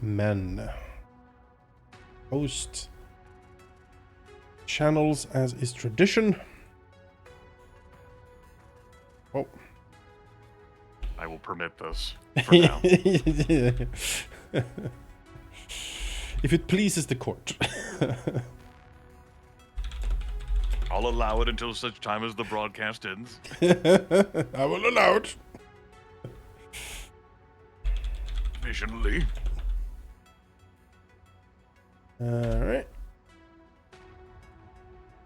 men. Host channels as is tradition. Oh. I will permit this for now. If it pleases the court. I'll allow it until such time as the broadcast ends. I will allow it. Visionally. Alright.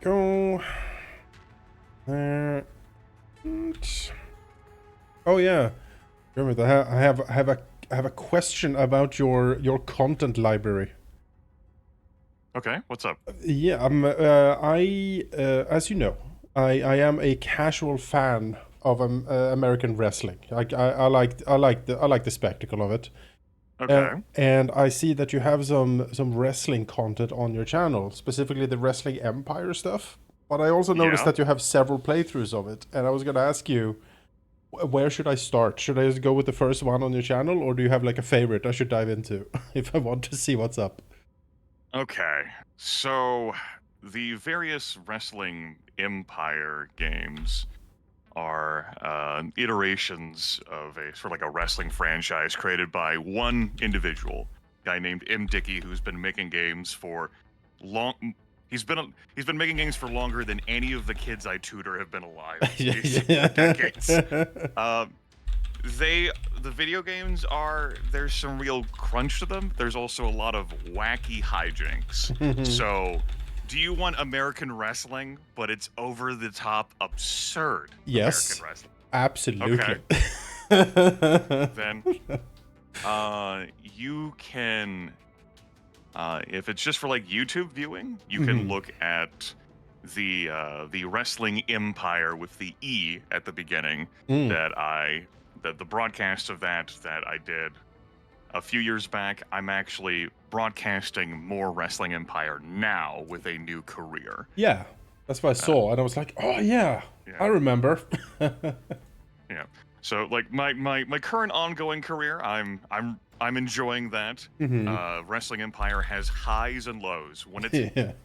Go. There. Oh yeah. Grimith, I have a question about your content library. Okay, what's up? Yeah, as you know, I am a casual fan of American wrestling. I like the spectacle of it. Okay. And I see that you have some wrestling content on your channel, specifically the Wrestling Empire stuff. But I also noticed that you have several playthroughs of it, and I was gonna ask you, where should I start? Should I just go with the first one on your channel, or do you have like a favorite I should dive into if I want to see what's up? Okay, so the various Wrestling Empire games are iterations of a sort of like a wrestling franchise created by one individual, a guy named M. Dickey, who's been making games for long. He's been making games for longer than any of the kids I tutor have been alive. Decades. The video games there's some real crunch to them. There's also a lot of wacky hijinks. So, do you want American wrestling, but it's over the top absurd? Yes, American wrestling. absolutely. Okay. Then, you can, if it's just for like YouTube viewing, you can look at the Wrestling Empire with the E at the beginning the broadcast of that I did a few years back. I'm actually broadcasting more Wrestling Empire now with a new career. Yeah, that's what I saw, and I was like, oh yeah. I remember. Yeah. So like my current ongoing career, I'm enjoying that. Wrestling Empire has highs and lows. When it's it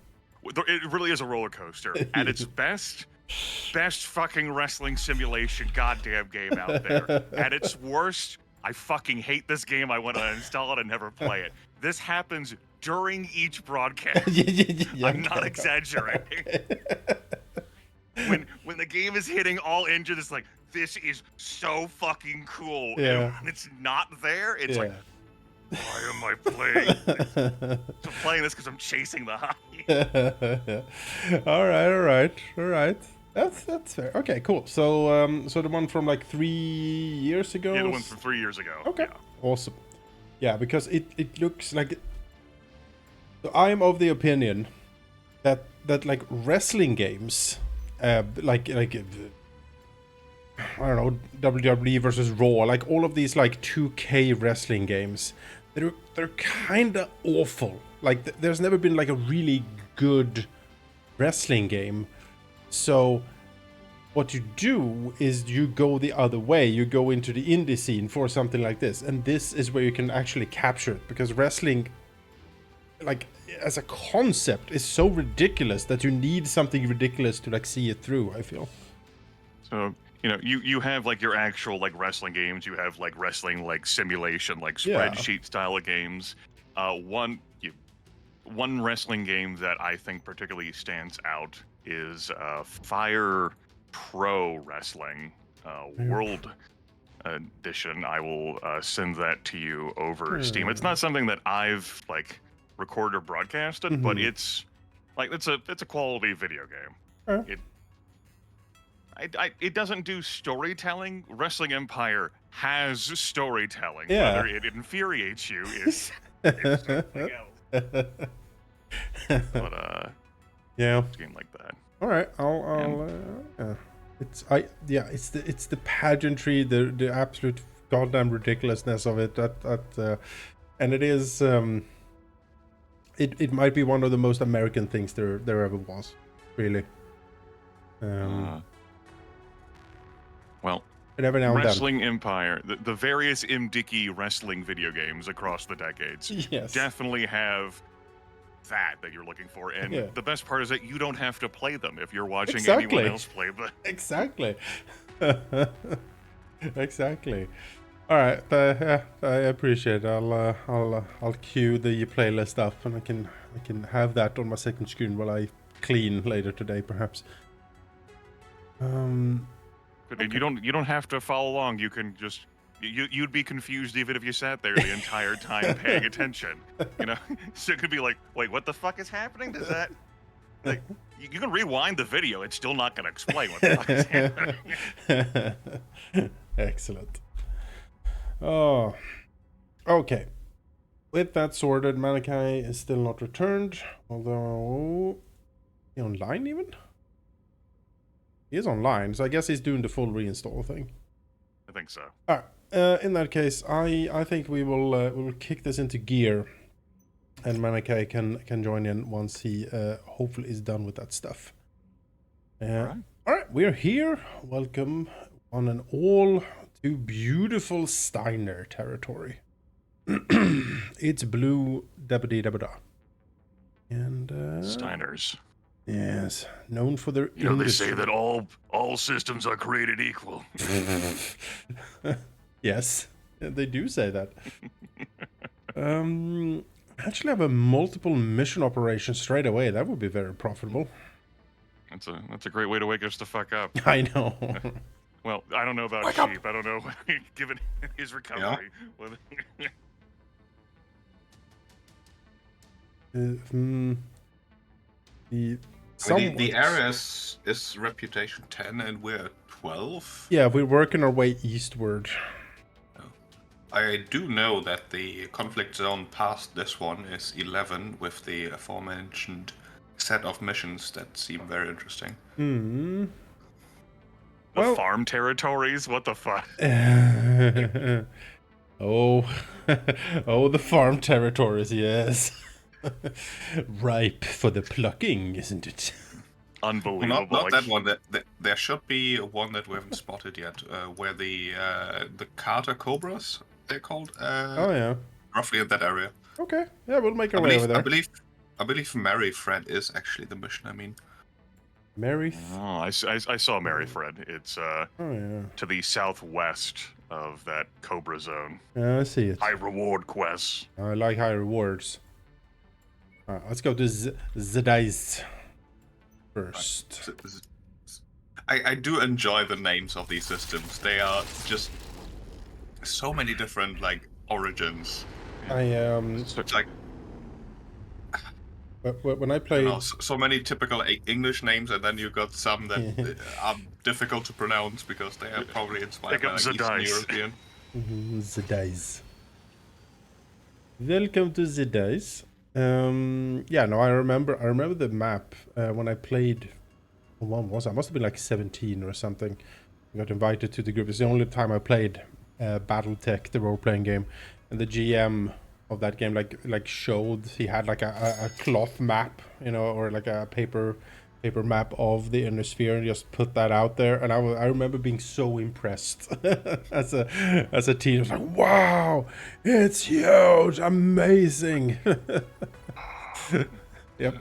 really is a roller coaster. At its best fucking wrestling simulation goddamn game out there. At its worst, I fucking hate this game. I want to install it and never play it. This happens during each broadcast. I'm not exaggerating. When the game is hitting all engines, it's like, this is so fucking cool. And when it's not there, it's like, why am I playing this? So I'm playing this because I'm chasing the high. All right. That's fair. Okay, cool. So so the one from like 3 years ago. Yeah, the one from 3 years ago. Okay, awesome. Yeah, because it looks like. So I'm of the opinion that like wrestling games, like I don't know, WWE versus Raw, like all of these like 2K wrestling games, they're kind of awful. Like there's never been like a really good wrestling game. So what you do is you go the other way. You go into the indie scene for something like this, and this is where you can actually capture it, because wrestling, like as a concept, is so ridiculous that you need something ridiculous to like see it through, I feel. So you know, you have like your actual like wrestling games. You have like wrestling like simulation, like spreadsheet style of games. One wrestling game that I think particularly stands out is Fire Pro Wrestling World Edition. I will send that to you over Steam. It's not something that I've like recorded or broadcasted, but it's like it's a quality video game. It doesn't do storytelling. Wrestling Empire has storytelling. Yeah. Whether it infuriates you is something else. But yeah, a game like that. All right, I'll it's the pageantry, the absolute goddamn ridiculousness of it. And it is it might be one of the most American things there ever was, really. Well, But every now and then. Wrestling Empire, the various MDicky wrestling video games across the decades Yes. definitely have that you're looking for. And the best part is that you don't have to play them if you're watching anyone else play them. Exactly. Exactly. All right, I appreciate it. I'll queue the playlist up, and I can have that on my second screen while I clean later today, perhaps. But you don't have to follow along. You can just you'd be confused even if you sat there the entire time paying attention. You know, so it could be like, wait, what the fuck is happening? Does that like you can rewind the video? It's still not going to explain what the fuck is happening. Excellent. Oh, okay. With that sorted, Manaki is still not returned. Although, is he online even? He is online, so I guess he's doing the full reinstall thing. I think so. All right. In that case, I think we will kick this into gear, and Manaki can join in once he hopefully is done with that stuff. All right, we're here. Welcome on an all to beautiful Steiner territory. It's blue dabba-dee-dabba-da. And Steiners. Yes, known for their they say that all systems are created equal. Yes, they do say that. Actually have a multiple mission operation straight away. That would be very profitable. That's a great way to wake us the fuck up. I know. Well, I don't know about Wake Sheep. up. I don't know, given his recovery. Yeah. The area is reputation 10 and we're at 12. Yeah, we're working our way eastward. I do know that the conflict zone past this one is 11 with the aforementioned set of missions that seem very interesting. The farm territories? What the fuck? Oh, the farm territories, yes. Ripe for the plucking, isn't it? Unbelievable. Not that one. There should be one that we haven't spotted yet, where the Carter Cobras, they're called. Oh yeah. Roughly in that area. Okay. Yeah, we'll make our way over there. I believe Mary Fred is actually the mission. I mean. Mary. Oh, I saw Mary Fred. It's to the southwest of that Cobra zone. Yeah, I see it. High reward quests. I like high rewards. All right, let's go to Zedice first. I do enjoy the names of these systems. They are just so many different origins. It's like when I played, so many typical English names, and then you got some that are difficult to pronounce because they are probably inspired by Eastern European. Zedice. Welcome to Zedice. Yeah, no, I remember the map when I played. When was I? Must have been like 17 or something. I got invited to the group. It's the only time I played BattleTech, the role-playing game, and the GM of that game showed he had like a cloth map, or like a paper map of the inner sphere, and just put that out there. And I remember being so impressed as a teen. I was like, wow, it's huge, amazing. Yep,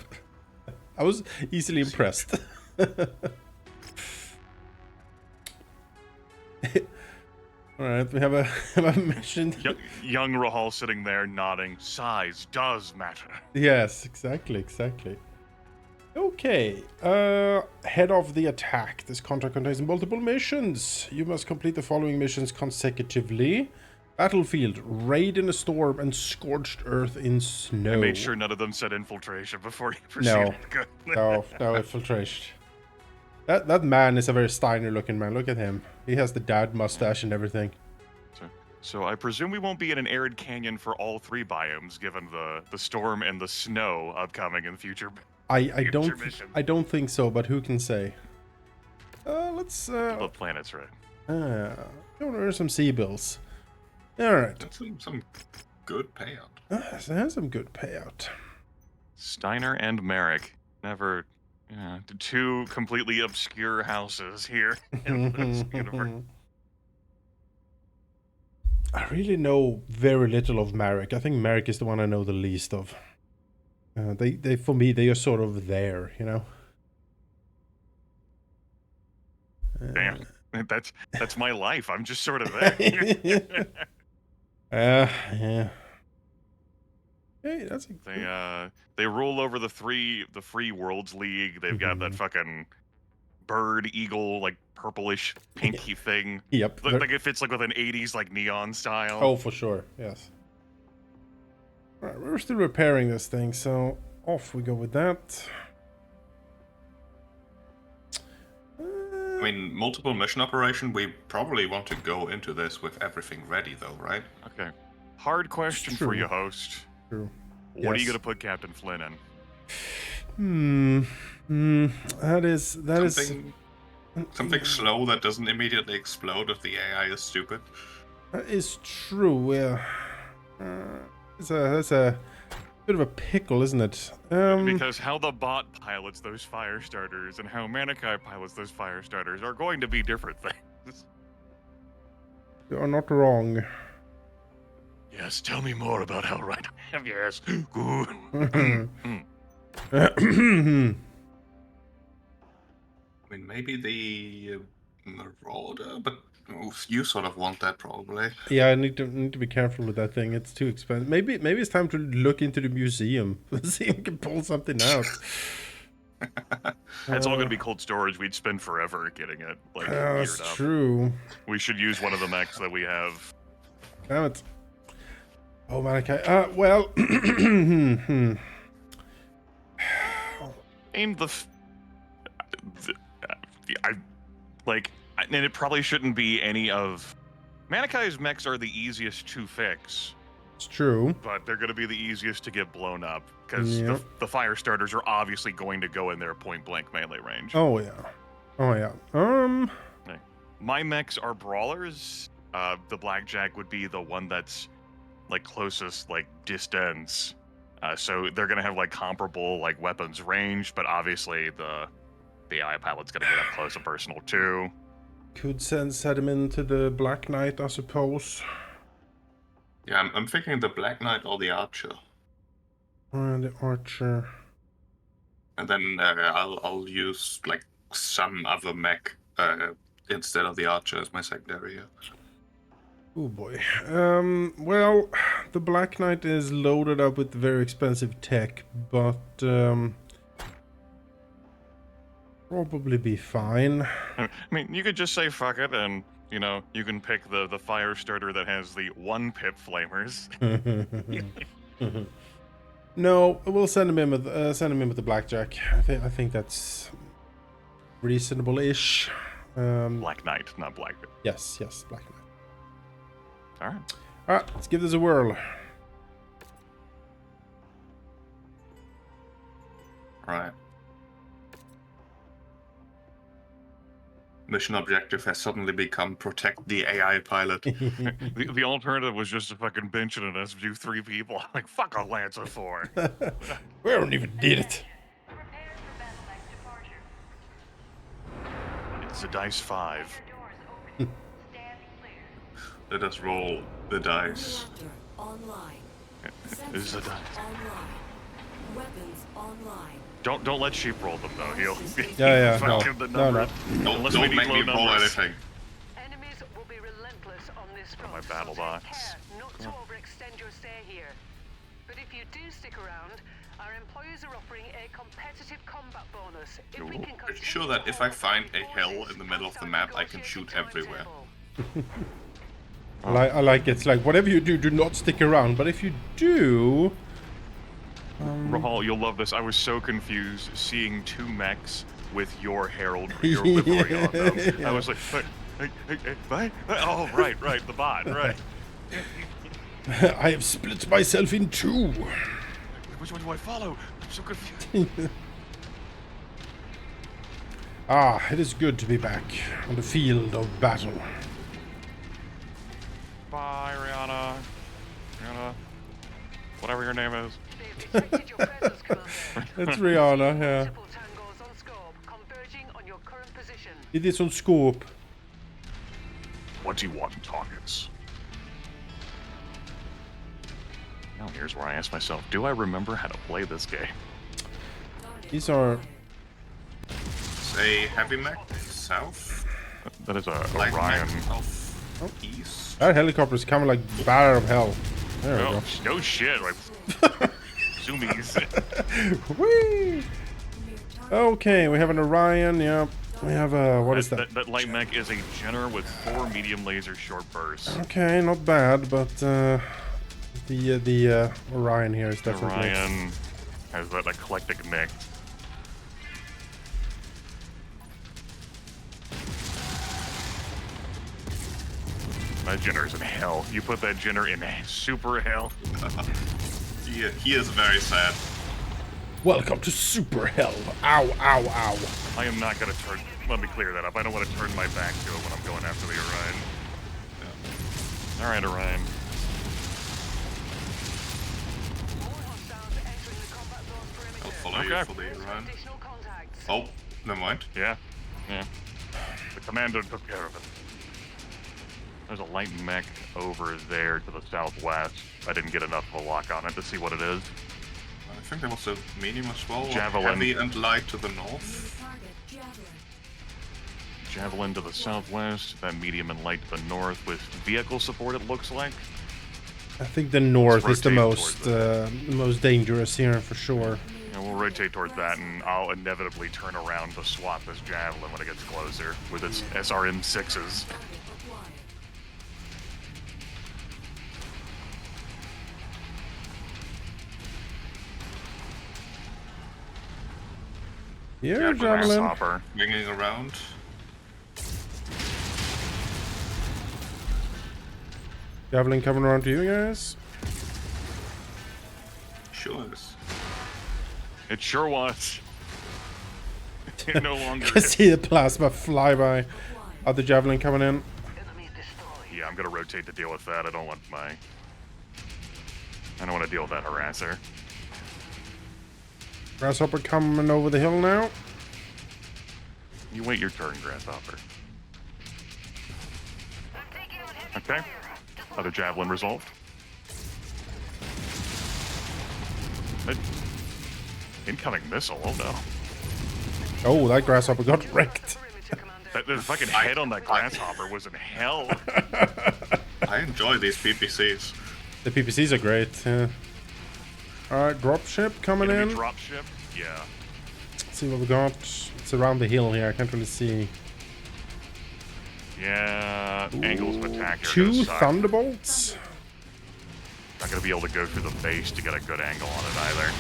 I was easily impressed. All right, we have a mission. Young Rahal sitting there nodding. Size does matter. Yes, exactly. Okay, head of the attack. This contract contains multiple missions. You must complete the following missions consecutively. Battlefield, raid in a storm, and scorched earth in snow. I made sure none of them said infiltration before you proceeded. No infiltration. That man is a very Steiner-looking man. Look at him. He has the dad mustache and everything. So I presume we won't be in an arid canyon for all three biomes, given the storm and the snow upcoming in future. I don't think so, but who can say? Let's the planets, right? Gonna earn some sea bills. All right. That's some good payout. That's some good payout. Steiner and Merrick, never. Two completely obscure houses here in this universe. I really know very little of Merrick. I think Merrick is the one I know the least of. They for me, they are sort of there, you know? Damn. That's my life. I'm just sort of there. Yeah. Hey, They rule over the Free Worlds League. They've got that fucking bird eagle, like purplish pinky thing. Yep. Like it fits like with an 80s like neon style. Oh, for sure. Yes. Alright, we're still repairing this thing, so off we go with that. I mean, multiple mission operation, we probably want to go into this with everything ready, though, right? Okay. Hard question for you, host. True. What are you gonna put Captain Flynn in? That is something slow that doesn't immediately explode if the AI is stupid. That is true. Yeah. That's a bit of a pickle, isn't it? Because how the bot pilots those fire starters and how Manaki pilots those fire starters are going to be different things. You are not wrong. Yes, tell me more about how right I am. Yes. Good. I mean, maybe the Marauder, but you sort of want that probably. Yeah, I need to be careful with that thing. It's too expensive. Maybe it's time to look into the museum. See if we can pull something out. It's all gonna be cold storage. We'd spend forever getting it like that's geared up. True. We should use one of the mechs that we have. Damn it. Oh, Manaki. Well. Aim and it probably shouldn't be any of Manakai's mechs are the easiest to fix. It's true. But they're going to be the easiest to get blown up because the fire starters are obviously going to go in their point blank melee range. Oh yeah. My mechs are brawlers. The blackjack would be the one that's like closest like distance. So they're gonna have like comparable like weapons range, but obviously the AI pilot's gonna get up close and personal too. Could set him into the Black Knight, I suppose. Yeah, I'm thinking the Black Knight or the Archer. The Archer. And then I'll use like some other mech instead of the Archer as my secondary. Oh boy. Well, the Black Knight is loaded up with very expensive tech, but probably be fine. I mean, you could just say fuck it, and you know, you can pick the fire starter that has the 1 pip flamers. No, we'll send him in with the blackjack. I think that's reasonable-ish. Black Knight, not Black Pip. Yes, Black Knight. All right, let's give this a whirl. Right. Mission objective has suddenly become protect the AI pilot. the alternative was just to fucking bench it and us do 3 people. Like, fuck a Lancer 4. We don't even need it. It's a dice 5. Let us roll the dice. This is a dice. Weapons online. Don't let sheep roll them though. He'll Yeah. fucking the number. Don't make me roll anything. Enemies will be relentless on this front. My battle box. Not to overextend your stay here. But if you do stick around, our employers are offering a competitive combat bonus. If we can Pretty sure that if I find a hill in the middle of the map, I can shoot everywhere. I like it. It's like, whatever you do not stick around. But if you do... Rahal, you'll love this. I was so confused seeing 2 mechs with your herald, your livery on them. Yeah. I was like, hey, oh, right, the bot, right. I have split myself in 2. Which one do I follow? I'm so confused. It is good to be back on the field of battle. Bye, Rihanna. Whatever your name is. It's Rihanna, yeah. It is on scope. What do you want, targets? Now here's where I ask myself, do I remember how to play this game? These are... Say heavy mech south. That is a Light Orion. mech south east. That helicopter's coming like batter of hell. There we go. No shit. Like, zoomies. Whee! Okay, we have an Orion, yeah. We have a... what is that? That light mech is a Jenner with 4 medium laser short bursts. Okay, not bad, but the Orion here is definitely... Orion has that eclectic mix. That Jenner's in hell. You put that Jenner in super hell. He is very sad. Welcome to Super Hell. Ow, ow, ow. I am not gonna turn. Let me clear that up. I don't want to turn my back to it when I'm going after the Orion. Yeah. All right, Orion. I'll follow you for the Orion. Oh, never mind. Yeah. The commander took care of it. There's a light mech over there to the southwest. I didn't get enough of a lock on it to see what it is. I think there was a medium as well. Javelin. Heavy and light to the north. Javelin to the southwest, that medium and light to the north with vehicle support, it looks like. I think the north is the rotate most dangerous here for sure. And we'll rotate towards that, and I'll inevitably turn around to swap this Javelin when it gets closer with its SRM-6s. Here, Javelin. Grasshopper. Winging around. Javelin coming around to you guys. Sure is. It sure was. It no longer I is. see the plasma fly by. Other Javelin coming in. Yeah, I'm gonna rotate to deal with that. I don't want to deal with that harasser. Grasshopper coming over the hill now. You wait your turn, Grasshopper. Okay. Other Javelin resolved. Incoming missile, oh no. Oh, that Grasshopper got wrecked. The fucking head on that Grasshopper was in hell. I enjoy these PPCs. The PPCs are great, yeah. Alright, dropship coming in. Dropship? Yeah. Let's see what we got. It's around the hill here, I can't really see. Yeah, angles of attack here. 2 Thunderbolts? Not gonna be able to go through the base to get a good angle on it either.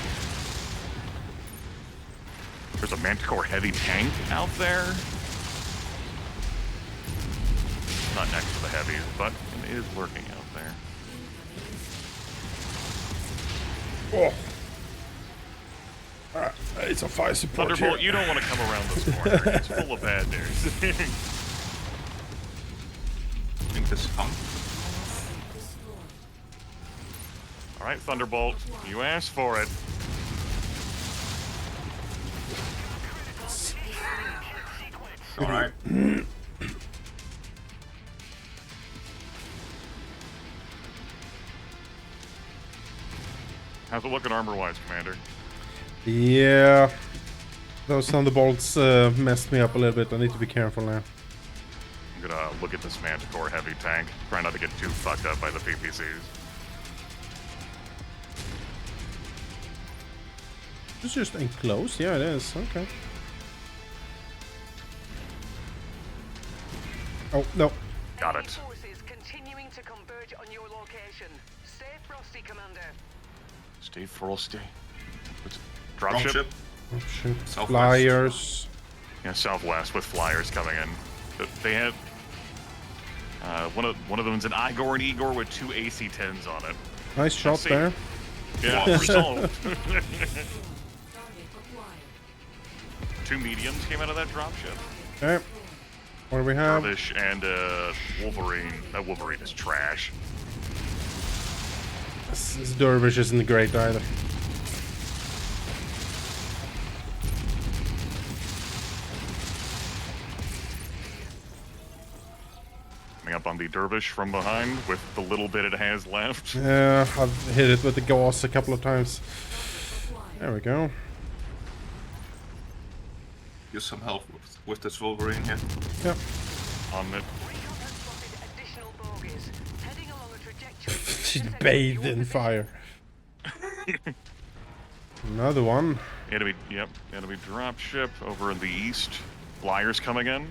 There's a Manticore heavy tank out there. Not next to the heavies, but it is lurking out there. Oh. It's a fire support Thunderbolt, here. you don't want to come around this corner. It's full of bad news. In this pump. Alright, Thunderbolt, you asked for it. Alright. How's it looking armor-wise, Commander? Yeah. Those Thunderbolts messed me up a little bit. I need to be careful now. I'm gonna look at this Manticore heavy tank. Try not to get too fucked up by the PPCs. It's just enclosed? Yeah, it is. Okay. Oh, no. Got it. Forces continuing to converge on your location. Stay frosty, Commander. Stay frosty. Dropship? Dropship. Southwest. Flyers. Yeah, southwest with flyers coming in. They have one of them's an Igor and Igor with 2 AC-10s on it. Nice shot see. there. Yeah, resolved. 2 mediums came out of that dropship. Okay. What do we have? Dervish and Wolverine. That Wolverine is trash. This Dervish isn't great either. Coming up on the dervish from behind with the little bit it has left. Yeah, I've hit it with the gauss a couple of times. There we go. Use some help with this Wolverine here. Yep. On it. Recon has spotted additional bogies, heading along a trajectory. She's bathed in fire. Another one. Enemy dropship over in the east. Flyers coming in.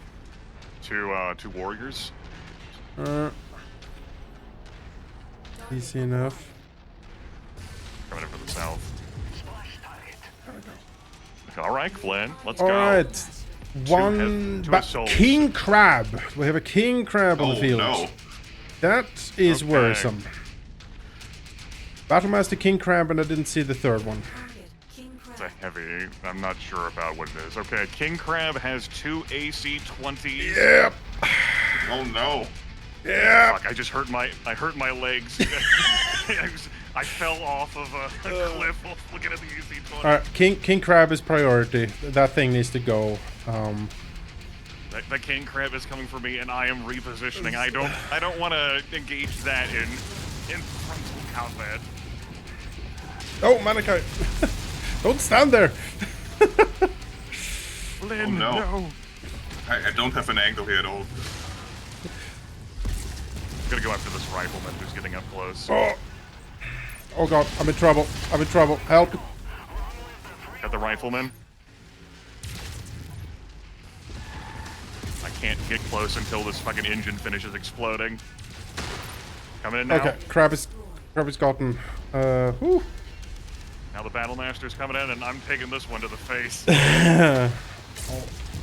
Two warriors. Easy enough. Coming in from the south. All right, Flynn, let's All go. right. One king crab. We have a king crab on the field. No. That is Okay. worrisome. Battlemaster king crab, and I didn't see the third one. It's a heavy. I'm not sure about what it is. Okay, King Crab has 2 AC-20s. Yep. Oh no. Yeah. Fuck, I hurt my legs. I fell off of a cliff looking at the AC-20. All right. King crab is priority. That thing needs to go. The King Crab is coming for me, and I am repositioning. I don't want to engage that in frontal combat. Oh, Manaki. Don't stand there. Flynn, Oh, no. I don't have an angle here at all. I'm gonna go after this rifleman who's getting up close. Oh god, I'm in trouble. I'm in trouble. Help. Got the rifleman. I can't get close until this fucking engine finishes exploding. Coming in now. Okay, crab is gotten. Whew. Now the Battlemaster's coming in, and I'm taking this one to the face. I'll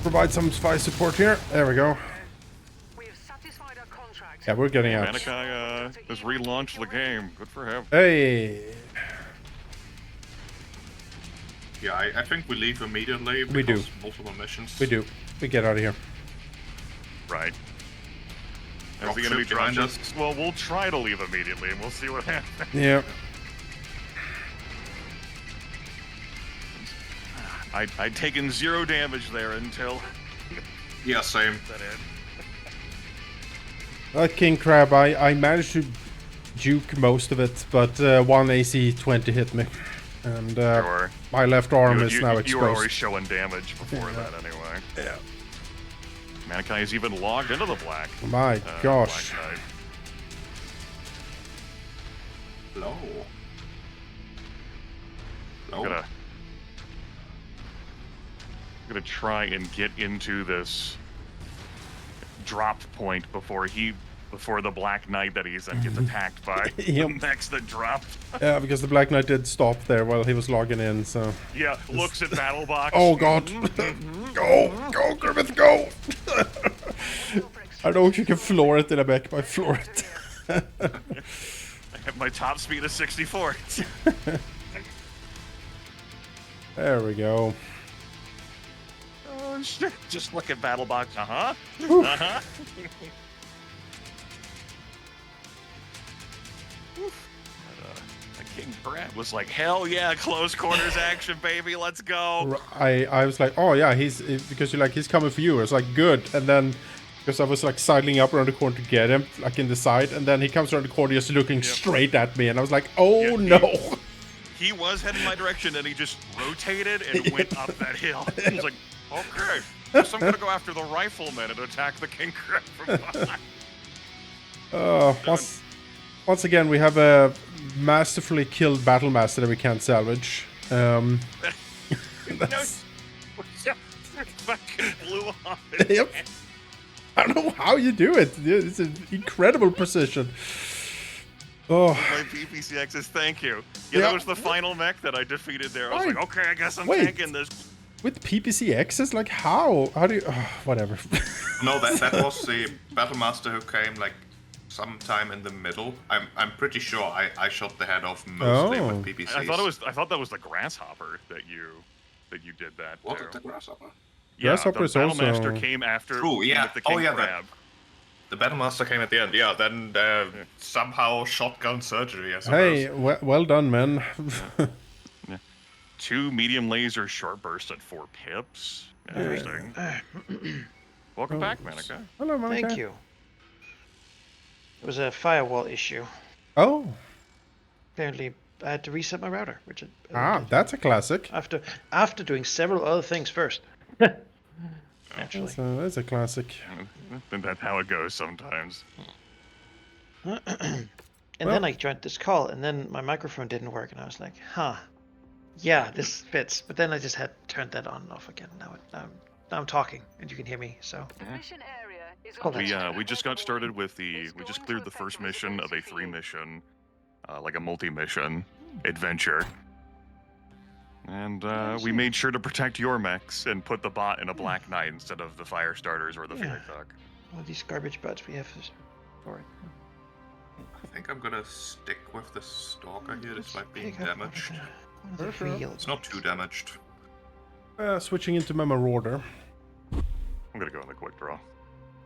provide some spy support here. There we go. We have satisfied our contract. Yeah, we're getting out. Manaki has relaunched the game. Good for him. Hey. Yeah, I think we leave immediately. We do. Because multiple missions. We do. We get out of here. Right. As the Dropship enemy behind drops us. us, well, we'll try to leave immediately, and we'll see what happens. Yeah. I'd taken 0 damage there until Yeah, same. that end. That king crab, I managed to juke most of it, but one AC-20 hit me. And Sure. my left arm is You now were exposed. already showing damage before that, anyway. Yeah. Manaki is even logged into the black. My gosh. Black Knight. Low. I'm gonna try and get into this drop point before the Black Knight that he's in gets attacked by the Yep. mechs that dropped. Yeah, because the Black Knight did stop there while he was logging in, so... Yeah, looks at battle box. Oh god! Go! Go, Grimith, go! I don't know if you can floor it in a mech, but floor it. I have my top speed of 64. There we go. Oh shit! Just look at battle box. Uh-huh. The King Crab was like, hell yeah, close quarters action, baby, let's go. I was like, oh yeah, because you're like, he's coming for you. I was like, good. And then, because I was like sidling up around the corner to get him, like in the side, and then he comes around the corner just looking straight at me, and I was like, oh no. He was heading my direction, and he just rotated and went up that hill. He was like, okay, guess I'm gonna go after the rifleman and attack the King Crab from behind. Once again, we have a masterfully killed Battlemaster that we can't salvage. That's- Fucking blew off. Yep. I don't know how you do it. It's an incredible precision. Oh, My PPCXs, thank you. Yeah, Yeah. that was the final mech that I defeated there. I was Wait. like, okay, I guess I'm Wait. tanking this. with PPCXs, like how? How do you? Whatever. No, that was the Battlemaster who came like sometime in the middle. I'm pretty sure I shot the head off mostly with PPCs. I thought that was the grasshopper that you did that. What to. the grasshopper? Yeah, Grasshopper the is also- Battlemaster came after True, yeah. with the King Oh, yeah, Crab. The Battlemaster came at the end. Yeah, then somehow shotgun surgery. I suppose. Hey, well done, man. 2 medium laser short burst at 4 pips. Interesting. Welcome back, Manaki. Hello, Monica. Thank you. It was a firewall issue. Oh, Apparently, I had to reset my router, which I did. that's a classic. After doing several other things first. Naturally. That's a classic. I think that's how it goes sometimes. And then I joined this call, and then my microphone didn't work, and I was like, huh. Yeah, this fits. But then I just had turned that on and off again. Now I'm talking, and you can hear me, so. Mission area is Oh, that's We just got started with we just cleared the first mission of a 3-mission, like a multi-mission adventure. And we made sure to protect your mechs and put the bot in a Black Knight instead of the fire starters or the Phoenix Hawk. All these garbage butts we have for it. I think I'm gonna stick with the Stalker here despite being Pick up damaged. one of the free It's not too damaged. Switching into my Marauder. I'm gonna go in the quick draw.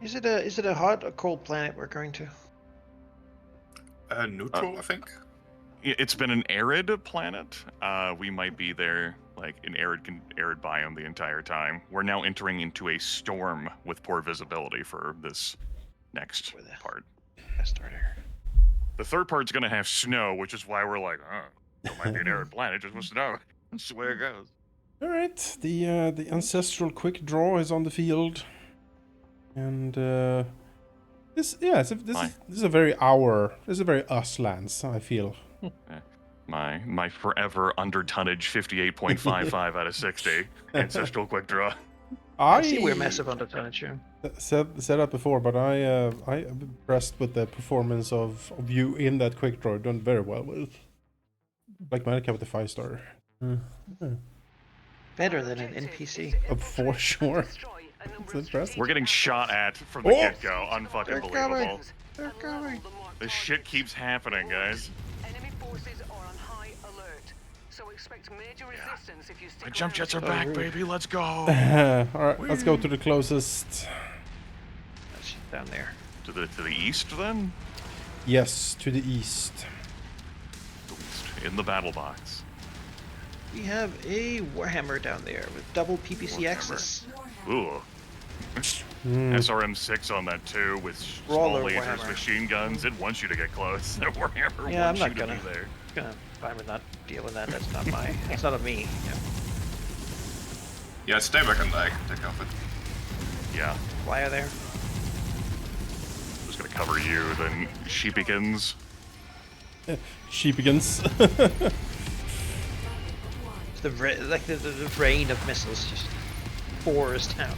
Is it a hot or cold planet we're going to? Neutral, I think. It's been an arid planet. We might be there, like an arid biome the entire time. We're now entering into a storm with poor visibility for this next part. Starter. The third part's gonna have snow, which is why we're like, it might be an arid planet just with snow. That's the way it goes. All right, the ancestral quick draw is on the field, and this is a very us Lance. I feel. My forever under tonnage 58.55 out of 60 ancestral quick draw. I see we're massive under tonnage here. Said that before, but I'm impressed with the performance of you in that quick draw. Done very well with, like Manaki with the 5-star. Better than an NPC. For sure. It's impressive. We're getting shot at from the get-go. Unfucking believable. They're coming. This shit keeps happening, guys. Enemy forces are on high alert, so expect major resistance if you stick My jump jets are around. back, baby. Let's go. Alright, let's go to the closest. That's down there. To the east, then? Yes, to the east. In the battle box. We have a Warhammer down there with double PPC access. Ooh. SRM6 on that too, with small Brawler lasers, Warhammer. machine guns. It wants you to get close. That Warhammer Yeah, I'm wants not you gonna. to be there. I'm not deal with that. That's not my. That's not a me. Yeah, stay back and I can take off it. Yeah. Why are there? I'm just gonna cover you, then sheepykins. Sheepigans. The rain of missiles just pours down.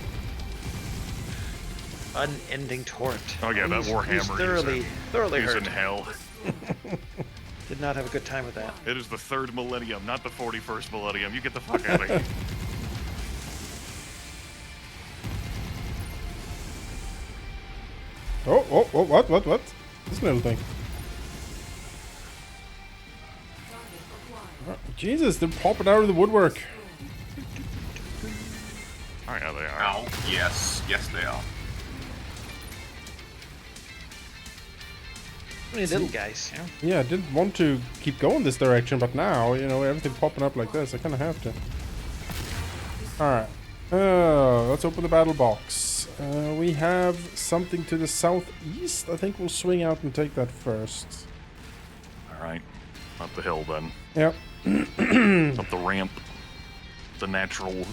Unending torrent. Oh yeah, that He's Warhammer. thoroughly he's hurt. in hell. Did not have a good time with that. It is the 3rd millennium, not the 41st millennium. You get the fuck out of here. What? This little thing. Oh, Jesus, they're popping out of the woodwork. Oh yeah, they are. Ow. Yes, they are. How many little guys? Yeah. Yeah, I didn't want to keep going this direction, but now, everything popping up like this, I kind of have to. Alright. Let's open the battle box. We have something to the southeast. I think we'll swing out and take that first. Alright. Up the hill then. Yep. Up the ramp. The natural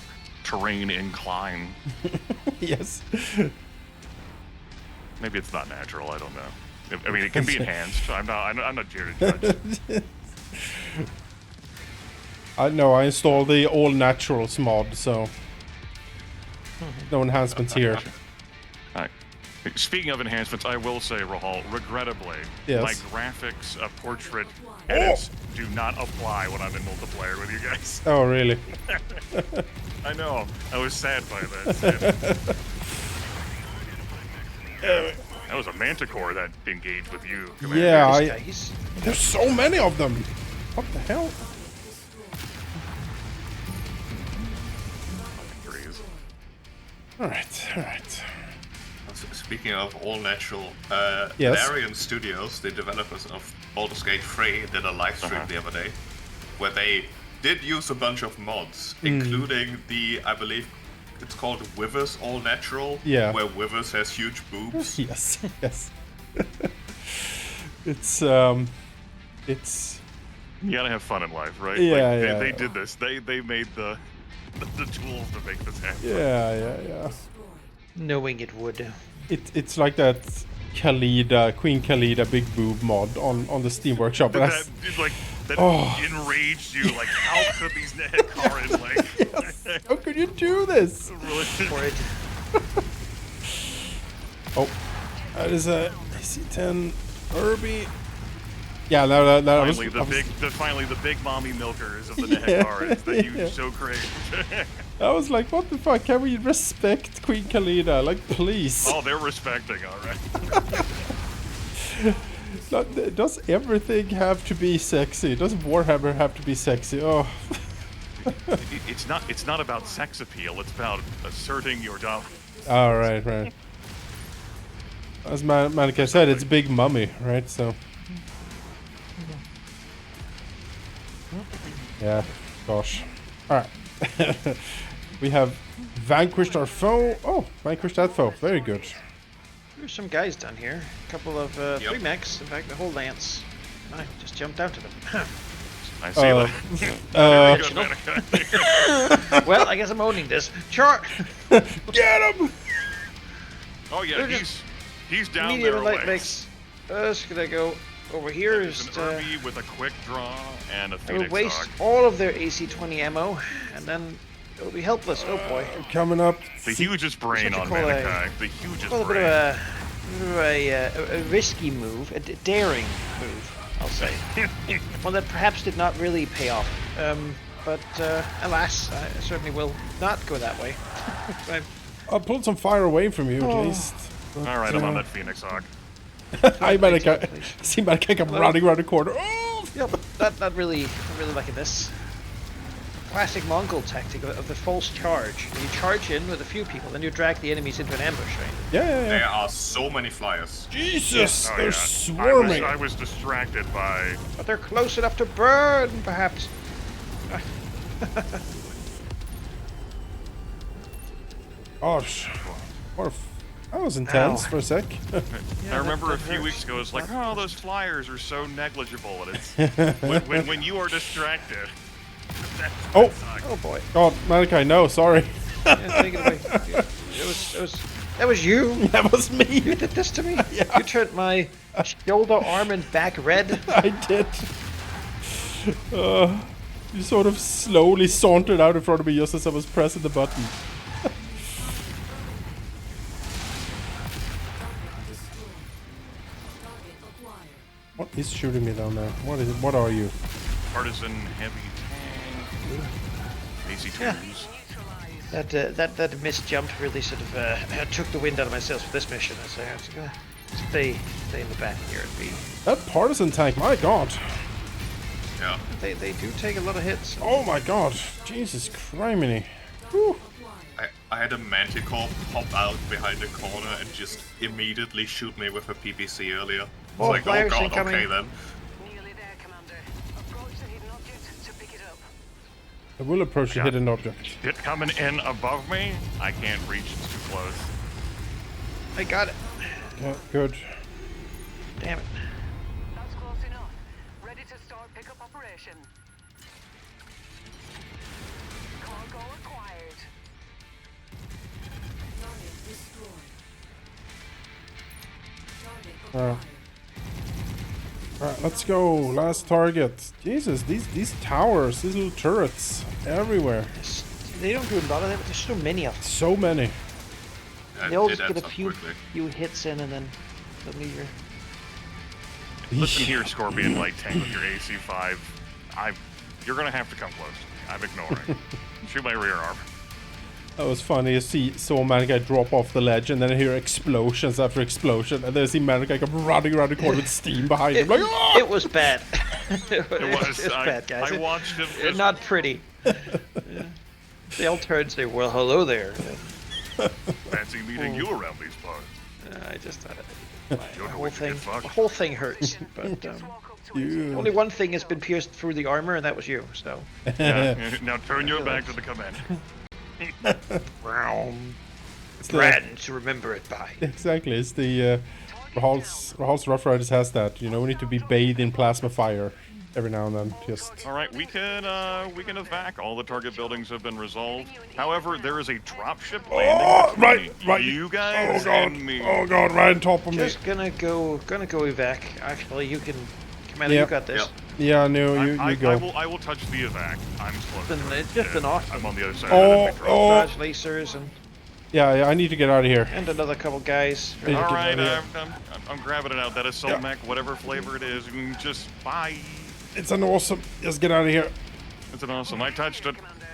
terrain incline. Yes. Maybe it's not natural, I don't know. I mean, it can be enhanced. I'm not here to judge. I know, I installed the all naturals mod, so no enhancements here. Alright. Speaking of enhancements, I will say, Rahal, regrettably, Yes. my graphics portrait edits do not apply when I'm in multiplayer with you guys. Oh, really? I know. I was sad by that. That was a manticore that engaged with you, Commander. Yeah, Guys. there's so many of them. What the hell? Alright. Speaking of all natural, Yes. Larian Studios, the developers of Baldur's Gate 3, did a live stream the other day where they did use a bunch of mods, including I believe it's called Withers All Natural, Yeah. where Withers has huge boobs. Yes. It's You gotta have fun in life, right? Yeah, They did this. They made the tools to make this happen. yeah. Knowing it would. It's like that Queen Khalida Big Boob mod on the Steam Workshop. And That Oh. enraged you. Like, how could these Nehekaran, like... Yes. How could you do this? really... Horrid. Oh, that is a AC-10 Herbie. Yeah, no, Finally, the big mommy milkers of the Nehekarans that you so crave. I was like, what the fuck? Can we respect Queen Khalida? Like, please. Oh, they're respecting, alright. Does everything have to be sexy? Does Warhammer have to be sexy? Oh. It's not about sex appeal, it's about asserting your dominance. All right. As Manaki said, it's Big Mummy, right? So. Yeah, gosh. Alright. We have vanquished our foe. Oh, vanquished that foe. Very good. There's some guys down here. A couple of 3 mechs. In fact, the whole lance. I just jumped out to them. I see that. Well, I guess I'm owning this. Sure. Get him! Oh yeah, They're he's down Medium there. and light Legs. mechs. Just gonna go over here. There's Just an Herbie with a quick draw and a I will Phoenix waste Hawk. all of their AC-20 ammo, and then it'll be helpless. Oh boy. Coming up. The hugest brain on What you call Manaki. The hugest Well, a bit brain. of a risky move, a daring move, I'll say. One that perhaps did not really pay off. But alas, I certainly will not go that way. I'll pull some fire away from you, at least. Alright, I'm on that Phoenix Hawk. I see Manaki come running around the corner. Oh! Yeah, but not really liking this. Classic Mongol tactic of the false charge. You charge in with a few people, then you drag the enemies into an ambush, right? Yeah. There are so many flyers. Jesus, Oh, they're yeah. swarming. I was distracted by... But they're close enough to burn, perhaps. Gosh, that was intense for a sec. I remember that a few hurts. weeks ago, it's like, oh, those flyers are so negligible. And it's when you are distracted. Oh. Oh boy. God, Manaki, no, sorry. Yeah, take it away. That was you. That was me. You did this to me. Yeah. You turned my shoulder, arm, and back red. I did. You sort of slowly sauntered out in front of me just as I was pressing the button. What is shooting me down there? What is it? What are you? Partisan heavy tank. AC-2s. That missed jump really sort of took the wind out of my sails for this mission. So I was gonna stay in the back here and be. That partisan tank, my god. Yeah. They do take a lot of hits. Oh my god. Jesus criminy. Whew. I had a Manticore pop out behind the corner and just immediately shoot me with a PPC earlier. I Oh, was like, oh flyers god, incoming. okay then. Nearly there, Commander. Approach the hidden object to pick it up. I will approach the hidden object. It coming in above me. I can't reach. It's too close. I got it. Yeah, good. Damn it. That's close enough. Ready to start pickup operation. Cargo acquired. Alright, let's go. Last target. Jesus, these towers, these little turrets, everywhere. They don't do a lot of them, but there's so many of them. So many. Yeah, They all it just get adds a up few quickly. hits in, and then suddenly you're. Listen here, Scorpion Light Tank with your AC-5. You're gonna have to come close. I'm ignoring. Shoot my rear arm. That was funny. You saw Manaki drop off the ledge, and then I hear explosions after explosion, and then I see Manaki come running around the corner with steam behind him. Like, "Ah!" It was bad. it was. bad, guys. I watched him. It's not pretty. Yeah. They all turn and say, "Well, hello there." Fancy meeting you around these parts. I just thought You the don't know whole what you thing. get fucked. The whole thing hurts. But Walk up to it. You. only one thing has been pierced through the armor, and that was you. So. Yeah. Now turn your back to the command. It's the- Brand to remember it by. Exactly. It's the Rahal's Rough Riders has that. You know, we need to be bathed in plasma fire every now and then. Just. All right, we can evac. All the target buildings have been resolved. However, there is a dropship landing between you guys and me. Oh god, right on top of me. Just gonna go evac. Actually, you can, Commander, you got this. Yep. Yeah, no, you go. I will touch the evac. I'm close. It's just an awesome. I'm on the other side. Dodge lasers and Yeah, I need to get out of here. another couple guys. Hey, All get right, out I'm grabbing it out. That assault mech, whatever flavor it is, just bye. It's an awesome. Just get out of here. It's an awesome. I touched it. Commander.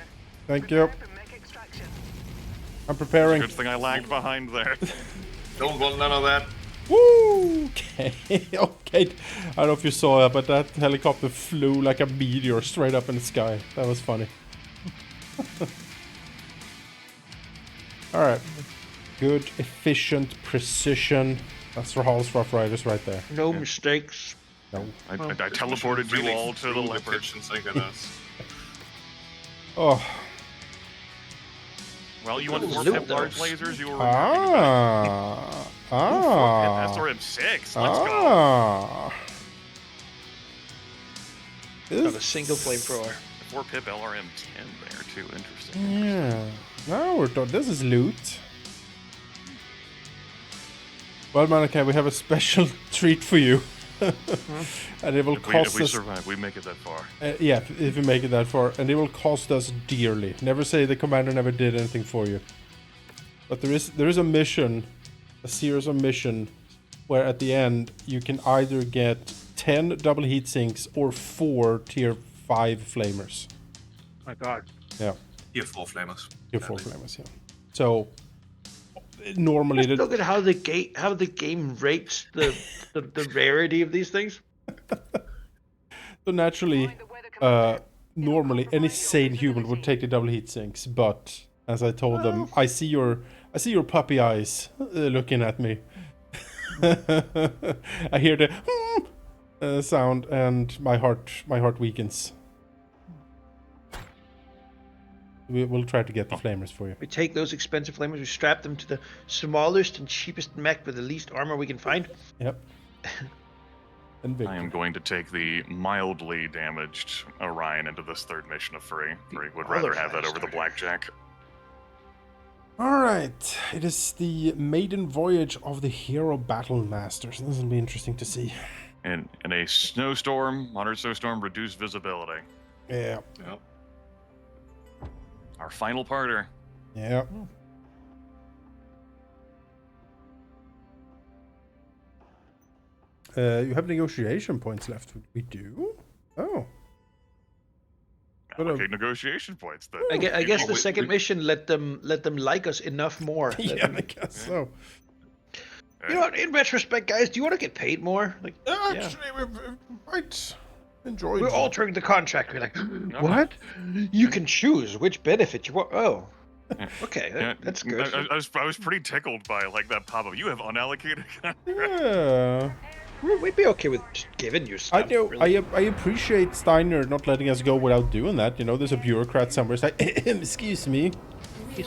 Thank you. Prepare for mech extraction. I'm preparing. Good thing I lagged behind there. Don't want none of that. Woo! Okay, okay. I don't know if you saw that, but that helicopter flew like a meteor straight up in the sky. That was funny. Alright. Good, efficient precision. That's Rahal's Rough Riders right there. No mistakes. No. I teleported you all to the Really leopard. efficient synchronous. Oh. Well, you want four Loot pip large those. lasers? You were Ah. SRM6. Let's go. Ah. Got a single flamethrower. 4 pip LRM 10 there too. Interesting. Yeah. Now we're done. This is loot. Well, Manaki, we have a special treat for you. And it will If cost we us. survive, we make it that far. Yeah, if we make it that far, and it will cost us dearly. Never say the commander never did anything for you. But there is a mission, a series of mission, where at the end you can either get 10 double heat sinks or 4 tier 5 flamers. My God. Yeah, Here, 4 flamers. tier 4 flamers. Yeah. So normally the Look at how the game rates the rarity of these things. So naturally, normally any sane human would take the double heat sinks, but as I told them, I see your puppy eyes looking at me. I hear the sound, and my heart weakens. We'll try to get the flamers for you. We take those expensive flamers, we strap them to the smallest and cheapest mech with the least armor we can find. Yep. And I am going to take the mildly damaged Orion into this third mission of free. Free would rather have that over the Blackjack. All right, it is the maiden voyage of the hero battle masters. This will be interesting to see. In a snowstorm, moderate snowstorm, reduced visibility. Yeah. Yep. Our final parter. Yeah. You have negotiation points left. We do? Oh. Okay, negotiation points then. I guess the second mission let them like us enough more. Yeah, I guess so. You know what? In retrospect, guys, do you want to get paid more? Like, Actually, we might enjoy we're it. altering the contract. We're like, what? You can choose which benefit you want. Oh, okay, that's good. I was pretty tickled by like that pop-up. You have unallocated. Yeah. We'd be okay with just giving you stuff. I know. Really. I appreciate Steiner not letting us go without doing that. You know, there's a bureaucrat somewhere. It's like, excuse me.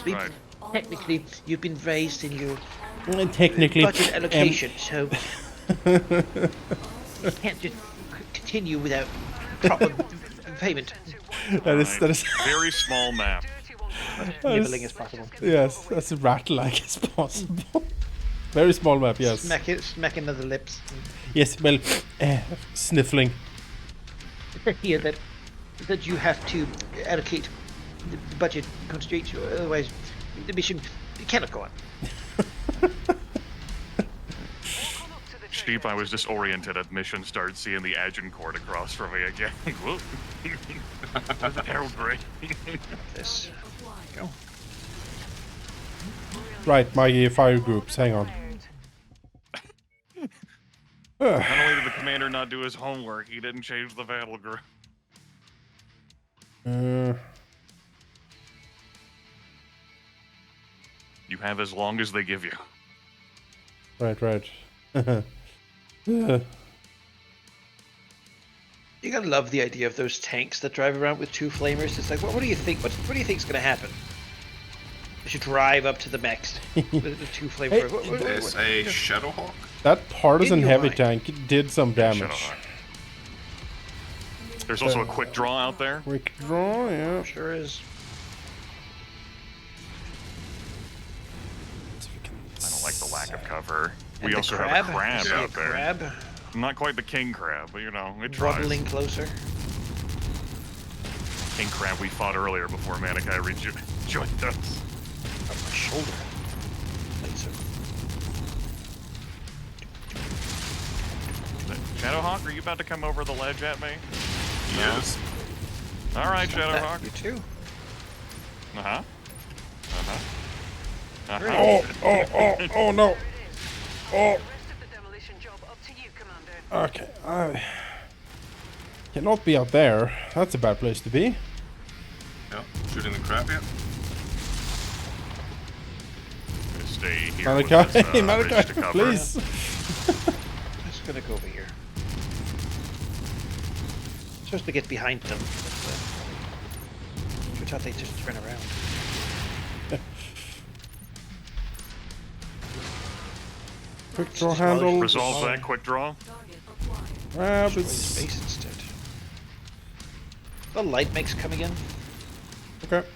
Right. Technically, you've been raised in your Technically, budget allocation, so you can't just continue without proper payment. that is Very small map. Nibbling as possible. yes, that's rat-like as possible. Very small map, yes. Smack into the lips. Yes, well, sniffling. It says here that you have to allocate the budget constraints, otherwise the mission cannot go on. Sheep, I was disoriented at mission start, seeing the Agincourt across from me again. Whoa. There's an arrow break. This. Go. Right, my fire groups, hang on. Not only did the commander not do his homework, he didn't change the battle group. You have as long as they give you. Right. You gotta love the idea of those tanks that drive around with 2 flamers. It's like, what do you think? What do you think's gonna happen? We should drive up to the mechs with the 2 flamethrowers. There's a Shadowhawk. That partisan In your heavy mind. tank did some damage. Shadowhawk. There's also a quick draw out there. Quick draw, yeah. Sure is. I don't like the lack of cover. And We the also crab. have a crab I see a out there. crab Not quite the king crab, but you know, it tries. waddling closer. King crab we fought earlier before Manaki joined us. On my shoulder. Laser. Shadowhawk, are you about to come over the ledge at me? Yes. All right, You Shadowhawk. too. Uh-huh. Uh-huh. Oh no. Oh. The rest of the demolition job up to you, Commander. Okay, I cannot be out there. That's a bad place to be. Yeah. Shooting the crab, yeah. Gonna stay here Manaki, with this, ridge to Manaki, cover. please. I'm just gonna go over here. Supposed to get behind them, but I thought they'd just turn around. Quick draw handle. Resolve that quick draw. Crab, Destroy it's space instead. The light mech's coming in. okay.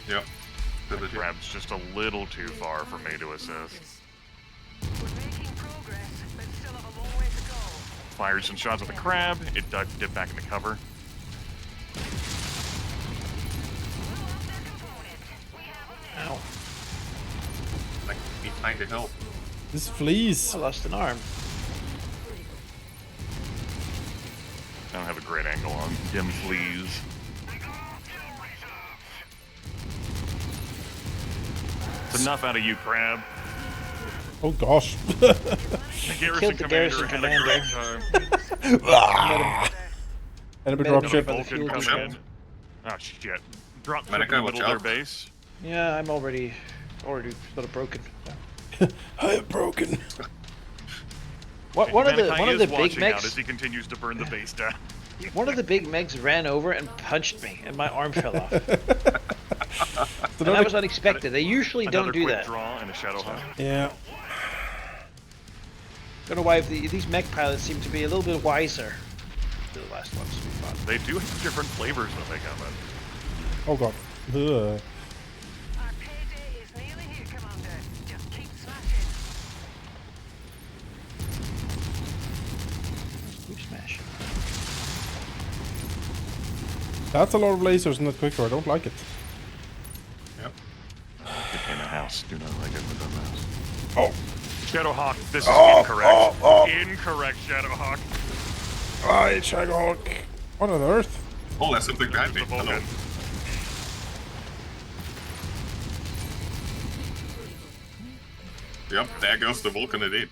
Yeah. Ability. Crab's just a little too far for me to assist. We're making progress, but still have a long way to go. Fired some shots at the crab. It dipped back into cover. Ow. Like behind the hill. This flees. I lost an arm. I don't have a great angle on dim fleas. It's enough out of you, crab. Oh gosh. The garrison Killed the garrison commander had a commander. great time. Enemy Made dropship. him by the Vulcan fuel coming ship. in. Oh shit. Drop ship in Manaki, the watch middle of out. their base. Yeah, I'm already sort of broken. I am broken. One of the Manaki is big watching out mechs, as he continues to burn the base down. one of the big mechs ran over and punched me, and my arm fell off. And that was unexpected. They usually Another don't do quick that. draw and a Shadowhawk. Yeah. Don't know why these mech pilots seem to be a little bit wiser than the last ones we fought. They do have different flavors that they come in. Oh god. Ugh. Our payday is nearly here, Commander. Just keep smashing. Keep smashing. That's a lot of lasers in that quick draw. I don't like it. Yep. In the house. Do not like it within the house. Oh. Shadowhawk, this is incorrect. Incorrect, Shadowhawk. Right, Shadowhawk. What on earth? Oh, there's something behind me. The Hello. Vulcan. Yep, there goes the Vulcan indeed.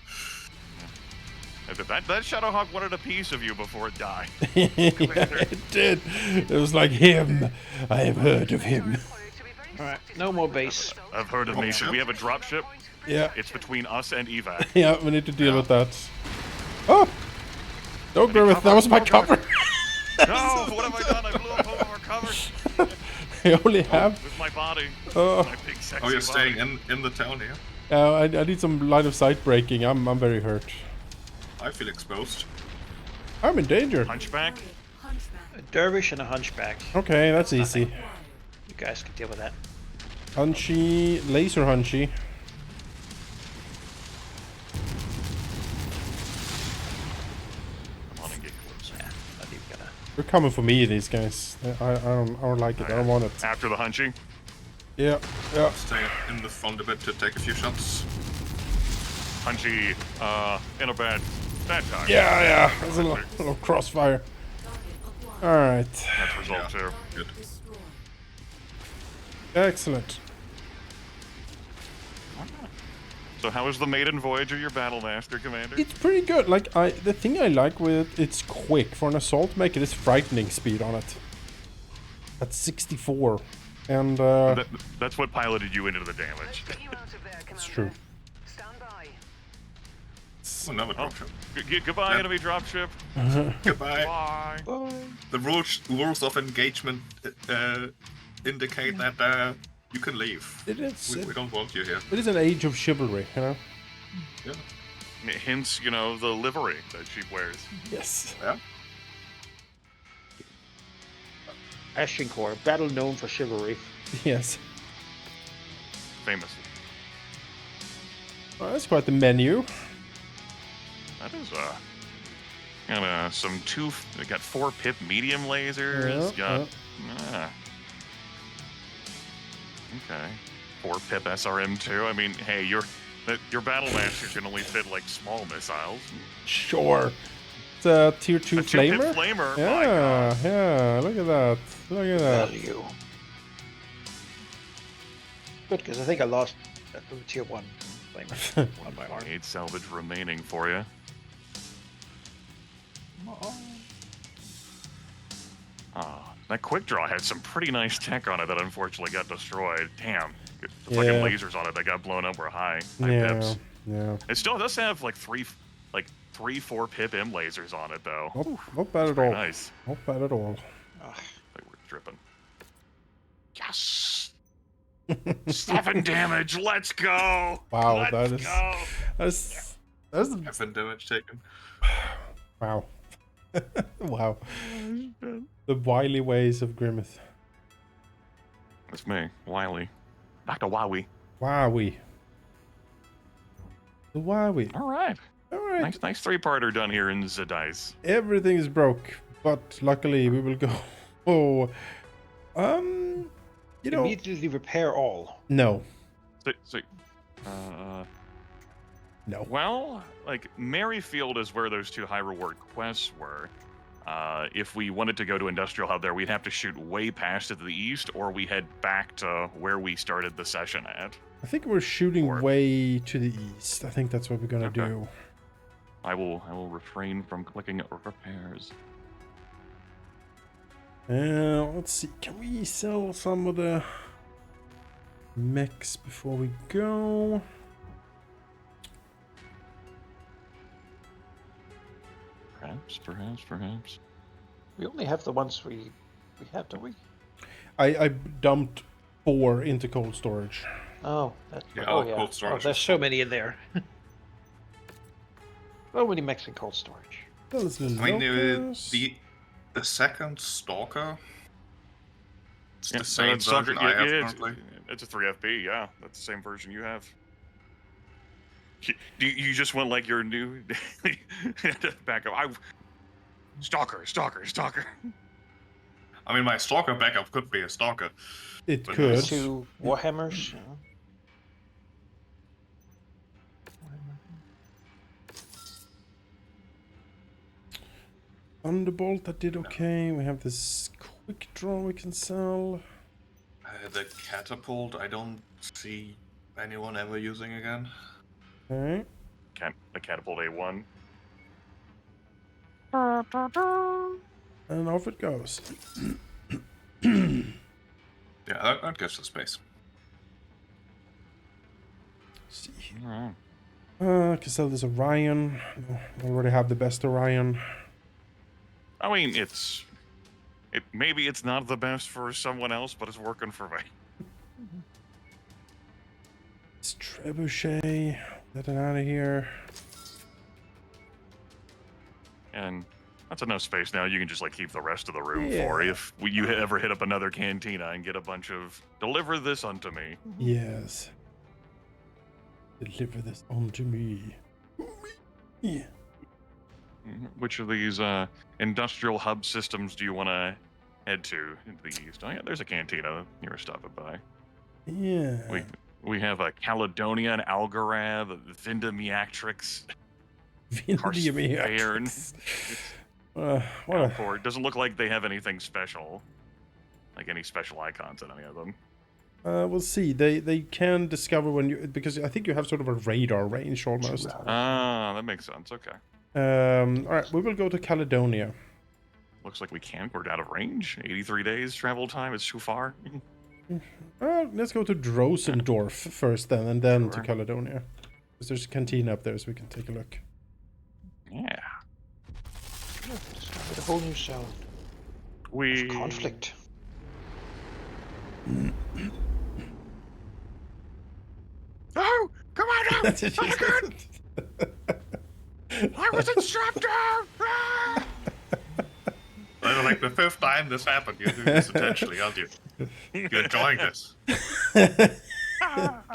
That Shadowhawk wanted a piece of you before it died. It did. It was like him. I have heard of him. Alright, no more base. I've heard of me. So we have a dropship. Yeah. It's between us and evac. Yeah, we need to deal with that. Oh! No, Grimith, that was my cover. No, what have I done? I blew up all of our cover. I only have. With my body. Oh, My big sexy Oh, you're body. staying in the town here? I need some line of sight breaking. I'm very hurt. I feel exposed. I'm in danger. Hunchback? A dervish and a hunchback. Okay, that's easy. You guys can deal with that. Hunchy, laser hunchy. Come on and get closer. Yeah, not even gonna. They're coming for me, these guys. I don't like it. I don't want it. After the hunching? Yeah, yeah. Stay in the front a bit to take a few shots. Hunchy, in a bad time. Yeah. There's a little crossfire. All right. That's result too. Good. Excellent. So how was the maiden voyage of your battle master, Commander? It's pretty good. Like the thing I like with it's quick for an assault mech. It is frightening speed on it. At 64, and That's what piloted you into the damage. Let's get you out of there, Commander. it's true. Stand by. Oh, another Oh, dropship. goodbye, Yeah. enemy dropship. Goodbye. Bye. The rules of engagement indicate that You can leave. It is. We don't want you here. It is an age of chivalry, you know. Yeah. Hence, you know, the livery that she wears. Yes. Yeah. Ashencore, battle known for chivalry. Yes. Famously. Oh, that's quite the menu. That is got some they got 4 pip medium lasers. Okay. 4 pip SRM2. I mean, hey, your battle master can only fit like small missiles. Sure. It's a tier 2 a flamer. 2-pip flamer. Yeah, My God. yeah. Look at that. Look at that. Value. Good, because I think I lost a tier 1 flamer on my arm. 8 salvage remaining for you. That quick draw had some pretty nice tech on it that unfortunately got destroyed. Damn. The fucking lasers on it that got blown up were high pips. Yeah. It still does have like 3 4 pip M lasers on it though. Not bad at all. Nice. Not bad at all. They were dripping. Yes. 7 damage. Let's go. Wow, Let's go. that's 7 damage taken. wow. Wow. The wily ways of Grimith. That's me, Wiley. Dr. Wowie. Wowie. The Wowie. All right. All right. Nice 3-parter done here in the dice. Everything is broke, but luckily we will go. Oh, you know. Immediately repair all. No. No. Well, like Merryfield is where those 2 high reward quests were. If we wanted to go to Industrial Hub there, we'd have to shoot way past it to the east, or we head back to where we started the session at. I think we're shooting way to the east. I think that's what we're gonna do. I will refrain from clicking repairs. Let's see. Can we sell some of the mechs before we go? Perhaps. We only have the ones we have, don't we? I dumped 4 into cold storage. Oh, that's cold storage. Oh, there's so many in there. So many mechs in cold storage. I mean, the second Stalker. It's the same version I have currently. It's a 3FB, yeah. That's the same version you have. You just went like your new backup. Stalker. I mean, my Stalker backup could be a Stalker. It But could. 2 Warhammers. Thunderbolt, that did okay. We have this quick draw we can sell. The catapult, I don't see anyone ever using again. Okay. The catapult A1. And off it goes. Yeah, that gives us space. Let's see. Alright. I can sell this Orion. I already have the best Orion. I mean, maybe it's not the best for someone else, but it's working for me. It's Trebuchet. Get it out of here. And that's enough space now. You can just like keep the rest of the room for if you ever hit up another cantina and get a bunch of deliver this unto me. Yes. Deliver this onto me. Yeah. Which of these industrial hub systems do you want to head to the east? Oh yeah, there's a cantina you're stopping by. Yeah. We have a Caledonia, an Algorab, Vindemiatrix, Vindemiatrix. It doesn't look like they have anything special, like any special icons in any of them. We'll see. They can discover when you, because I think you have sort of a radar range almost. Ah, that makes sense. Okay. All right, we will go to Caledonia. Looks like we're out of range. 83 days travel time. It's too far. Well, let's go to Drosendorf first then, and then to Caledonia. Because there's a canteen up there, so we can take a look. Yeah. Discovered a whole new zone. We Conflict. I wasn't strapped down! Ah! Like the 5th time this happened, you're doing this intentionally, aren't you? You're enjoying this.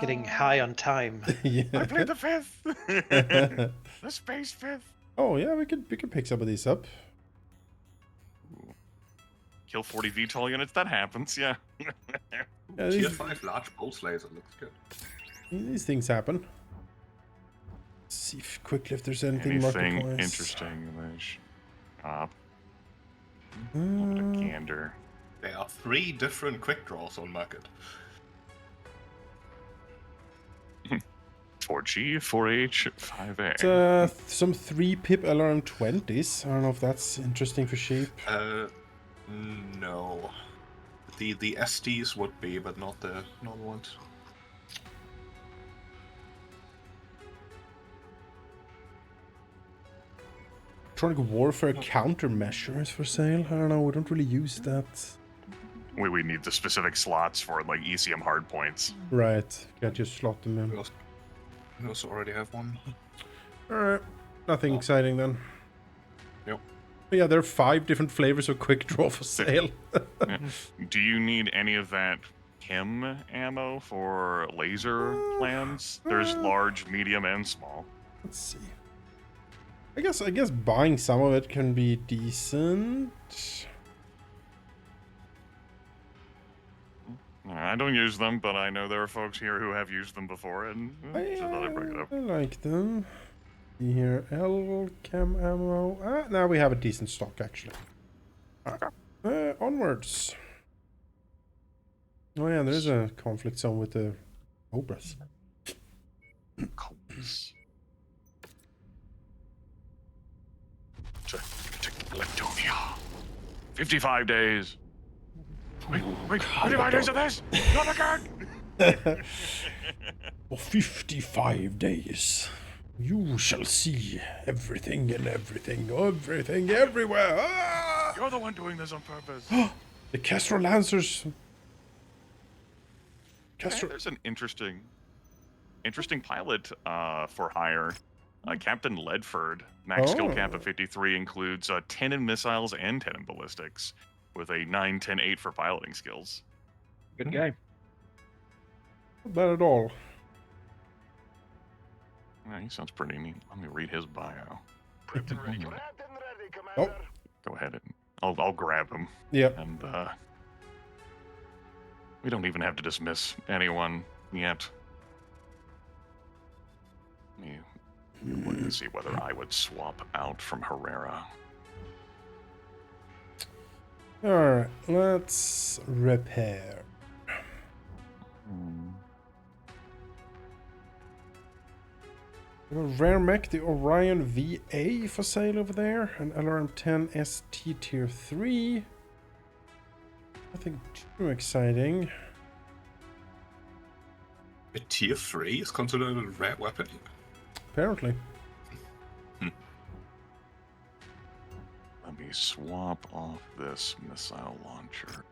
Getting high on time. Yeah. I played the 5th! The space 5th! Oh yeah, we could pick some of these up. Kill 40 VTOL units, that happens, yeah. Yeah, Tier 5 large pulse laser looks good. these things happen. Let's see if quickly if there's anything Anything market-wise. interesting? Gander. There are 3 different quick draws on market. 4G, 4H, 5A. Some 3-pip LRM 20s. I don't know if that's interesting for sheep. No. The STs would be, but not the normal ones. Electronic warfare countermeasures for sale. I don't know. We don't really use that. We need the specific slots for like ECM hardpoints. Right. Can't just slot them in. We also already have one. Alright. Nothing exciting then. Yep. But yeah, there are 5 different flavors of quick draw for sale. Yeah. Do you need any of that Kim ammo for laser plans? There's large, medium, and small. Let's see. I guess buying some of it can be decent. I don't use them, but I know there are folks here who have used them before, and so thought I'd bring it up. I like them. See here, L cam ammo. Now we have a decent stock actually. Onwards. Oh yeah, there's a conflict zone with the Cobras. Cobras. To Letonia. 55 days. Wait, 55 days of this? Not again! For 55 days, you shall see everything and everything everywhere. Ah! You're the one doing this on purpose. The Kestrel Lancers. Kestrel. There's an interesting pilot for hire. Captain Ledford. Max skill cap of 53 includes 10 in missiles and 10 in ballistics, with a 9, 10, 8 for piloting skills. Good guy. Not bad at all. Yeah, he sounds pretty neat. Let me read his bio. Oh, Go ahead and I'll grab him. yeah. And we don't even have to dismiss anyone yet. Let me look and see whether I would swap out from Herrera. Alright, let's repair. We have a rare mech, the Orion VA for sale over there. An LRM 10 ST tier 3. Nothing too exciting. A tier 3 is considered a rare weapon? Apparently. Let me swap off this missile launcher.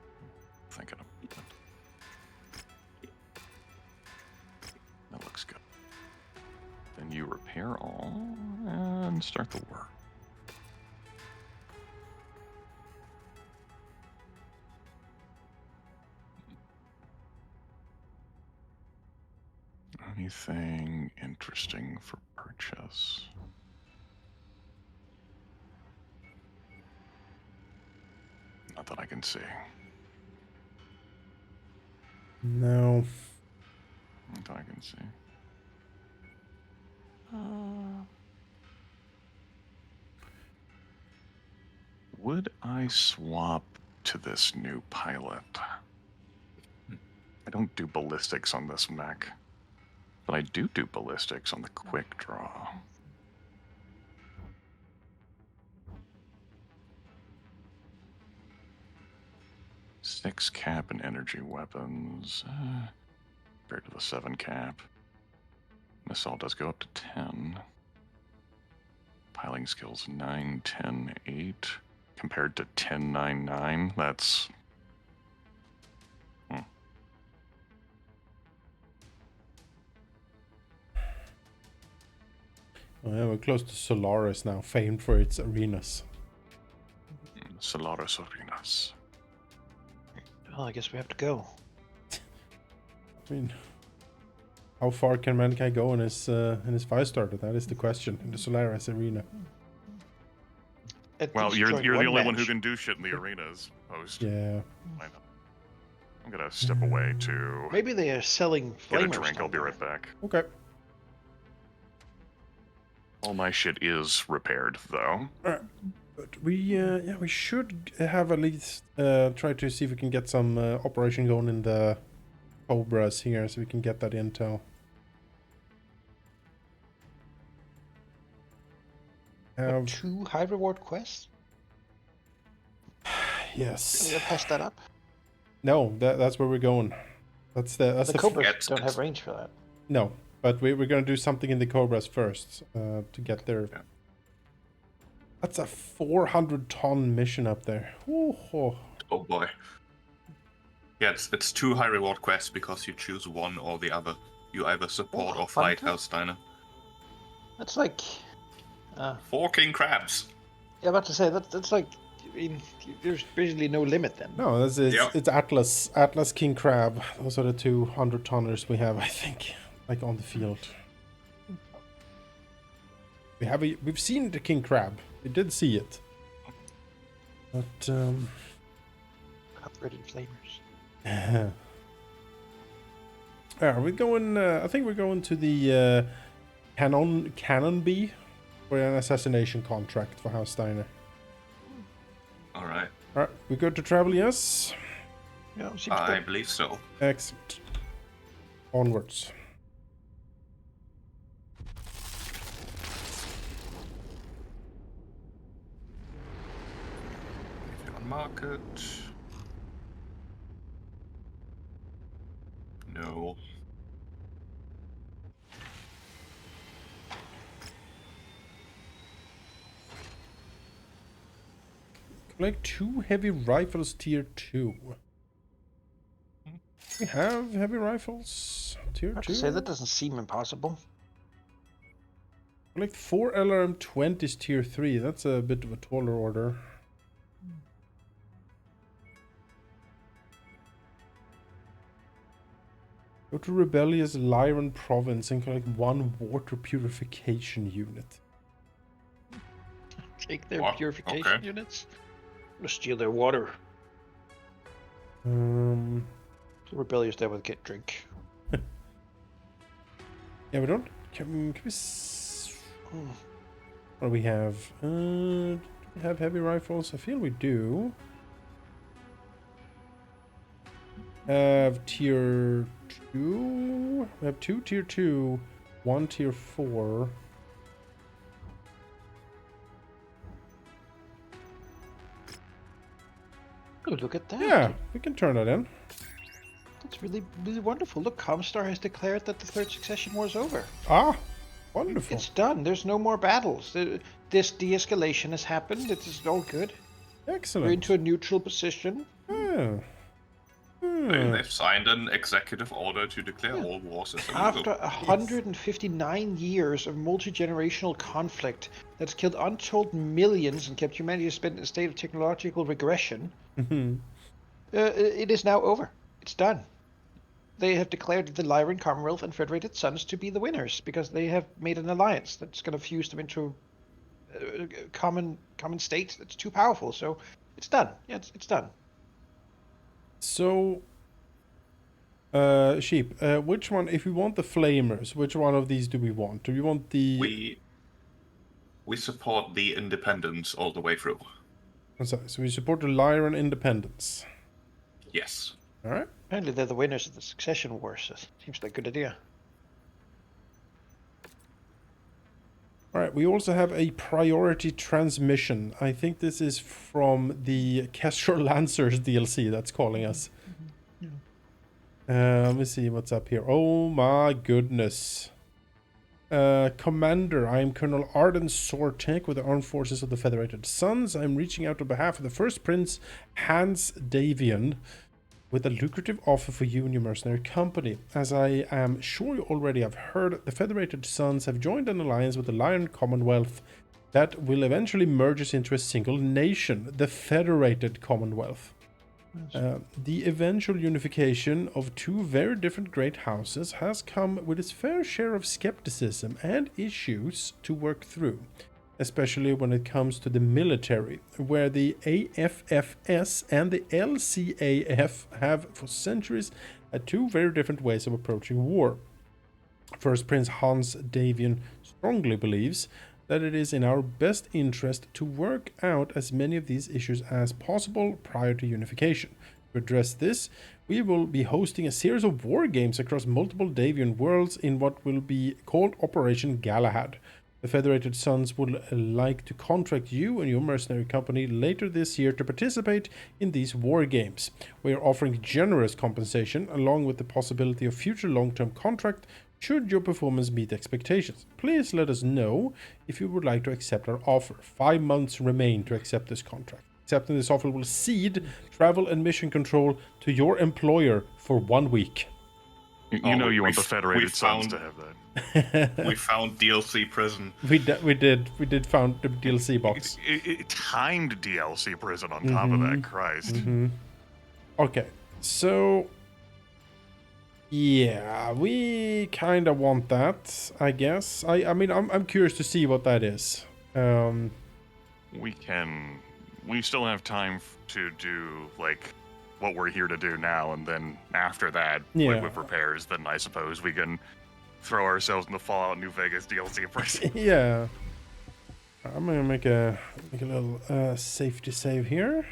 Thinking of it. That looks good. Then you repair all and start the work. Anything interesting for purchase? Not that I can see. No. Not that I can see. Would I swap to this new pilot? I don't do ballistics on this mech, but I do ballistics on the quick draw. Six cap and energy weapons, compared to the 7 cap. Missile does go up to 10. Piling skills 9, 10, 8. Compared to 10, 9, 9. That's... Oh, yeah, we're close to Solaris now, famed for its arenas. Solaris Arenas. Well, I guess we have to go. I mean, how far can Manaki go in his 5-starter? That is the question in the Solaris arena. At Well, least you're join the only one who match. can do shit in the arenas, host. Yeah. I know. I'm gonna step away to Maybe they are selling get a flamers. drink. I'll down be there. right back. Okay. All my shit is repaired, though. Alright. But we should have at least try to see if we can get some operation going in the Cobras here, so we can get that intel. Have 2 high reward quests. yes. Can you pass that up? No, that's where we're going. That's the The Cobras Yes, don't it's- have range for that. No, but we're gonna do something in the Cobras first to get there. Yeah. That's a 400-ton mission up there. Ooh, oh. Oh boy. Yeah, it's 2 high reward quests because you choose one or the other. You either support or fight 400? Hellsteiner. That's like. 4 king crabs. Yeah, about to say that's like. I mean, there's basically no limit then. No, Yep. it's Atlas King Crab. Those are the 200-tonners we have, I think, like on the field. We've seen the King Crab. We did see it, but Upgraded flamers. yeah, we're going. I think we're going to the Cannon Bee for an assassination contract for House Steiner. Alright. All right, we good to travel? Yes. Yeah, seems I good. believe so. Excellent. Onwards. On market. No. Like 2 heavy rifles tier 2. We have heavy rifles tier I have 2. to say that doesn't seem impossible. Like 4 LRM-20s tier 3. That's a bit of a taller order. Go to rebellious Lyran province and collect 1 water purification unit. Take their Wow, purification okay. units. Or steal their water. Um, The rebellious devil get drink. yeah, we don't. Can we? What do we have? Do we have heavy rifles? I feel we do. Have tier 2. We have 2 tier 2, 1 tier 4. Oh, look at that. Yeah, we can turn that in. That's really, really wonderful. Look, Comstar has declared that the Third Succession War is over. Ah, wonderful. It's done. There's no more battles. This de-escalation has happened. It is all good. Excellent. We're into a neutral position. Yeah. They've signed an executive order to declare all wars as After illegal. 159 years of multi-generational conflict that's killed untold millions and kept humanity spent in a state of technological regression, it is now over. It's done. They have declared the Lyran Commonwealth and Federated Sons to be the winners because they have made an alliance that's going to fuse them into a common state that's too powerful. So it's done. Yeah, it's done. So, Sheep, which one, if we want the Flamers, which one of these do we want? Do we want the... We support the independence all the way through. So we support the Lyran Independence. Yes. Alright. Apparently they're the winners of the Succession War, so it seems like a good idea. Alright, we also have a priority transmission. I think this is from the Kestrel Lancers DLC that's calling us. Let me see what's up here. Oh my goodness. Commander, I am Colonel Arden Sortek with the Armed Forces of the Federated Sons. I'm reaching out on behalf of the First Prince, Hans Davian. with a lucrative offer for you and your mercenary company. As I am sure you already have heard, the Federated Sons have joined an alliance with the Lion Commonwealth that will eventually merge us into a single nation, the Federated Commonwealth. The eventual unification of two very different great houses has come with its fair share of skepticism and issues to work through, especially when it comes to the military, where the AFFS and the LCAF have for centuries had two very different ways of approaching war. First Prince Hans Davian strongly believes that it is in our best interest to work out as many of these issues as possible prior to unification. To address this, we will be hosting a series of war games across multiple Davian worlds in what will be called Operation Galahad. The Federated Sons would like to contract you and your mercenary company later this year to participate in these war games. We are offering generous compensation along with the possibility of future long-term contract should your performance meet expectations. Please let us know if you would like to accept our offer. 5 months remain to accept this contract. Accepting this offer will cede travel and mission control to your employer for 1 week. You know you want the Federated Sons to have that. We found DLC prison. We did found the DLC box. Timed DLC prison on top of that, Christ. Okay, so yeah, we kind of want that, I guess. I mean, I'm curious to see what that is. We still have time to do like what we're here to do now, and then after that, with repairs, then I suppose we can throw ourselves in the Fallout New Vegas DLC prison. Yeah. I'm gonna make a little safety save here.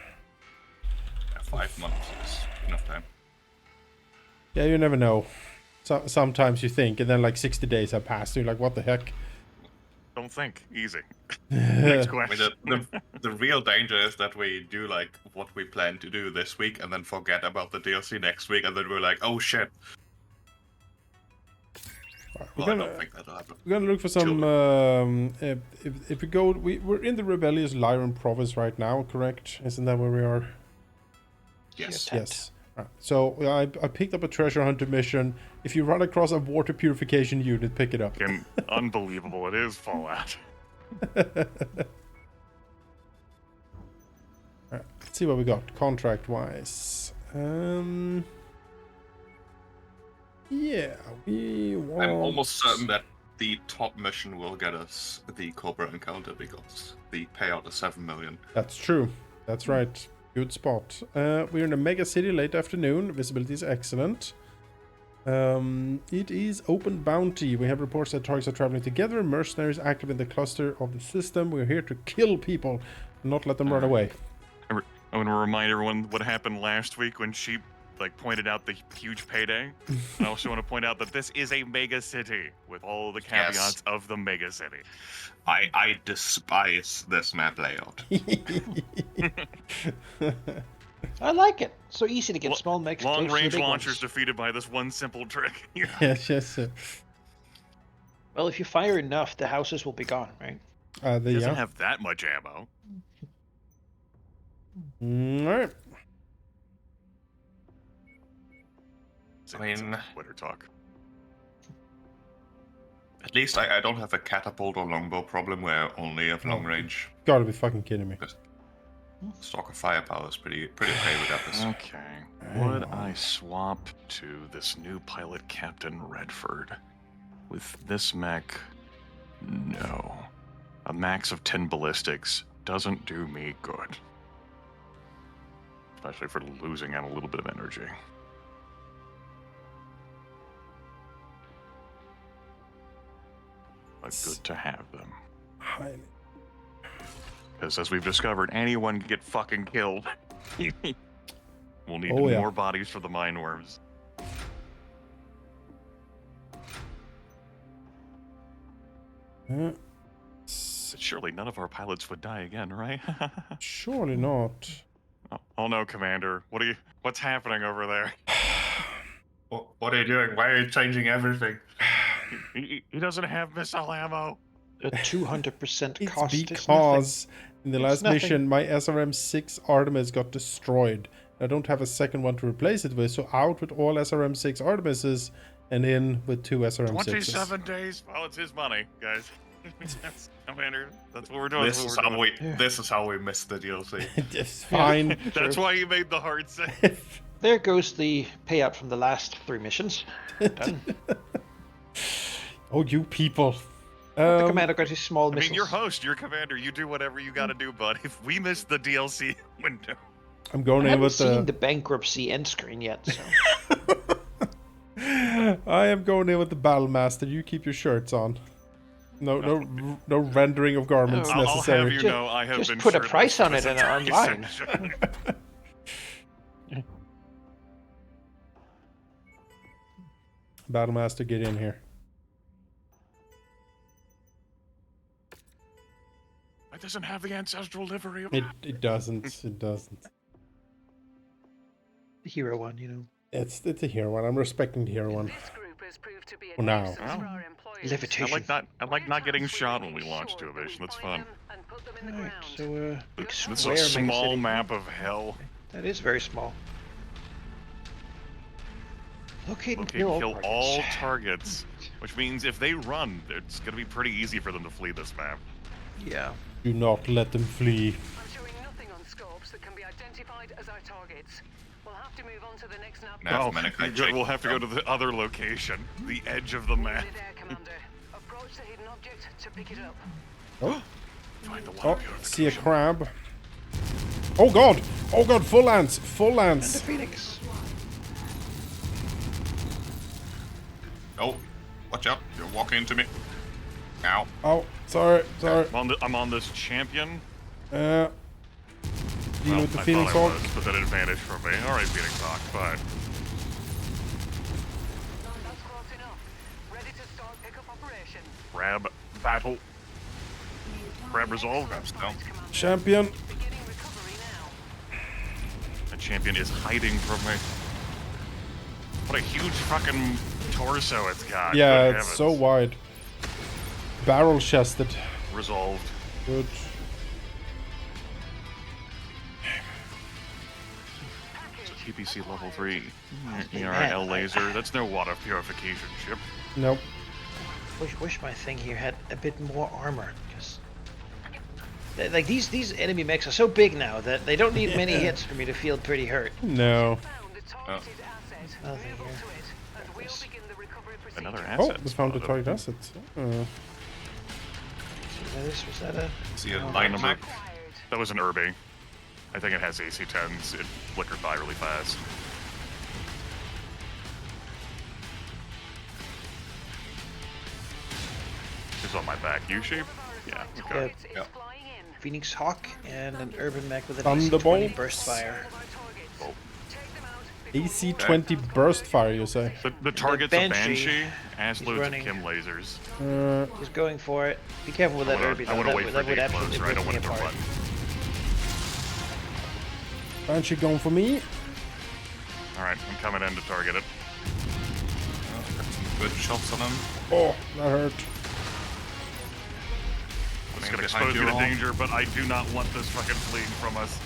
5 months is enough time. Yeah, you never know. So, sometimes you think, and then like 60 days have passed, and you're like, what the heck? Don't think. Easy. Next I question. mean, the real danger is that we do like what we plan to do this week and then forget about the DLC next week, and then we're like, oh shit. Well, I don't think that'll happen. We're gonna look for some. If we go, we're in the rebellious Lyran province right now, correct? Isn't that where we are? Yes. Yes. Right. So I picked up a treasure hunter mission. If you run across a water purification unit, pick it up. Unbelievable! It is Fallout. Right, let's see what we got contract-wise. Yeah, we want... I'm almost certain that the top mission will get us the Cobra encounter because the payout is 7 million. That's true. That's right. Good spot. We're in a mega city late afternoon. Visibility is excellent. It is open bounty. We have reports that targets are traveling together. Mercenaries active in the cluster of the system. We're here to kill people, not let them run away. I want to remind everyone what happened last week when Sheep pointed out the huge payday. I also want to point out that this is a mega city with all the caveats of the mega city. I despise this map layout. I like it. So easy to get small mechs. Long-range launchers defeated by this one simple trick. Yes. Well, if you fire enough, the houses will be gone, right? It doesn't have that much ammo. Alright. I mean, Twitter talk. At least I don't have a catapult or longbow problem where I only have long range. Gotta be fucking kidding me. Stalker firepower is pretty okay without this. Okay. Would I swap to this new pilot, Captain Redford? With this mech, no. A max of 10 ballistics doesn't do me good. Especially for losing out a little bit of energy. But good to have them. Highly. Because as we've discovered, anyone can get fucking killed. We'll need more bodies for the mine worms. Surely none of our pilots would die again, right? Surely not. Oh no, Commander. What's happening over there? What are you doing? Why are you changing everything? He doesn't have missile ammo. A 200% It's cost because in the last nothing. mission, my SRM-6 Artemis got destroyed. I don't have a second one to replace it with, so out with all SRM6 Artemises and in with 2 SRM6s. 27 days. Well, it's his money, guys. That's, Commander, that's what we're doing. This is how we missed the DLC. It's fine. That's why you made the hard save. There goes the payout from the last 3 missions. Done. Oh, you people. The commander got his small I missiles. mean, you're host, you're commander. You do whatever you gotta do, bud. If we missed the DLC window. I'm going I in haven't with seen the bankruptcy end screen yet, so. I am going in with the Battle Master. You keep your shirts on. No rendering of garments I'll I'll necessary. have you know I have Just been put a shirtless price on for it this and entire online. session. Battle Master, get in here. It doesn't have the ancestral livery. It doesn't. It doesn't. The hero one, you know. It's a hero one. I'm respecting the hero one. This group has proved to be a For now. nuisance for our employers. Levitation. I like not getting shot when we launch to Evasion. That's fun. And put them in the Alright, ground. so big It's a square small megacity. map of hell. That is very small. Locate and Locate kill, and kill all targets. targets, which means if they run, it's gonna be pretty easy for them to flee this map. Yeah. Do not let them flee. I'm showing nothing on scopes that can be identified as our targets. We'll have to move on to the next nav. Now, Oh, Manaki, good, we'll have to go to the other location, the edge of the map. Wounded Air Commander. Approach the hidden object to pick it up. Oh, Find the one oh, purification. see a crab. Oh god! Oh god! Full lance! Full And the lance! Phoenix. Oh, watch out! You're walking into me. Ow. Oh, sorry. I'm on this champion. Dealing Well, with the I Phoenix thought I Hawk. was, but that advantage for me. All right, Phoenix Hawk, fine. That's close enough. Ready to start pickup operation. Grab battle. Grab resolve. No. Champion. Beginning recovery now. The champion is hiding from me. What a huge fucking torso it's got. Yeah, Good it's heavens. so wide. Barrel chested. Resolved. Good. PPC level 3. ERL laser. That's no water purification ship. Nope. Wish my thing here had a bit more armor, because like these enemy mechs are so big now that they don't need many hits for me to feel pretty hurt. No. Found the targeted asset. Nothing Move on here. to it, and we'll begin the recovery procedure. Another Oh, asset. we found the spotted. target assets. Was that a? See a Oh, line number. check. That was an Irby. I think it has AC-10s. It flickered by really fast. It's on my back. U-shape? Yeah, okay. Target is Yeah. flying in. Phoenix Hawk and an urban mech with an Thunderbolt. AC-20 burst fire. All of our targets. Oh. Take them out before AC-20 burst fire, you say? The target's a Banshee. Banshee. Ass He's loads of running. Kim lasers. He's going for it. Be careful with that Irby. I though. want to That wait would- for that would it to get absolutely closer. I don't rip want it me to apart. run. Banshee going for me? Alright, I'm coming in to target it. Got some good shots on him. Oh, that hurt. It's Coming gonna behind expose me you to all. danger, but I do not want this fucking fleeing from us.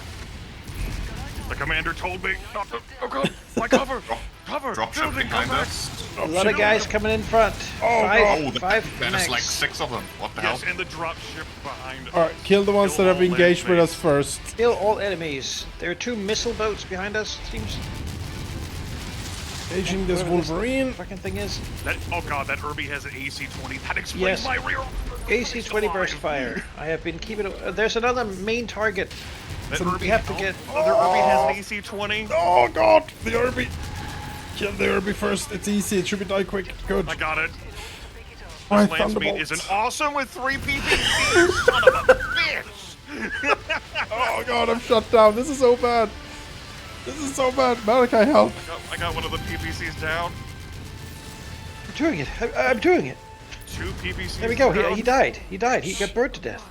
The commander told me not to. Oh god, my cover! Cover! Drop ship Building, behind come back. us. A lot of guys coming in front. Oh, Five there's mechs. like 6 of them. What the Yes, hell? and the drop ship behind us. Alright, kill the ones Kill that have all engaged with enemies. us first. Kill all enemies. There are 2 missile boats behind us. Seems. Aging this Whatever this Wolverine. Fucking thing is. Oh god, that Irby has an AC-20. That explains Yes. my rear. AC-20 burst fire. I have been keeping it. There's another main target. That We Irby have to get. Other Irby has an AC-20. Oh god, the Irby. Kill the Irby first. It's easy. It should be die quick. Good. I got it. Alright, Lance meat Thunderbolt. is an awesome with 3 PPCs. Son of a bitch. Oh god, I'm shut down. This is so bad. This is so bad. Malachi, help. I got one of the PPCs down. I'm doing it. I'm doing it. 2 PPCs There we go. down. He died. He died. He got burned to death.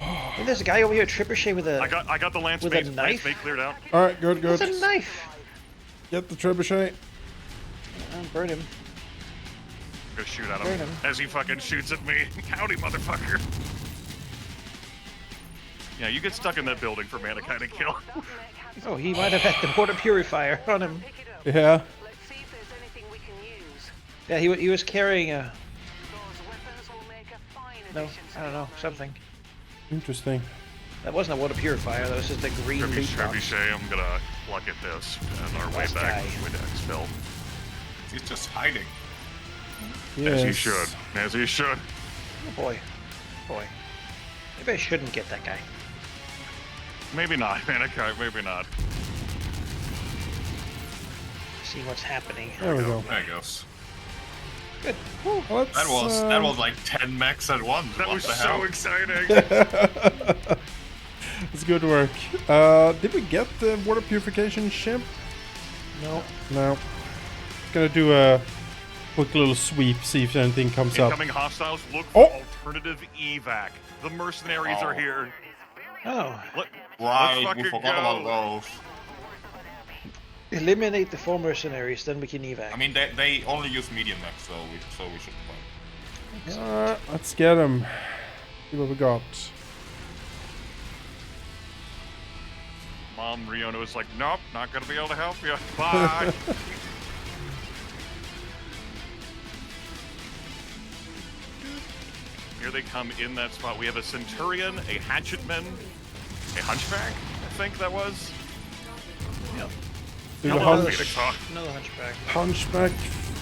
And there's a guy over here, Trebuchet with a. I got the lance With a mate. knife? Lance mate cleared out. Alright, good, good. With a knife. Get the trebuchet. Burn him. Go shoot at Burn him him. as he fucking shoots at me. Howdy, motherfucker. Yeah, you get stuck in that building for Manaki to kill. That mech has Oh, he might have had the water purifier on him. Pick it up. Yeah. Let's see if there's anything we can use. Yeah, he was carrying a... Those weapons will make a fine No, addition to I don't the know, armory. something. Interesting. That wasn't a water purifier, that was just a green loot box. Trebuchet, I'm gonna pluck at this on our way Last back guy. with Exfil. He's just hiding. As he Yes. should. As he should. Oh boy. Boy. Maybe I shouldn't get that guy. Maybe not, Manaki, maybe not. See what's happening. There we go. There he goes. Good. Woo. Let's, That was like 10 mechs at once. That what was the so hell? exciting! It's good work. Did we get the water purification ship? No. No. Gonna do a quick little sweep, see if anything comes up. Incoming hostiles, look for Oh! alternative evac. The mercenaries are here. Oh. Let, Right, let's we fucking forgot go. about those. Eliminate the 4 mercenaries, then we can evac. I mean, they only use medium mechs, so we should fight. Let's get him. See what we got. Mom Riono is like, nope, not gonna be able to help you. Bye. Here they come in that spot. We have a Centurion, a Hatchetman, a Hunchback, I think that was. Yep. Do the Hello, hunch, Phoenix Hawk. Another hunchback. hunchback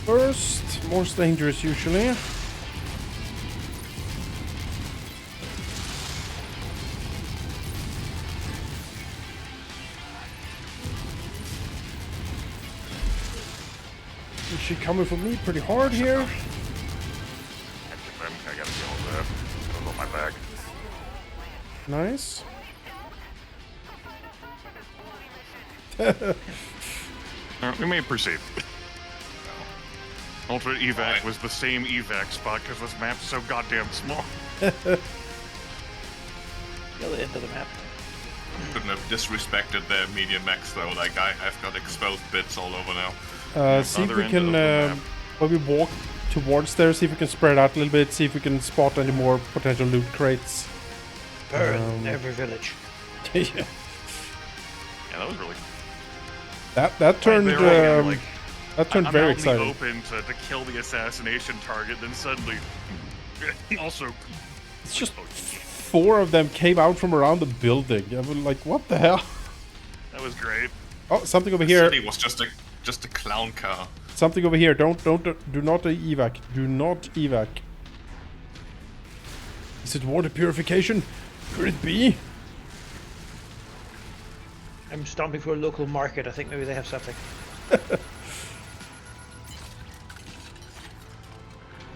first. Most dangerous usually. Is she coming for me pretty hard here? Hatchetman, I gotta deal with that. Gotta roll my back. Nice. Alright, we may proceed. Ultimate evac was the same evac spot because this map's so goddamn small. The other end of the map. Couldn't have disrespected their medium mechs though. Like I've got exposed bits all over now. See if Other we end can, of the map. when we walk towards there, see if we can spread out a little bit, see if we can spot any more potential loot crates. Burn every village. Yeah. Yeah, that was really. That turned, They were like, that turned I'm very out in the exciting. open to kill the assassination target, then suddenly, also, It's just 4 of them came out from around the building. I was like, what the hell? that was great. Oh, something over The here. city was just a clown car. Something over here. Do not evac. Do not evac. Is it water purification? Could it be? I'm stomping for a local market. I think maybe they have something.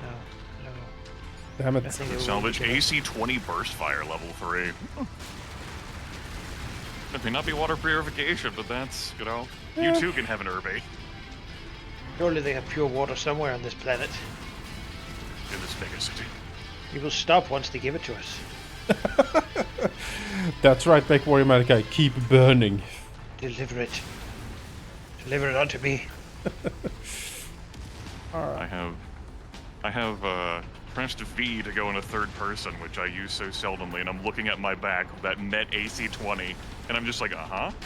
No. Damn I it. think they will Salvage be good. AC-20 burst fire level 3. It may not be water purification, but that's, you know, you too can have an herbe Surely they have pure water somewhere on this planet. in this mega city. We will stop once they give it to us. That's right, Mechwarrior Manaki. Keep burning. Deliver it. Deliver it unto me. I have pressed V to go in a third person, which I use so seldomly, and I'm looking at my back with that net AC-20, and I'm just like,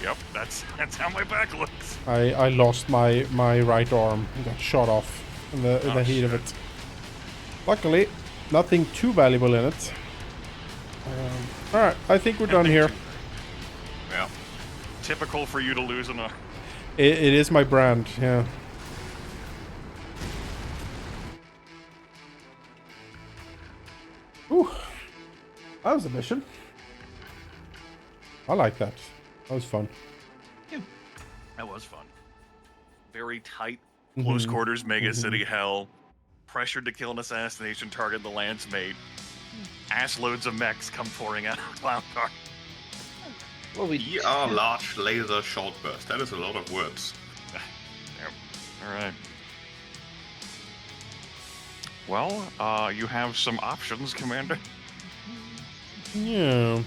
yep, that's how my back looks. I lost my right arm. Got shot off in the heat of it. Luckily, nothing too valuable in it. Alright, I think we're done here. Yeah. Typical for you to lose an arm. It is my brand, yeah. Ooh, that was a mission. I like that. That was fun. That was fun. Very tight, close quarters, mega city hell. Pressured to kill an assassination target, the lance mate. Ass loads of mechs come pouring out of Clown Car. Well, we ER large laser short burst. That is a lot of words. Yep. Alright. Well, you have some options, Commander. Yeah.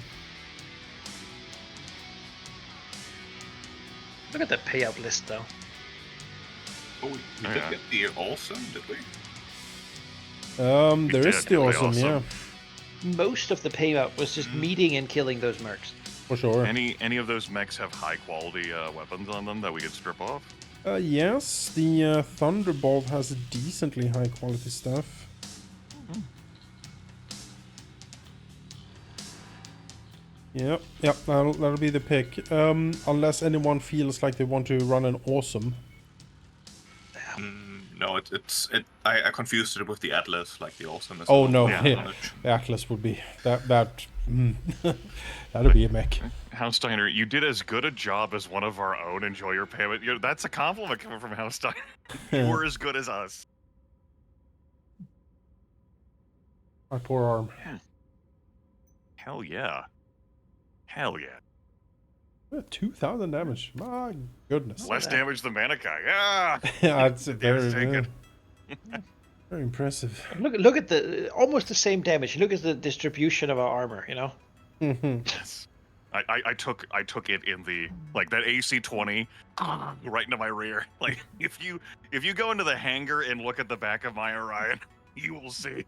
look at the payout list, though. Oh, we Oh, did yeah. get the awesome, did we? There is did, the really awesome, yeah. awesome. Most of the payout was just meeting and killing those mercs. For sure. Any of those mechs have high quality weapons on them that we could strip off? Yes, the Thunderbolt has decently high quality stuff. Yep, that'll be the pick. Unless anyone feels like they want to run an awesome. No, I confused it with the Atlas, like the awesome. Is Oh not no, Yeah. the Atlas would be that'd be a mech. Houndsteiner, you did as good a job as one of our own. Enjoy your payment. That's a compliment coming from Houndsteiner. You were as good as us. My poor arm. Hell yeah. Hell yeah. 2,000 damage. My goodness. Less damage than Manaki. Yeah. Yeah, it's very, taken. very impressive. Look at the almost the same damage. Look at the distribution of our armor. You know. Yes. I took it in the like that AC-20 right into my rear. Like if you go into the hangar and look at the back of my Orion, you will see.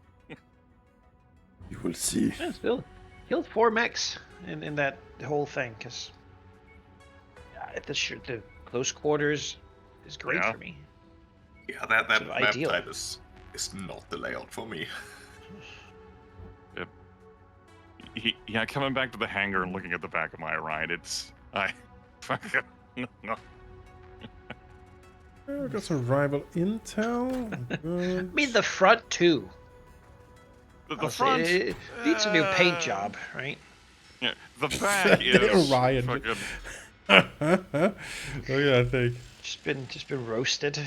You will see. Yeah, still killed 4 mechs in that whole thing because the close quarters is great for me. Yeah, that Sort of map ideal. type is not the layout for me. Yeah, coming back to the hangar and looking at the back of my Orion, I fucking no. We got some rival intel. I mean the front too. The I'll say front it needs a new paint job, right? Yeah, the back is Orion. fucking. Look at that thing. Just been roasted.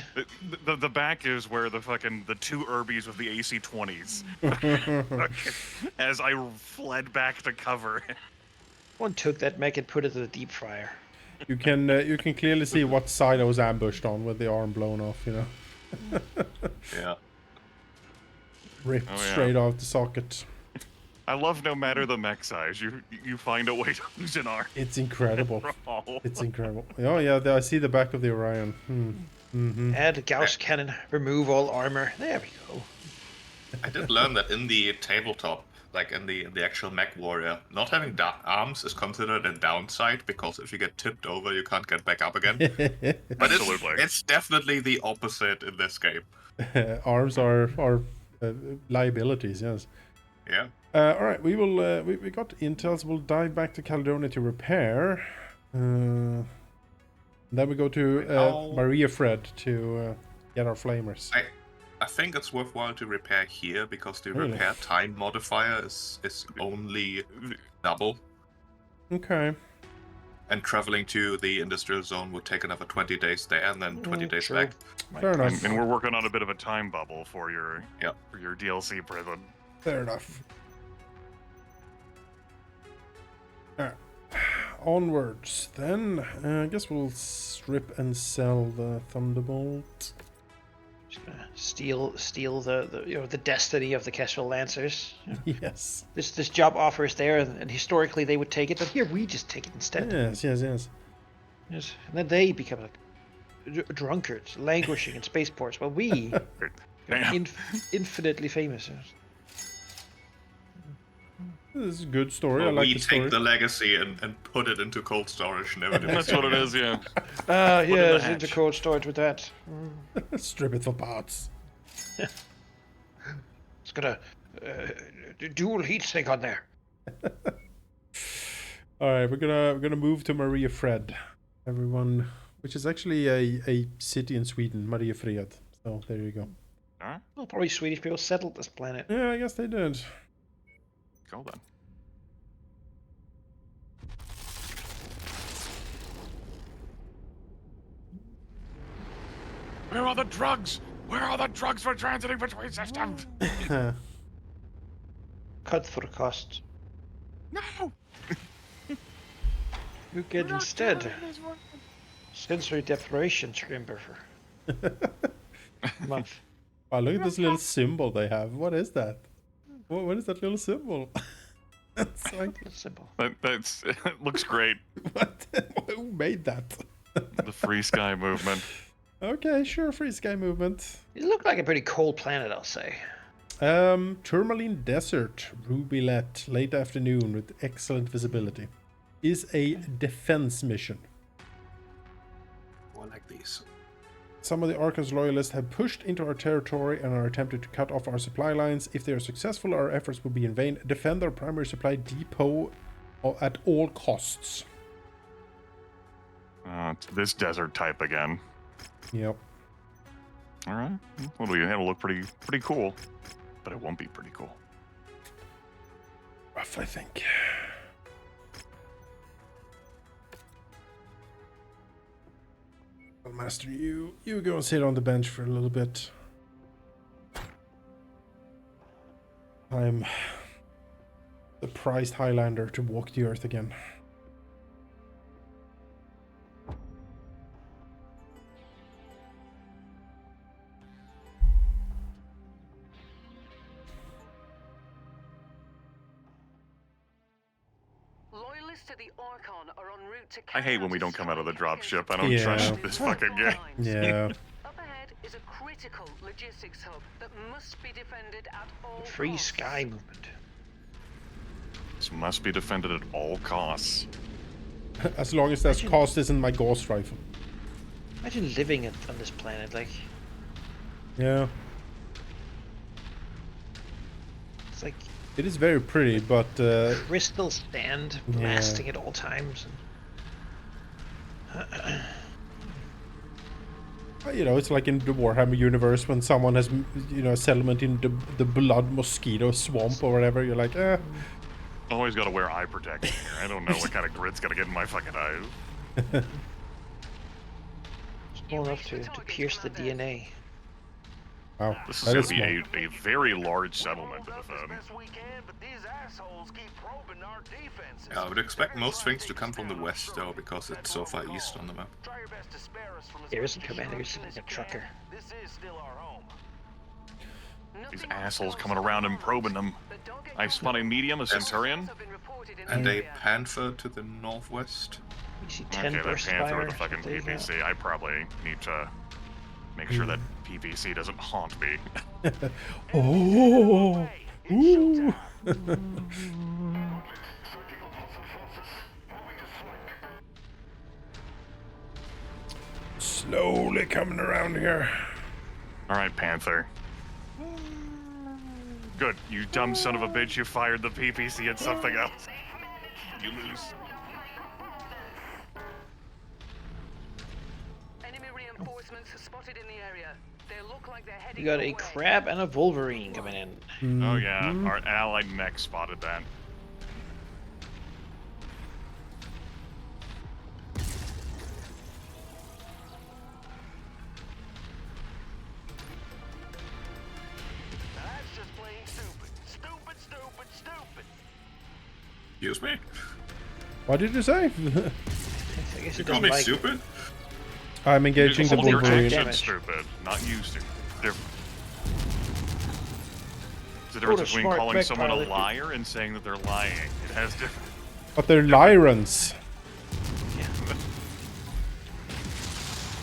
The back is where the 2 Urbies with the AC-20s. As I fled back to cover. One took that mech and put it in the deep fryer. You can clearly see what side I was ambushed on with the arm blown off. You know, Yeah. ripped Oh, yeah. straight off the socket. I love no matter the mech size, you find a way to lose an arm. It's incredible. Oh. It's incredible. Oh yeah, I see the back of the Orion. Add a Gauss cannon. Remove all armor. There we go. I did learn that in the tabletop, like in the actual Mechwarrior, not having arms is considered a downside because if you get tipped over, you can't get back up again. But Absolutely. it's definitely the opposite in this game. Arms are liabilities. Yes. Yeah. All right, we will. We got intel, so we'll dive back to Caledonia to repair. Then we go to Maria Fred to get our flamers. I think it's worthwhile to repair here because the Really? repair time modifier is only double, Okay. and traveling to the industrial zone would take another 20 days there and then 20 days true. back. Fair enough. And we're working on a bit of a time bubble for your Yeah. for your DLC prison. Fair enough. Alright. Onwards, then. I guess we'll strip and sell the Thunderbolt. Just gonna steal the destiny of the Kestrel Lancers. Yes. This job offer is there, and historically they would take it, but here we just take it instead. Yes. Yes. And then they become like drunkards, languishing in spaceports, while we Damn. infinitely famous. This is a good story. I Well, like we the take story. the legacy and put it into cold storage. Never do That's what it is, yeah. Yes, hatch. into cold storage with that. Strip it for parts. It's got a dual heat sink on there. All right, we're gonna move to Maria Fred, everyone, which is actually a city in Sweden, Maria Fred. So there you go. Alright, Well, probably Swedish people settled this planet. Yeah, I guess they did. go then. Where are the drugs? Where are the drugs for transiting between systems? Cut for cost. No! You get instead sensory deprivation screamer for a month. Wow, look at this little symbol they have. What is that? What is that little symbol? It's like, It's simple. That's it looks great. what? Who made that? The Free Sky movement. Okay, sure, free sky movement. It looked like a pretty cold planet, I'll say. Tourmaline Desert, Rubylet, late afternoon with excellent visibility. is a defense mission. More like these. Some of the Archon's loyalists have pushed into our territory and are attempting to cut off our supply lines. If they are successful, our efforts will be in vain. Defend our primary supply depot at all costs. It's this desert type again. Yep. All right. Well, it'll look pretty cool, but it won't be pretty cool. Rough, I think. Well, Master, you go and sit on the bench for a little bit. I'm the prized Highlander to walk the earth again. Loyalists to the Archon are en route to I hate when we don't come out of the dropship. I don't Yeah. trust this fucking game. Yeah. Up ahead is a critical logistics hub that must be defended at all Free costs. sky movement. This must be defended at all costs. As long as that cost isn't my ghost rifle. Imagine living on this planet, like, Yeah. it's like It is very pretty, but crystal stand Yeah. blasting at all times. you know, it's like in the Warhammer universe when someone has, you know, a settlement in the blood mosquito swamp or whatever. You're like, eh. Always got to wear eye protection here. I don't know what kind of grit's gonna get in my fucking eyes. Small enough to pierce the DNA. Wow, This is that gonna is be small. a very large settlement to Hold up defend. as best we can, but these assholes keep probing our defenses. Yeah, I would expect most things to come from the west, though, because it's so far east on the map. Try your best to spare us from as There much isn't commander, he's destruction like as a you trucker. can. This is still our home. These assholes coming around and probing them. I spot a medium, a Centurion. And a panther to the northwest. We see 10 Okay, that burst Panther fire. with the fucking There you go. PPC. I probably need to make sure that PPC doesn't haunt me. Oh, ooh. Slowly coming around here. All right, Panther. Good, you dumb son of a bitch. You fired the PPC at something else. You lose. Enemy reinforcements spotted in the area. They look like they're heading We got your a way. crab and a wolverine coming in. Oh yeah, our allied mech spotted that. Now that's just plain stupid. Stupid, stupid, stupid. Excuse me? What did you say? I guess You it call doesn't me like stupid? I'm engaging the Hold your Wolverine. action Damage. stupid, not you stupid. Different. There's a What difference a between smart calling mech someone a pilot. liar and saying that they're lying. It has different. But they're Lyrans.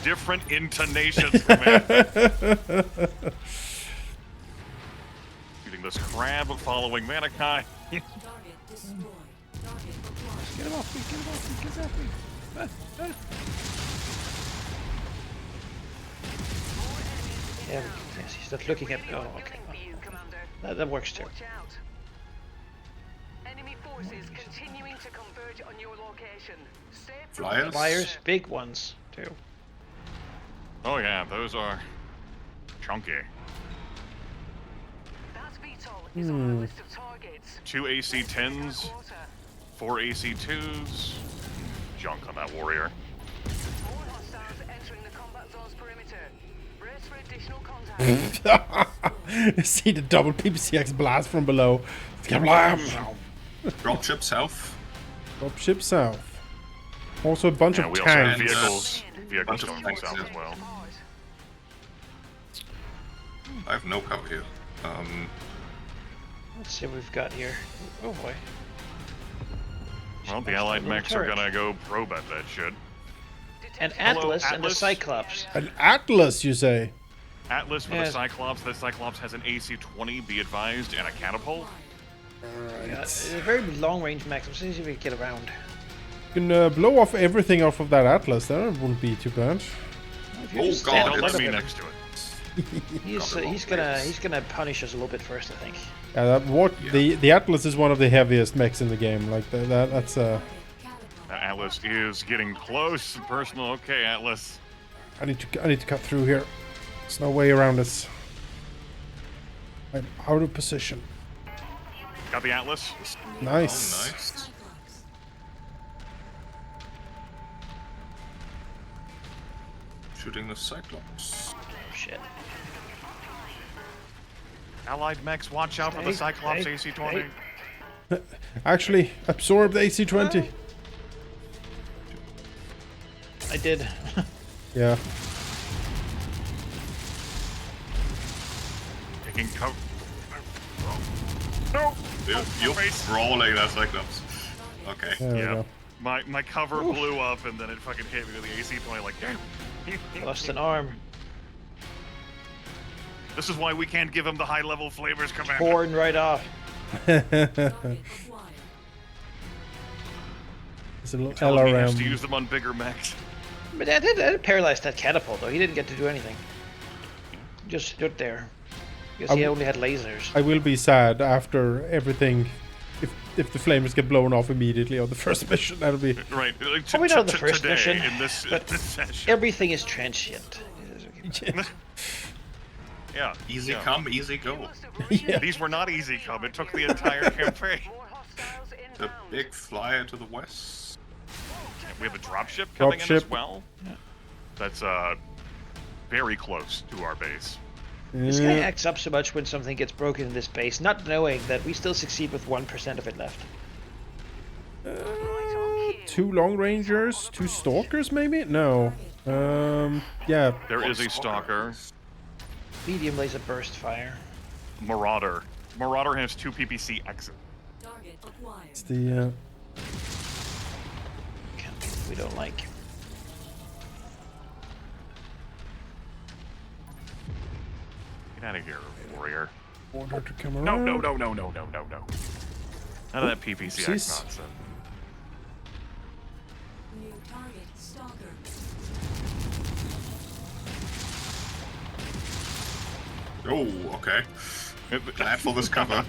Different intonations, man. Shooting this crab following Manaki. Target destroyed. Target acquired. Get him off me, get him off me, get him off me. Yeah, yes, he's not looking at me. Oh, okay. That works too. Watch out. Enemy forces continuing to converge on your location. Stay Flyers? Flyers, big ones, too. Oh yeah, those are chunky. That VTOL is on our list of targets. 2 AC-10s, Quarter. 4 AC-2s. Junk on that warrior. More hostiles entering the combat zone's perimeter. Brace for additional contact. See the double PPCX blast from below. Kablam! Dropship south. Dropship south. Also a bunch Yeah, of we also have tanks. vehicles Bunch of going tanks, south yeah. as well. I have no cover here. Let's see what we've got here. Oh boy. Well, the allied mechs are gonna go probe at that shit. An Hello, Atlas and a Atlas? Cyclops. An Atlas, you say? Atlas with Yes. a Cyclops. That Cyclops has an AC-20, be advised, and a catapult. Yeah, a very long range max. I'm seeing if we can get around. You can blow off everything off of that Atlas. That wouldn't be too bad. If you Oh, just God, stand Don't in let front me of him, next to it. he's gonna punish us a little bit first, I think. Yeah, the Atlas is one of the heaviest mechs in the game. Like that's Atlas is getting close and personal. Okay, Atlas. I need to cut through here. There's no way around this. I'm out of position. Got the Atlas. Nice. Oh, nice. Cyclops. Shooting the Cyclops. Oh, shit. Allied mechs, watch out for the Hey, Cyclops hey, AC-20. hey. Actually, absorb the AC-20. I did. Yeah. Taking cover. No! You're face. brawling that Cyclops. Okay. There we Yeah. go. My cover blew up and then it fucking hit me with the AC-20 like, damn. Lost an arm. This is why we can't give him the high-level flavors command. Torn right off. Target acquired. It's a little Telling me he has to LRM. use them on bigger mechs. But I did paralyze that catapult, though. He didn't get to do anything. Just stood there. Because he only had lasers. I will be sad after everything. If the flames get blown off immediately on the first mission, that'll be. Right. Like, Probably not on the first today, mission, in this but session. Everything is transient. Yeah. Easy yeah. come, easy go. Yeah. These were not easy come. It took the entire campaign. More hostiles The inbound. big flyer to the west. We have a dropship coming in Dropship. as well. That's very close to our base. This guy acts up so much when something gets broken in this base, not knowing that we still succeed with 1% of it left. Two long rangers, two stalkers, maybe? No. Yeah. There is a stalker. Medium laser burst fire. Marauder. Marauder has 2 PPC exit. Target acquired. It's the. We don't like. Get out of here, warrior. Order to come No, around. no, no, no, no, no, no, no. None of that PPC X Oopsies. nonsense. New target stalker. Oh, okay. Glad for this cover.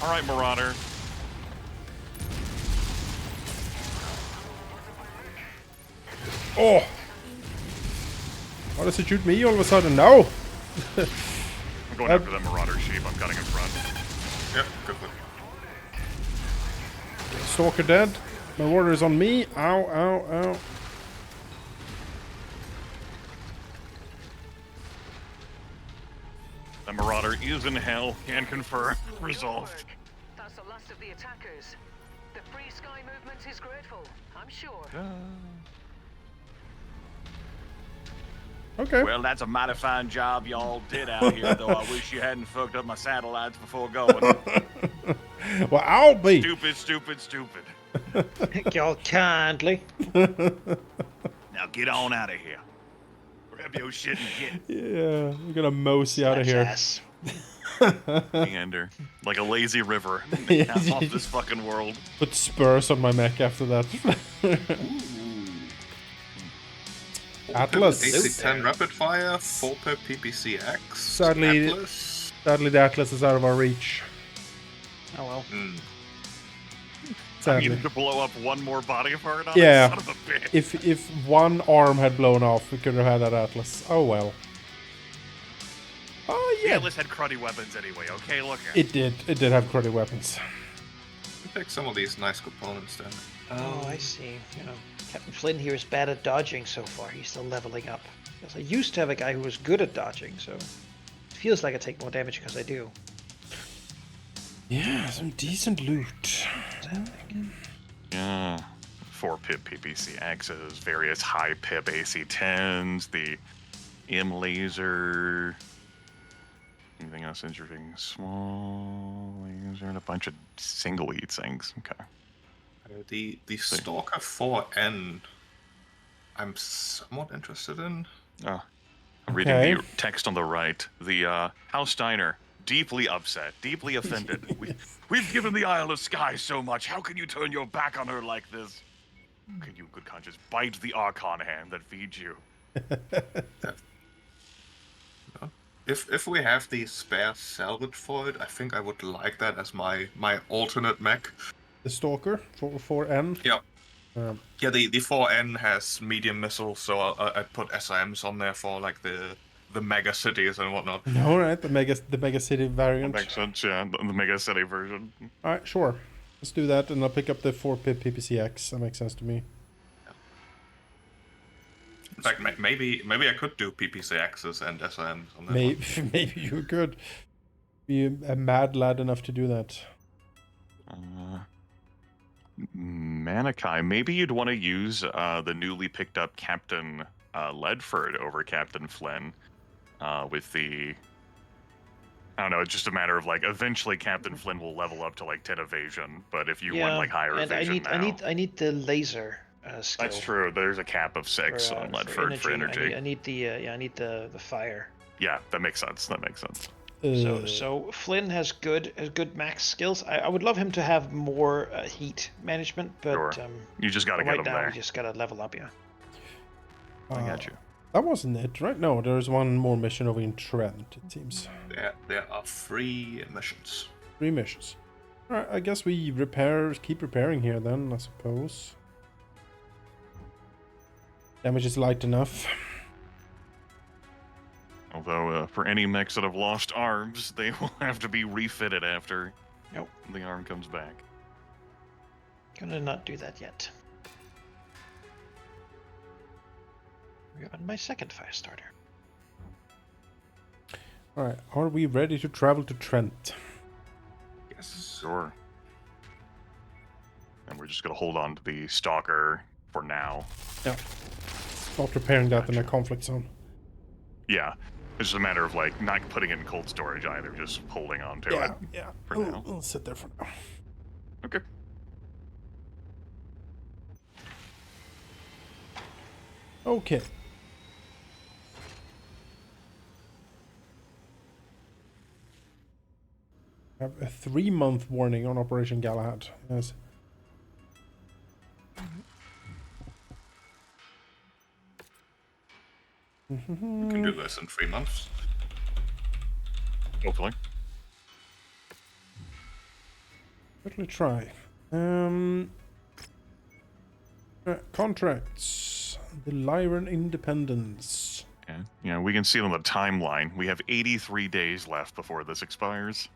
All right, Marauder. Oh! Why does it shoot me all of a sudden? No! I'm going after the Marauder sheep. I'm cutting in front. Yep, good look. Stalker dead. My warrior is on me. Ow, ow, ow. The Marauder is in hell. Can confirm. Resolved. That's the last of the attackers. The free sky movement is grateful, I'm sure. Okay. Well, that's a mighty fine job y'all did out here, though I wish you hadn't fucked up my satellites before going. Well, I'll be. Stupid, stupid, stupid. Thank y'all kindly. Now get on out of here. Grab your shit and Yeah, I'm gonna mosey out of here. Ass. get meander. Like a lazy river. Off this fucking world. Put spurs on my mech after that. Atlas. AC-10 rapid fire, 4 per PPCX. Sadly- Atlas. Sadly, the Atlas is out of our reach. Oh well. Mm. You Sadly. need to blow up one more body part on Yeah. it? Son of a bitch. If one arm had blown off, we could have had that Atlas. Oh well. Oh The yeah. Atlas had cruddy weapons anyway, okay? Look at It did. It did have cruddy weapons. Take some of these nice components then. Oh, I see. You know, Captain Flynn here is bad at dodging so far. He's still leveling up. Because I used to have a guy who was good at dodging, so it feels like I take more damage because I do. Yeah, some decent loot. Yeah. 4 pip PPC axes, various high pip AC-10s, the M laser. Anything else interesting? Small laser and a bunch of single heat things. Okay. The Stalker 4N, I'm somewhat interested in. I'm reading Okay. the text on the right. The House Steiner deeply upset, deeply offended. We've given the Isle of Skye so much. How can you turn your back on her like this? Can you, good conscience, bite the Archon hand that feeds you? If we have the spare salvage for it, I think I would like that as my alternate mech. The Stalker for N. Yeah. Um, Yeah, the 4N has medium missiles, so I put SIMs on there for like the mega cities and whatnot. all right, the mega city variant. Makes sense, yeah. The Mega City version. All right, sure. Let's do that, and I'll pick up the 4-pip PPCX. That makes sense to me. In fact, maybe I could do PPCXs and SIMs on that. Maybe you could be a mad lad enough to do that. Manaki, maybe you'd want to use the newly picked up Captain Ledford over Captain Flynn with the... I don't know, it's just a matter of like, eventually Captain Flynn will level up to like 10 evasion, but if you want like higher and evasion I need the laser skill. That's true, there's a cap of 6 on Ledford for energy. I need the fire. Yeah, that makes sense, So Flynn has good max skills. I would love him to have more heat management, but Sure. You just gotta get right him now there. we just gotta level up, yeah. I got you. That wasn't it, right? No, there's one more mission over in Trent, it seems. There are 3 missions. 3 missions. Alright, I guess we keep repairing here then, I suppose. Damage is light enough. Although, for any mechs that have lost arms, they will have to be refitted after the arm comes back. Gonna not do that yet. We're on my second fire starter. Alright, are we ready to travel to Trent? Yes. Sure. And we're just gonna hold on to the Stalker for now. Yeah. Not repairing that in a conflict zone. Yeah. It's just a matter of like not putting it in cold storage either, just holding on to it. Yeah. For now. I'll sit there for now. Okay. Okay. I have a 3-month warning on Operation Galahad. Yes. You can do this in 3 months. Hopefully. Certainly try. Contracts. The Lyran Independence. Yeah. Yeah, we can see on the timeline. We have 83 days left before this expires.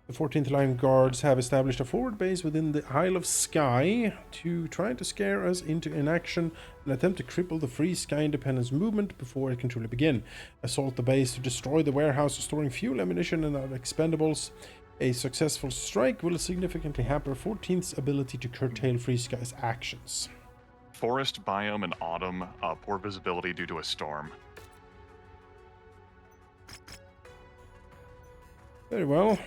The 14th Line Guards have established a forward base within the Isle of Skye to try to scare us into inaction and attempt to cripple the Free Sky Independence movement before it can truly begin. Assault the base to destroy the warehouse storing fuel, ammunition, and other expendables. A successful strike will significantly hamper 14th's ability to curtail Free Sky's actions. Forest biome in autumn, poor visibility due to a storm. Very well.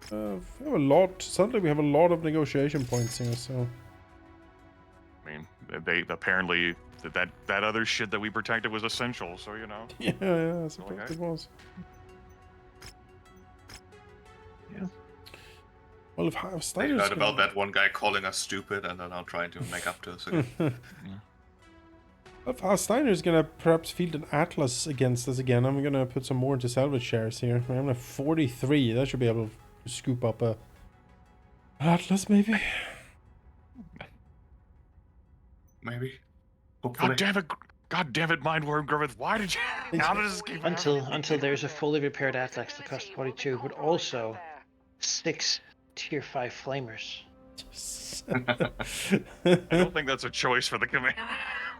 We have a lot. Suddenly we have a lot of negotiation points here, so... I mean, they apparently... That other shit that we protected was essential, so you know. Yeah, I suppose it was. Yeah. Well, if I Steiner's heard about that one guy calling us stupid and then now trying to make up to us again. If Steiner's gonna perhaps field an Atlas against us again, I'm gonna put some more into salvage shares here. I'm at 43. That should be able to scoop up a Atlas, maybe. Maybe. Hopefully. God damn it, Mindworm Grimith. Why did you... How does this keep Until there's a fully repaired Atlas that costs 42, but also 6 tier 5 flamers. I don't think that's a choice for the command.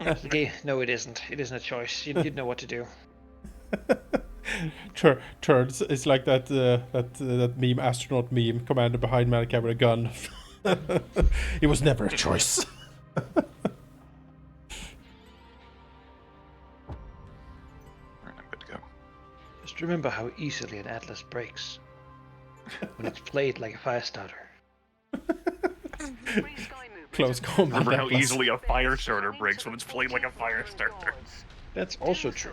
Okay, no, it isn't. It isn't a choice. You'd know what to do. Turds. It's like that meme, astronaut meme, commander behind Manaki with a gun. It was never a choice. Alright, I'm good to go. Just remember how easily an Atlas breaks when it's played like a fire starter. Close combat. Remember how Atlas. easily a fire starter breaks when it's played like a fire starter. That's also true.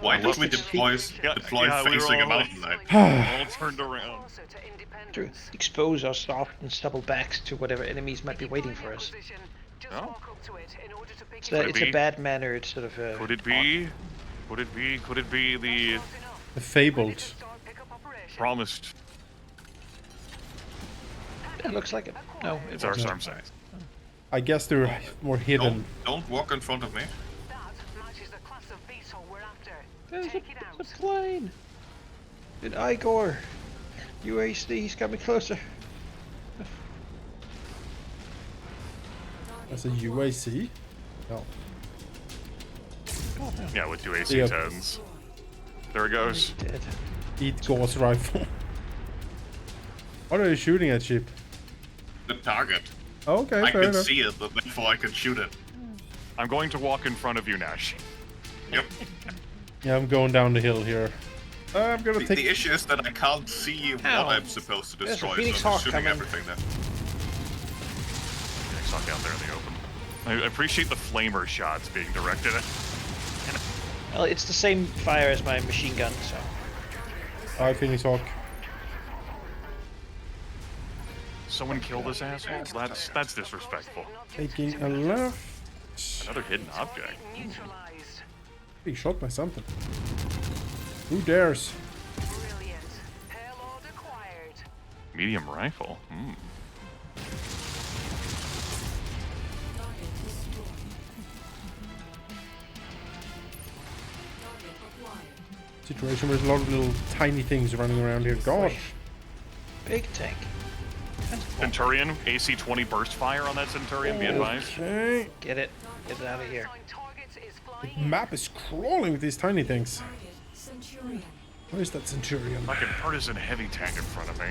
Why I don't we love deploy, we were facing a all- mountain line? all turned around. True. Expose our soft and stubble backs to whatever enemies might be waiting for us. Oh. It's a bad mannered sort of. Could it be? Could it be? Could it be the The fabled. promised? It looks like it. No, It's our storm size. I guess they're more hidden. Don't walk in front of me. There's a plane. In Igor. UAC's coming closer. That's a UAC? No. Yeah, with two Yep. AC-10s. There it goes. Dead. Eat Gauss rifle. What are you shooting at, sheep? The target. Okay, I fair can enough. see it, but before I can shoot it. I'm going to walk in front of you, Nash. Yep. Yeah, I'm going down the hill here. I'm gonna The take. issue is that I can't see what Ow. I'm supposed to There's a destroy, Phoenix so I'm Hawk just shooting coming. everything there. Phoenix Hawk out there in the open. I appreciate the flamer shots being directed at. Well, it's the same fire as my machine gun, so. Hi, Phoenix Hawk. Someone kill this asshole? That's disrespectful. Taking a left. Another hidden object. Being shot by something. Who dares? Medium rifle. Hmm. Situation where there's a lot of little tiny things running around here. Gosh. Big tank. Centurion, AC-20 burst fire on that Centurion, be advised. Okay. Get it. Get it out of here. The map is crawling with these tiny things. Target Centurion. Where's that Centurion? Fucking partisan heavy tank in front of me.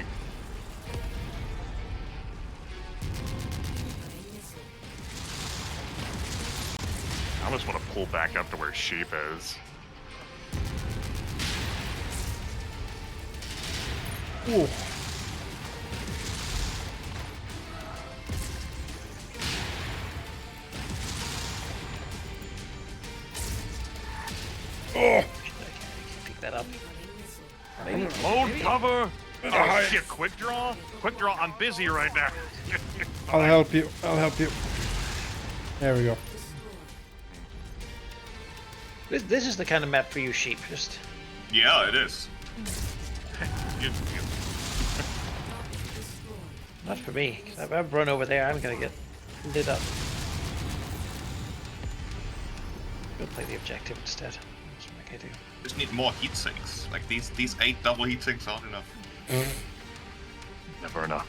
I almost want to pull back up to where Sheep is. Ooh. Oh! Pick that up. Load cover! Oh shit, quick draw? Quick draw, I'm busy right now. I'll help you. I'll help you. There we go. This is the kind of map for you, sheep. Just Yeah, it is. not for me. 'Cause if I run over there, I'm gonna get lit up. Go play the objective instead. That's what I do. Just need more heat sinks. Like these 8 double heat sinks aren't enough. Never enough.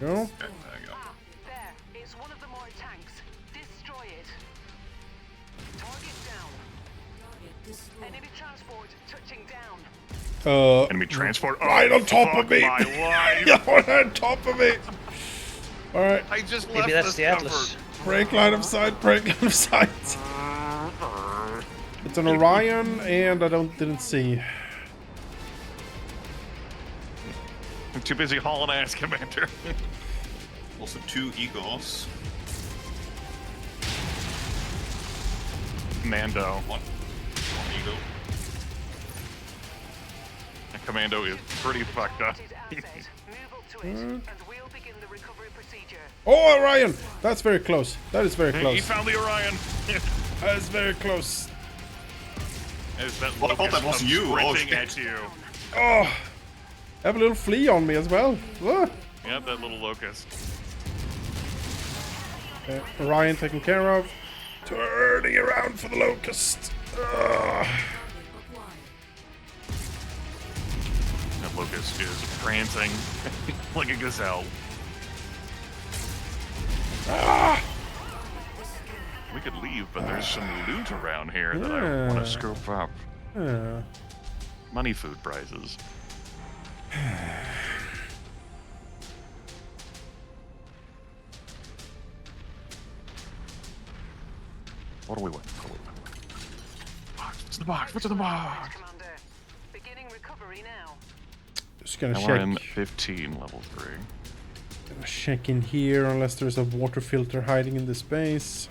Go. Okay, there you go. There, it's one of the more tanks. Destroy it. Target down. Enemy transport touching down. Enemy transport. Right on top of me. My life. Yeah, on top of me. All right. I just Maybe left that's this the Atlas. Break line of sight. Break line of sight. It's an Orion, and I didn't see. I'm too busy hauling ass, Commander. Also 2 Egos. Commando. One Ego. That Commando is pretty fucked up. Move up to it, and we'll begin the recovery procedure. Oh, Orion! That's very close. That is very He close. found the Orion. That is very close. As that Well, I thought that locust was you. comes Oh, sprinting shit. at you. Oh, I have a little flea on me as well. Ah. Yep, that little locust. Orion taken care of. Turning around for the locust. Ah. That locust is prancing like a gazelle. Ah. We could leave, but there's some loot around here that I want Yeah. to scoop up. Ah. Money food prizes. What do we win? What's in the box? What's in the box? Commander, beginning recovery now. Just gonna LRM check. 15, level 3. Gonna check in here unless there's a water filter hiding in the space.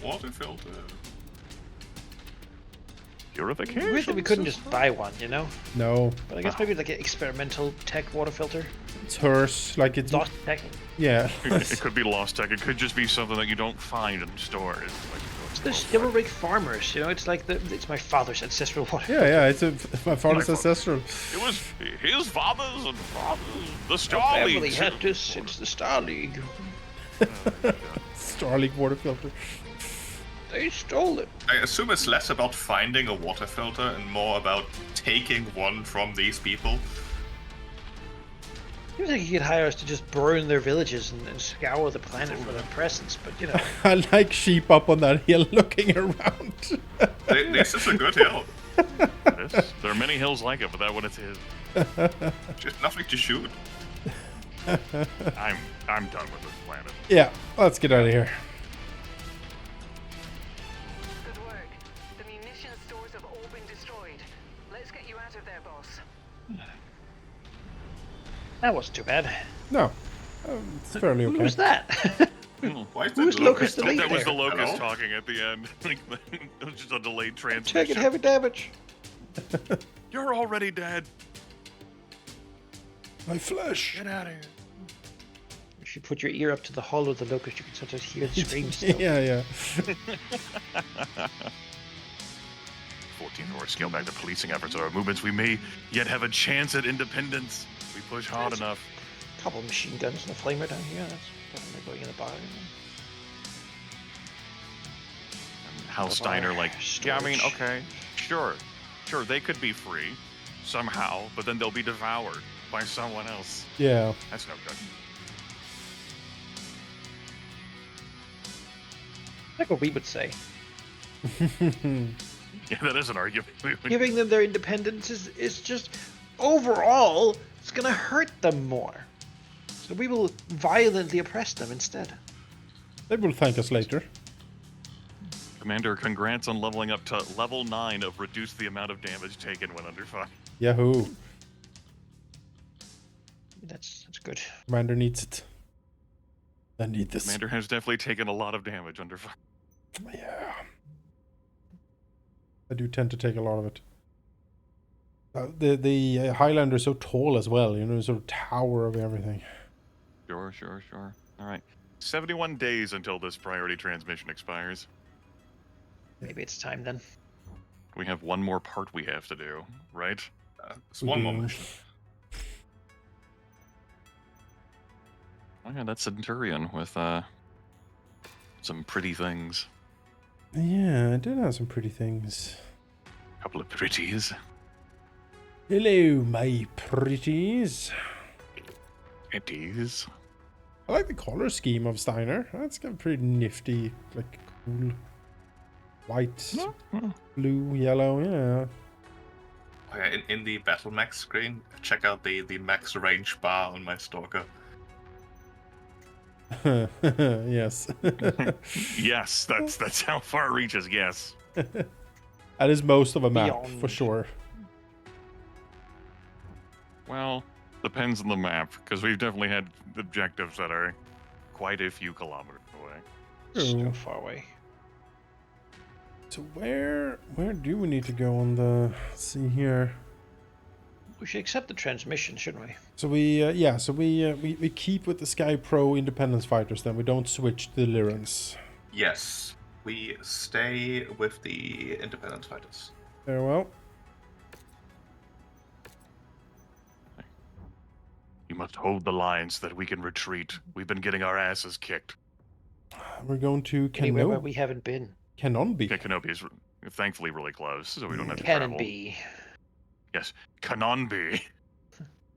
Water filter. Purification. Weirdly, we couldn't just buy one, you know? No, But I guess maybe like an experimental tech water filter. it's hers. Like it's Lost tech. yeah. It could be lost tech. It could just be something that you don't find in stores. Like, It's the chivalric farmers, you know? It's like it's my father's ancestral water. Yeah. It's my father's My ancestral. It was his fathers and fathers. The Star Family League. had this since the Star League. Starlink water filter. They stole it. I assume it's less about finding a water filter and more about taking one from these people. Seems like you could hire us to just burn their villages and scour the planet for their presents, but you know. I like sheep up on that hill looking around. This is a good hill. There are many hills like it, but that one is his. Just nothing to shoot. I'm done with this planet. Yeah, let's get out of here. Good work. The munition stores have all been destroyed. Let's get you out of there, boss. That wasn't too bad. No, it's fairly okay. Who was that? Why is Who's that Locust locust? Elite That was the there? locust Hello? talking at the end. It was just a delayed Taking transmission. heavy damage. You're already dead. My flesh. Get out of here. If you put your ear up to the hollow of the locust, you can sometimes hear the screams still. Yeah. 14th Horse, scale back the policing efforts of our movements. We may yet have a chance at independence. We push hard enough. Couple of machine guns and a flamer down here. That's probably going in the bar. Hal Steiner, like, yeah, I mean, Storage. okay, sure, they could be free somehow, but then they'll be devoured by someone else. Yeah. That's no good. Like what we would say. Yeah, that is an argument. Giving them their independence is just overall it's gonna hurt them more. So we will violently oppress them instead. They will thank us later. Commander, congrats on leveling up to level 9 of reduce the amount of damage taken when under fire. Yahoo! That's good. Commander needs it. I need this. Commander has definitely taken a lot of damage under fire. Yeah. I do tend to take a lot of it. The Highlander is so tall as well, you know, sort of tower of everything. Sure. All right. 71 days until this priority transmission expires. Maybe it's time then. We have one more part we have to do, right? It's one more mission. Oh yeah, that's Centurion with some pretty things. Yeah, I did have some pretty things. A couple of pretties. Hello, my pretties. Pretties. I like the color scheme of Steiner. That's got pretty nifty, like cool. White, blue, yellow, yeah. Oh, yeah, in the battle max screen, check out the max range bar on my stalker. Yes. Yes, that's how far it reaches, yes. That is most of a map, Beyond. for sure. Well, depends on the map, because we've definitely had objectives that are quite a few kilometers away. So far away. So where do we need to go on the... Let's see here. We should accept the transmission, shouldn't we? So we keep with the Sky Pro Independence Fighters then. We don't switch to the Lyrans. Yes, we stay with the Independence Fighters. Very well. You must hold the line so that we can retreat. We've been getting our asses kicked. We're going to Anywhere where we haven't been. Canonby. Yeah, Kenobi is thankfully really close, so we don't have to Cannon travel. B. Yes, Kanonbi.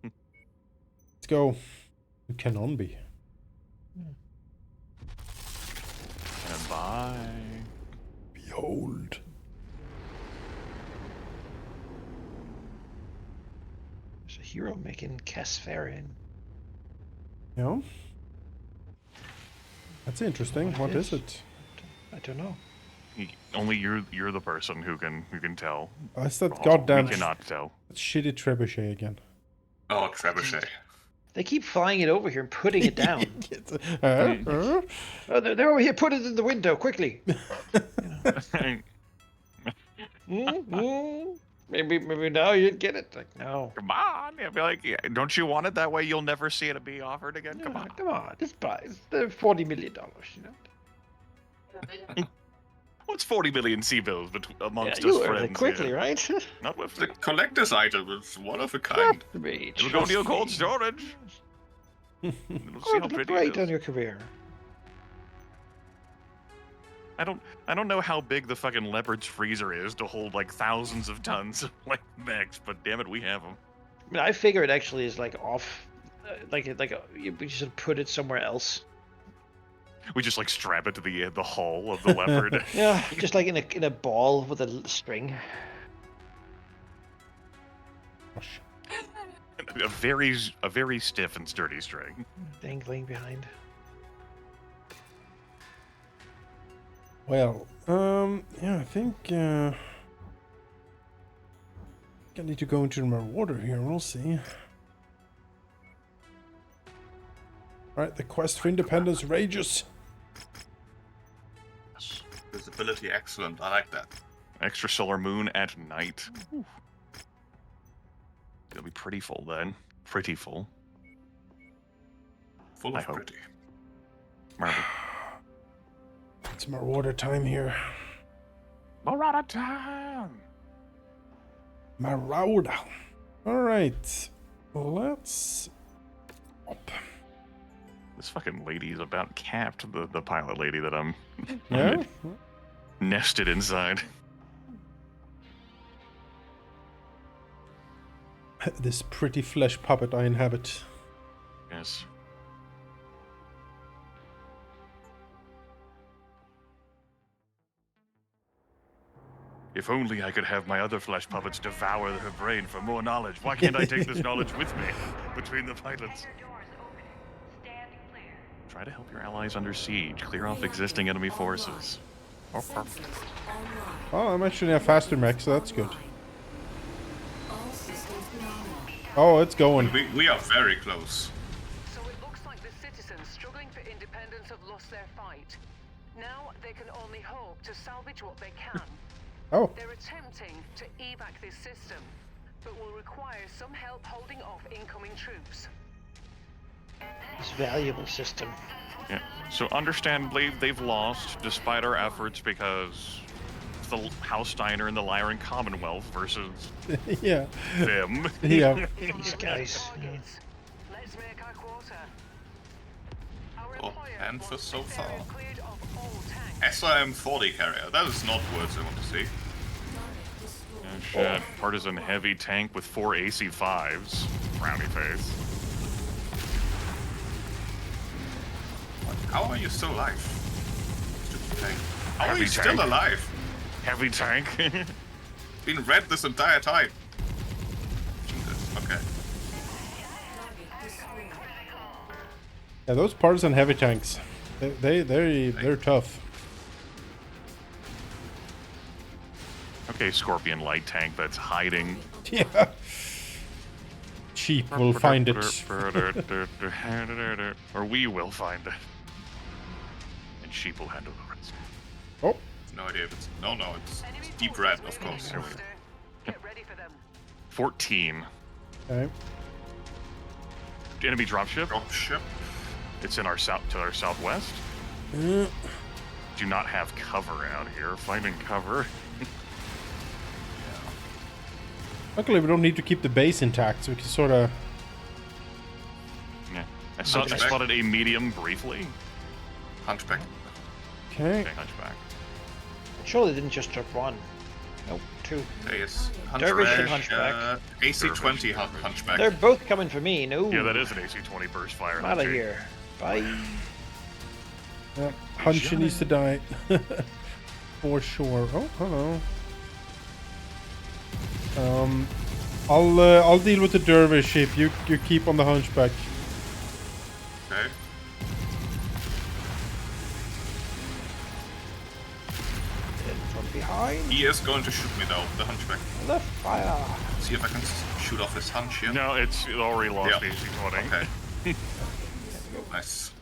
Let's go to Canonby. And bye. Behold. There's a hero making Casfarian. Yeah. That's interesting. What is it? I don't know. Only you're the person who can tell. Oh, it's that Also, goddamn we cannot tell. shitty trebuchet again. Oh, Trebuchet. They keep flying it over here and putting it down. Uh. Oh, they're over here. Put it in the window quickly. Maybe now you'd get it. Like, no. Come on. I'd be like, yeah, don't you want it? That way you'll never see it be offered again. Come on. Come on. Just buy. It's $40 million. You know. What's 40 million C-bills amongst You us learn it friends? quickly, here? right? Not with The collector's item is one of a kind. It'll go to your cold storage. It'll see how Look pretty great it on is. your career. I don't know how big the fucking Leopard's freezer is to hold like thousands of tons of like mechs, but damn it, we have them. I mean, I figure it actually is like off, we should put it somewhere else. We just like strap it to the hull of the Leopard. Yeah, just like in a ball with a string. a very stiff and sturdy string. Dangling behind. Well, yeah, I think I need to go into my water here. We'll see. All right, the quest for independence rages. Visibility excellent. I like that. Extrasolar moon at night. Ooh. It'll be pretty full then. Pretty full. Full I of hope. pretty. Marble. It's more water time here. More out of time. Marauda. All right, let's up. This fucking lady is about capped. The pilot lady that I'm Yeah. nested inside. This pretty flesh puppet I inhabit. Yes. If only I could have my other flesh puppets devour her brain for more knowledge. Why can't I take this knowledge with me between the pilots? Try to help your allies under siege. Clear off existing enemy forces. Oh, perfect. Oh, I'm actually a faster mech, so that's good. All systems nominal. Oh, it's going. We are very close. So it looks like the citizens struggling for independence have lost their fight. Now they can only hope to salvage what they can. Oh, They're attempting to evac this system, but will require some help holding off incoming troops. This valuable system. Yeah. So understandably, they've lost despite our efforts because it's the House Steiner and the Lyran Commonwealth versus yeah. them. Yeah. These guys. Targets. Let's make our quota. Our Oh, employer and for wants so this far. area cleared of all tanks. SIM-40 carrier. That is not words I want to see. Oh, shit. Partisan heavy tank with 4 AC-5s. Frowny face. How are you still alive? Stupid tank. How are Heavy you still tank. alive? Heavy tank. Been red this entire time. Jesus. Okay. Yeah, those partisan heavy tanks, they're tough. Okay, Scorpion light tank that's hiding. Yeah. Sheep will find it. Or we will find it. And sheep will handle the rest. Oh, No idea if it's... No, it's Enemy deep forces red, of within course. the cluster. Get ready for them. 14. okay. Enemy dropship. Dropship. It's in our southwest. Uh, Do not have cover out here. Finding cover. luckily, we don't need to keep the base intact, so we can sort of. Yeah. I Hunchback. spotted a medium briefly. Hunchback. Okay. Okay, hunchback. Surely they didn't just drop one. Nope, two. There is Dervish and Hunchback. Hunchback. AC-20 Hunchback. They're both coming for me. No. Yeah, that is an AC-20 burst fire. I'm out of Hunchie. here. Bye. Yeah, Hunchy needs to die. For sure. Oh, hello. I'll deal with the dervish ship. You keep on the hunchback. Okay. From behind. He is going to shoot me though, the Hunchback. Left fire. See if I can shoot off his hunch here. No, it's already lost Yeah. AC-20. Okay. Nice.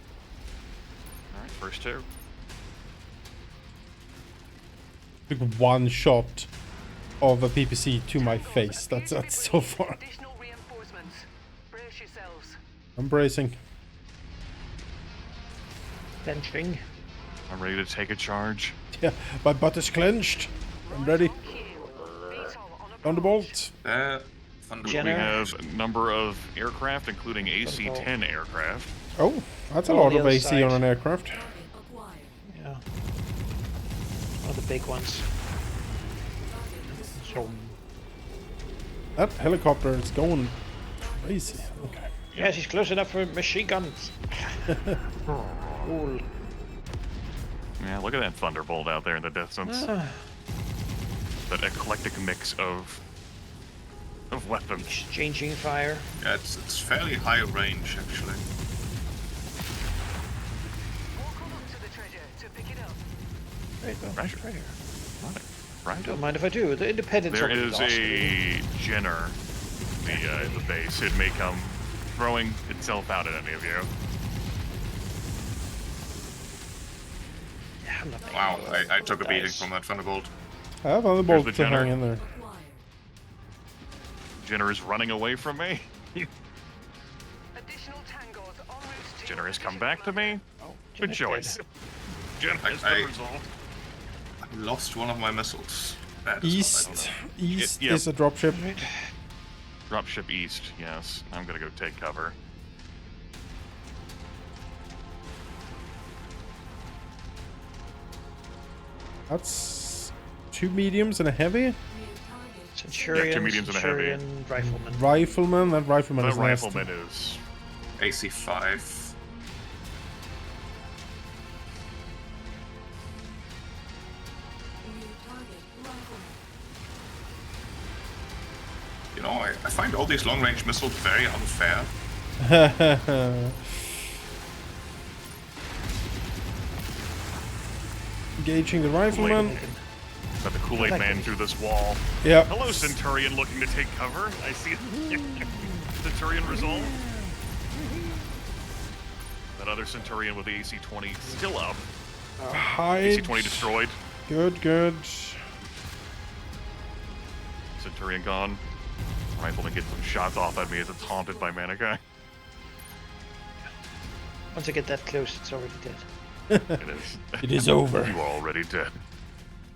All right, first two. Took one shot of a PPC to my face. That's so far. Additional reinforcements. Brace yourselves. I'm bracing. Benching. I'm ready to take a charge. Yeah, my butt is clenched. I'm ready. Thunderbolt. We Jenner. have a number of aircraft, including AC-10 aircraft. Oh, that's a On lot the of other AC side. on an aircraft. Yeah. One of the big ones. So, That helicopter is going crazy. Okay. yes, he's close enough for machine guns. Cool. Yeah, look at that Thunderbolt out there in the distance. That eclectic mix of weapons. Exchanging fire. Yeah, it's fairly high range actually. Walk on up to the treasure to pick it up. Right, well, Treasure. right here. Right. Don't mind if I do. The independence There of it is awesome. a Jenner in the base. It may come throwing itself out at any of you. Yeah, I'm not Wow, making I took a beating dice. from that Thunderbolt. I have Thunderbolt the to Jenner. hang in there. Jenner is running away from me. Additional tangos en route to Jenner your has come position back to me. Good Jenner's choice. dead. Jenner has I- been resolved. I lost one of my missiles. That is East. not East Yeah. is a dropship. Right. Dropship east, yes. I'm gonna go take cover. That's 2 mediums and a heavy. Centurion, Yeah, 2 mediums and a heavy. Centurion, Rifleman. Rifleman. That rifleman That is nasty. rifleman is AC5. You know, I find all these long-range missiles very unfair. Engaging the rifleman. got the Kool-Aid man through this wall. Yep. Hello, Centurion looking to take cover. I see Centurion resolve. That other Centurion with the AC-20 still up. Hide. AC-20 destroyed. Good, good. Centurion gone. Rifleman gets some shots off at me as it's haunted by Manaki. Once I get that close, it's already dead. It is. It is over. You are already dead.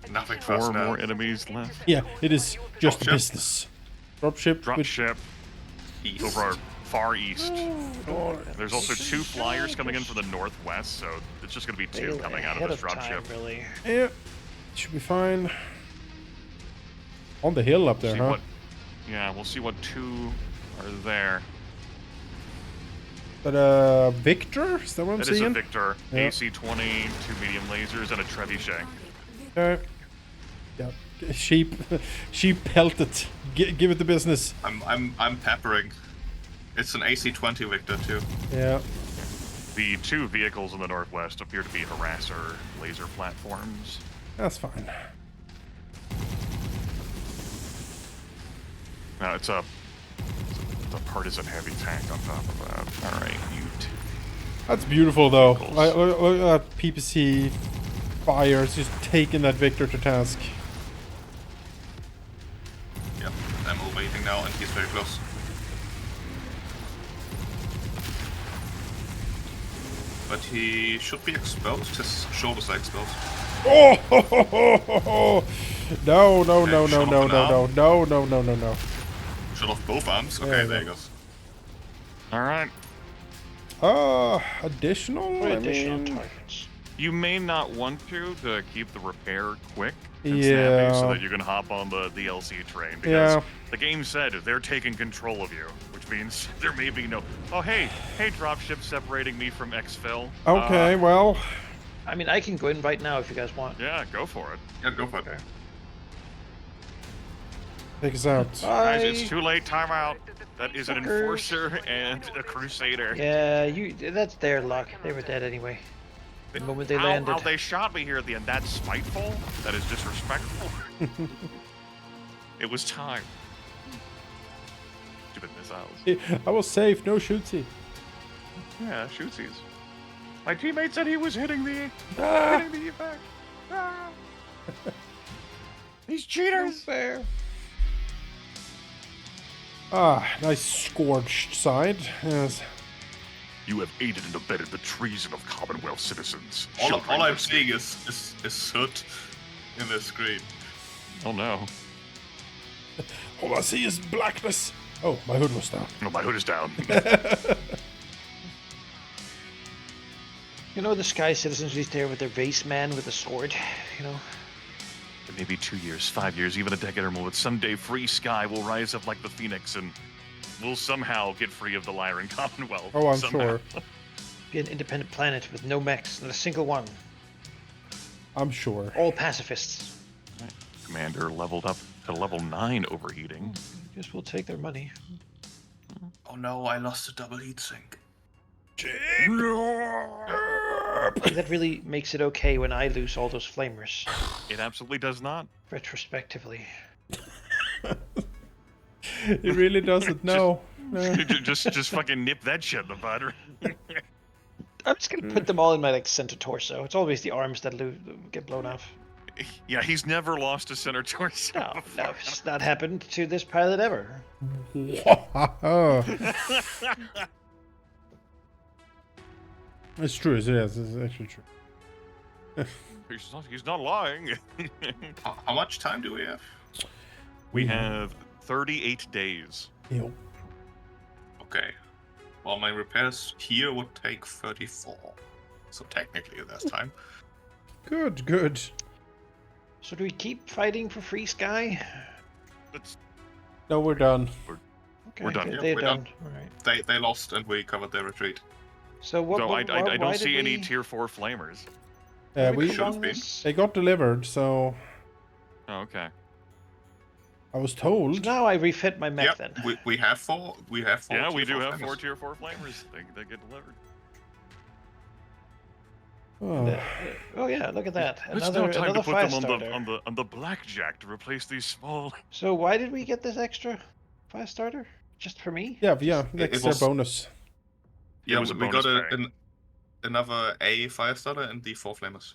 Nothing 4 fast now. more enemies left. Yeah, it is just Dropship. business. Dropship. Drop with- ship East. over our far east. Oh, There's also 2 flyers coming in from the northwest, so it's just going to be 2 Way coming out ahead of this time, dropship. really. Yeah, should be fine. On the hill up there, See huh? what? Yeah, we'll see what 2 are there. But Victor? Is that what I'm It is a seeing? Victor, Yeah. AC-20, 2 medium lasers, and a trebuchet. Okay. Yeah. Sheep, sheep pelted. Give it the business. I'm peppering. It's an AC-20 Victor too. Yeah. The 2 vehicles in the northwest appear to be harasser laser platforms. That's fine. No, it's a partisan heavy tank on top of that. All right, That's beautiful, though. Vehicles. Look at that PPC fires just taking that Victor to task. Yep, I'm overheating now and he's very close. But he should be exposed. His shoulders are exposed. Oh! No, no, no, no, shot no, off an no, no, arm. no, no, no, no, no. Shot off both arms. Okay, Yeah, there yeah. he goes. All right. Additional? What I additional mean, targets? You may not want to keep the repair quick and Yeah. snappy so that you can hop on the DLC train. Because Yeah. the game said they're taking control of you, which means there may be no... Oh, hey, dropship separating me from exfil. Okay, well, I mean, I can go in right now if you guys want. Yeah, go for it. Yeah, go for it. Okay. take us out. Guys, it's Bye. too late, timeout. That is an Fuckers. enforcer and a crusader. Yeah, that's their luck. They were dead anyway. The moment they landed. How they shot me here at the end. That's spiteful. That is disrespectful. It was time. Stupid missiles. I was safe, no shootsy. Yeah, shootsies. My teammate said he was hitting the effect. Ah. These cheaters. Fair. Ah, nice scorched side. Yes. You have aided and abetted the treason of Commonwealth citizens. All I'm seeing is soot in the screen. Oh no. All I see is blackness. Oh, my hood was down. No, my hood is down. You know the Sky Citizens is there with their base man with a sword, you know? Maybe 2 years, 5 years, even a decade or more, but someday Free Sky will rise up like the Phoenix and we'll somehow get free of the Lyran Commonwealth. Oh, I'm somehow. sure. Be an independent planet with no mechs, not a single one. I'm sure. All pacifists. Commander leveled up to level 9 overheating. Guess we'll take their money. Oh no, I lost a double heatsink. That really makes it okay when I lose all those flamers. It absolutely does not. Retrospectively. It really doesn't. No. just fucking nip that shit in the bud. I'm just gonna put them all in my like center torso. It's always the arms that get blown off. Yeah, he's never lost a center torso. No, it's not happened to this pilot ever. It's true. It is. It's actually true. He's not lying. How much time do we have? We have 38 days. Ew. Okay. Well, my repairs here would take 34. So technically there's time. Good, good. So do we keep fighting for Free Sky? No, we're done. Okay, We're done. okay, Yeah, they're we're done. done. All right. They lost and we covered their retreat. So what? So what I why don't did see any we- tier 4 flamers. why did We we should've prolong been. this? they got delivered, so Oh, okay. I was So told. now I refit my mech Yep, then. we have four. We have four. Yeah, we tier do four have flammers. 4 tier 4 flamers. They get delivered. Oh. Oh yeah, look at that. It's now time to Another put fire them starter. on the blackjack to replace these small. So why did we get this extra fire starter? Just for me? Yeah, It extra was- bonus. Yeah, was a we got bonus pay. another A fire starter and the 4 flamers.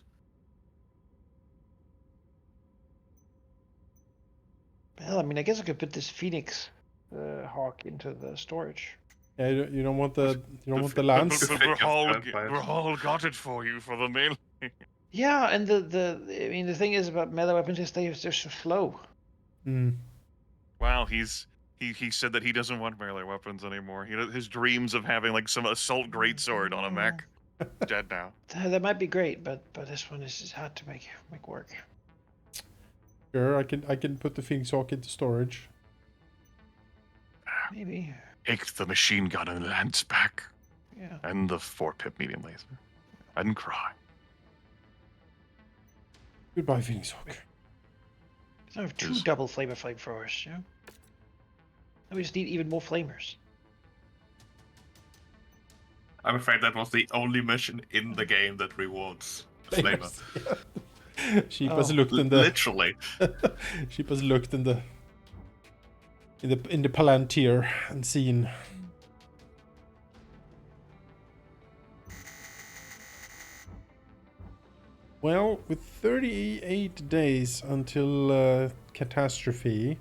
Well, I mean, I guess I could put this Phoenix Hawk into the storage. Yeah, you don't want the But lance. we're all got it for you for the melee. Yeah, and I mean, the thing is about melee weapons is they're so slow. Mm. Wow, he said that he doesn't want melee weapons anymore. His dreams of having like some assault greatsword on a mech dead now. That might be great, but this one is hard to make work. Sure, I can put the Phoenix Hawk into storage. Maybe. Take the machine gun and lance back, Yeah. and the 4-pip medium laser, and cry. Goodbye, Phoenix Hawk. So I have 2 Is- double flamethrowers, yeah. And we just need even more flamers. I'm afraid that was the only mission in the game that rewards the flamer. Sheep Oh. has looked in the Literally. Sheep has looked in the Palantir and seen. Well, with 38 days until catastrophe,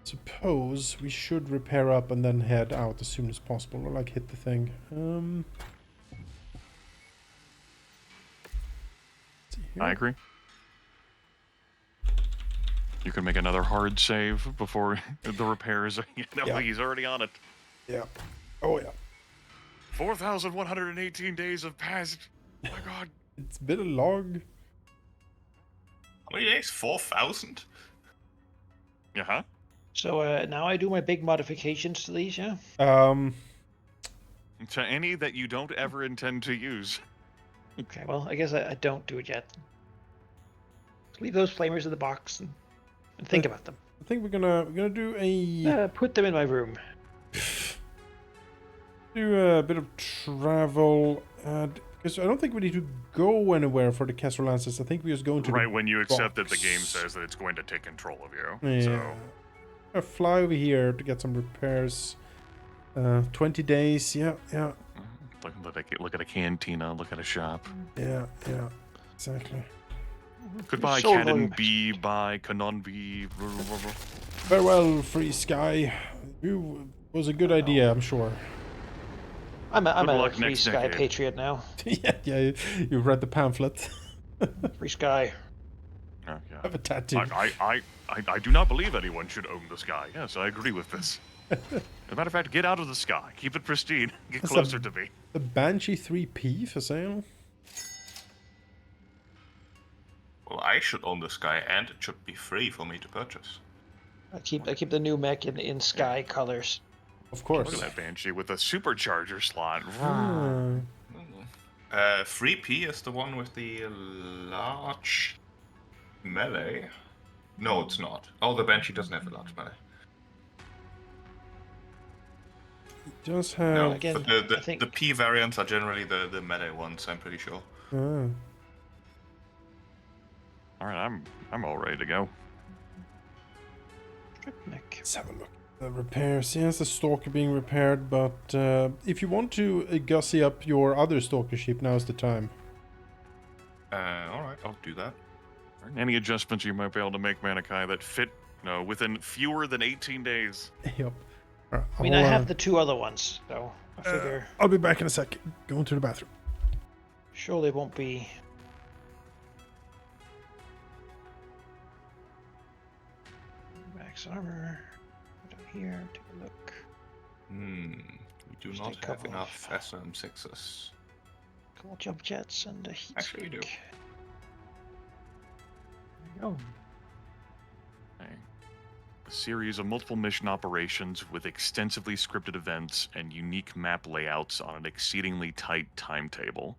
suppose we should repair up and then head out as soon as possible, or like hit the thing. Let's see here. I agree. You can make another hard save before the repairs. Yeah. He's already on it. Yeah. Oh yeah. 4,118 days have passed. Oh my god. It's been a long. How many days? 4,000? Yeah. So now I do my big modifications to these, yeah? To any that you don't ever intend to use. Okay, well, I guess I don't do it yet. Leave those flamers in the box and think about them. I think we're gonna do a Put them in my room. bit of travel, because I don't think we need to go anywhere for the Kestrel Lances. I think we're just going to Right the when you accept that the box. game says that it's going to take control of you. Yeah. So I'll fly over here to get some repairs. 20 days. Yeah. Look at a cantina. Look at a shop. Yeah, exactly. Goodbye, So Cannon loyal. B. Bye, Canon B. Farewell, Free Sky. You was a good idea, I'm sure. I'm Good a luck Free next Sky decade. patriot now. yeah, you've read the pamphlet. Free Sky. Yeah. Have a tattoo. I do not believe anyone should own the sky. Yes, I agree with this. As a matter of fact, get out of the sky. Keep it pristine. Get That's closer to me. The Banshee 3P for sale? Well, I should own the sky, and it should be free for me to purchase. I keep the new mech in sky colors. Of Look course. at that Banshee with a supercharger slot. Ah, 3P is the one with the large melee. No, it's not. Oh, the Banshee doesn't have a large melee. does No, have... Again, but I think- the P variants are generally the melee ones, I'm pretty sure. Ah. All right, I'm all ready to go. Mech. Let's have a look. The repairs. Yes, the Stalker being repaired, but if you want to gussy up your other Stalker ship, now's the time. Alright, I'll do that. Any adjustments you might be able to make, Manaki, that fit, within fewer than 18 days. Yep. Alright, I mean, I have the two other ones, so I figure I'll be back in a sec. Going to the bathroom. sure they won't be. Max armor. Down here, take a look. We do Just not a have couple enough of- SM6s. Couple jump jets and a heat Actually, we do. sink. There you go. Okay. A series of multiple mission operations with extensively scripted events and unique map layouts on an exceedingly tight timetable.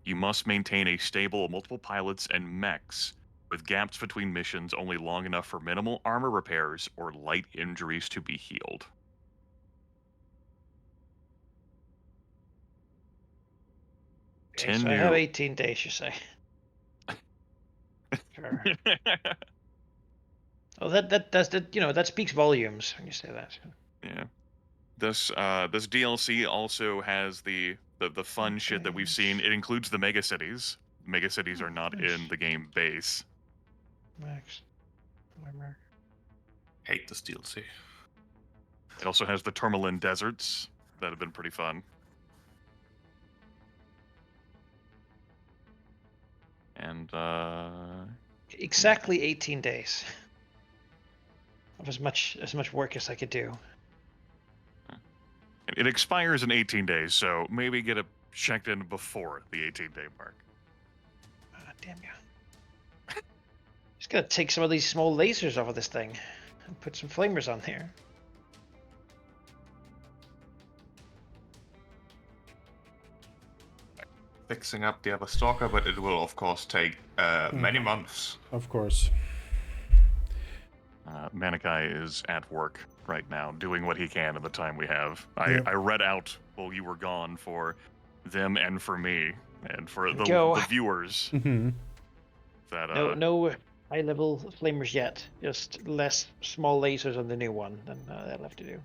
You must maintain a stable of multiple pilots and mechs, with gaps between missions only long enough for minimal armor repairs or light injuries to be healed. Okay, 10 so I new- have 18 days, you say. Sure. Oh, that speaks volumes when you say that. Yeah. This DLC also has the fun shit that we've seen. It includes the mega cities. Mega cities are not in the game base. Max armor. Hate this DLC. It also has the Tourmaline deserts that have been pretty fun. And Exactly 18 days. Of as much work as I could do. it expires in 18 days, so maybe get it checked in before the 18-day mark. Ah, damn you. Just gotta take some of these small lasers off of this thing and put some flamers on there. Fixing up the other Stalker, but it will of course take many months. Of course. Manaki is at work right now, doing what he can in the time we have. Yep. I read out while you were gone for them and for me, and for the Go. viewers Mm-hmm. that No high level flamers yet. Just less small lasers on the new one. Then that'll have to do.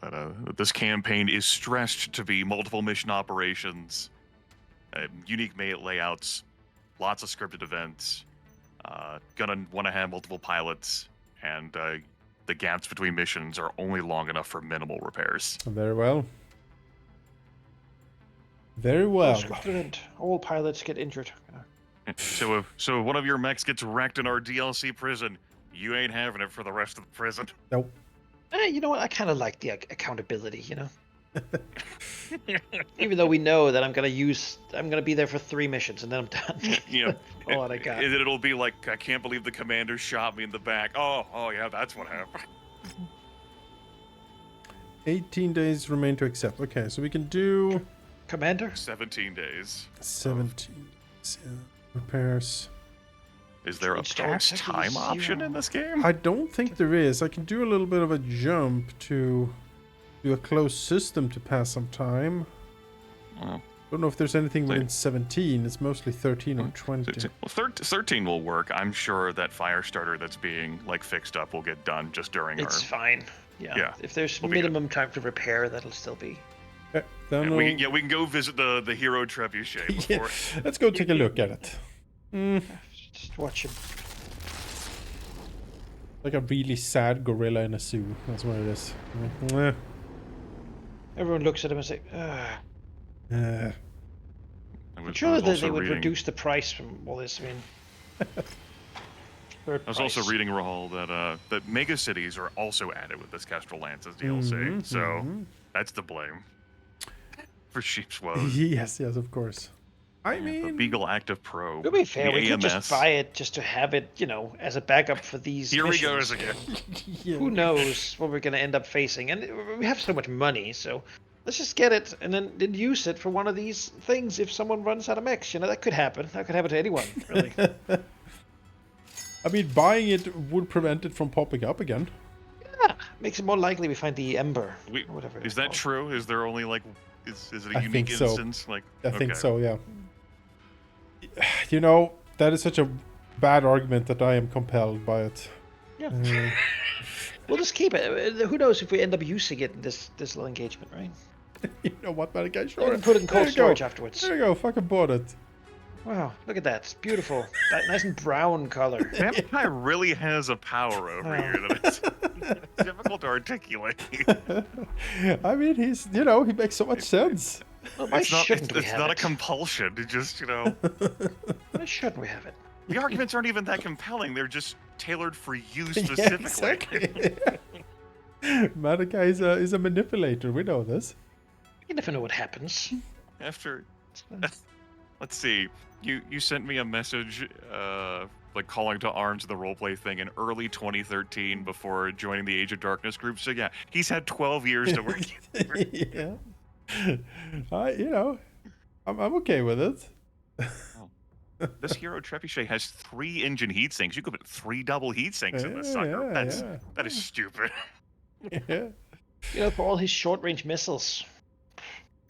that this campaign is stressed to be multiple mission operations, unique layouts, lots of scripted events, gonna want to have multiple pilots, and the gaps between missions are only long enough for minimal repairs. Very well. Very well. Prevent all pilots get injured. So if one of your mechs gets wrecked in our DLC prison, you ain't having it for the rest of the prison. Nope. You know what? I kind of like the accountability. Even though we know that I'm gonna be there for 3 missions and then I'm done. You know, All that I got. It'll be like, I can't believe the commander shot me in the back. Oh yeah, that's what happened. 18 days remain to accept. Okay, so we can do Commander? 17 days. 17 repairs. Is there a Each task post has to be time option 0. in this game? I don't think there is. I can do a little bit of a jump to do a closed system to pass some time. Well, Don't know if there's anything So- within 17. It's mostly 13 or 20. 13 will work. I'm sure that Firestarter that's being fixed up will get done just during It's our. fine. Yeah. Yeah, If there's we'll be good. minimum time to repair, that'll still be. Then we can go visit the hero trebuchet before. yeah, let's go take a look at it. Just watch him. Like a really sad gorilla in a zoo. That's what it is. Mwah. Everyone looks at him and say, Uh, I'm sure that they would reduce the price from all this. I mean, I was also reading, Rahul, that mega cities are also added with this Kestrel Lance's DLC. So that's the blame for Sheep's Woes. yes, of course. I mean, the Beagle Active Probe. To be fair, the we could AMS. just buy it just to have it, as a backup for these. Here missions. he goes again. yeah. Who knows what we're going to end up facing? And we have so much money, so let's just get it and then use it for one of these things. If someone runs out of mechs, that could happen. That could happen to anyone, really. I mean, buying it would prevent it from popping up again. Yeah, makes it more likely we find the Ember. Or whatever. Is that true? Is there only is it a I unique think so. instance? I think so, yeah. That is such a bad argument that I am compelled by it. Yeah. We'll just keep it. Who knows if we end up using it in this little engagement, right? You know what, man? Okay, We sure. can put it in cold storage afterwards. There you go. Fucking bought it. Wow, look at that. It's beautiful. Nice and brown color. That guy really has a power over here that it's difficult to articulate. I mean, he's, he makes so much sense. Well, why shouldn't we it's have not it? a compulsion. It just, Why shouldn't we have it? the arguments aren't even that compelling. They're just tailored for you specifically. Yeah, exactly. Manaki is a manipulator. We know this. You never know what happens. After, let's see, you sent me a message, calling to arms the roleplay thing in early 2013 before joining the Age of Darkness group. So yeah, he's had 12 years to work. Yeah. I'm okay with it. This hero trebuchet has 3 engine heat sinks. You could put 3 double heat sinks in this sucker. That is stupid. Yeah. For all his short-range missiles.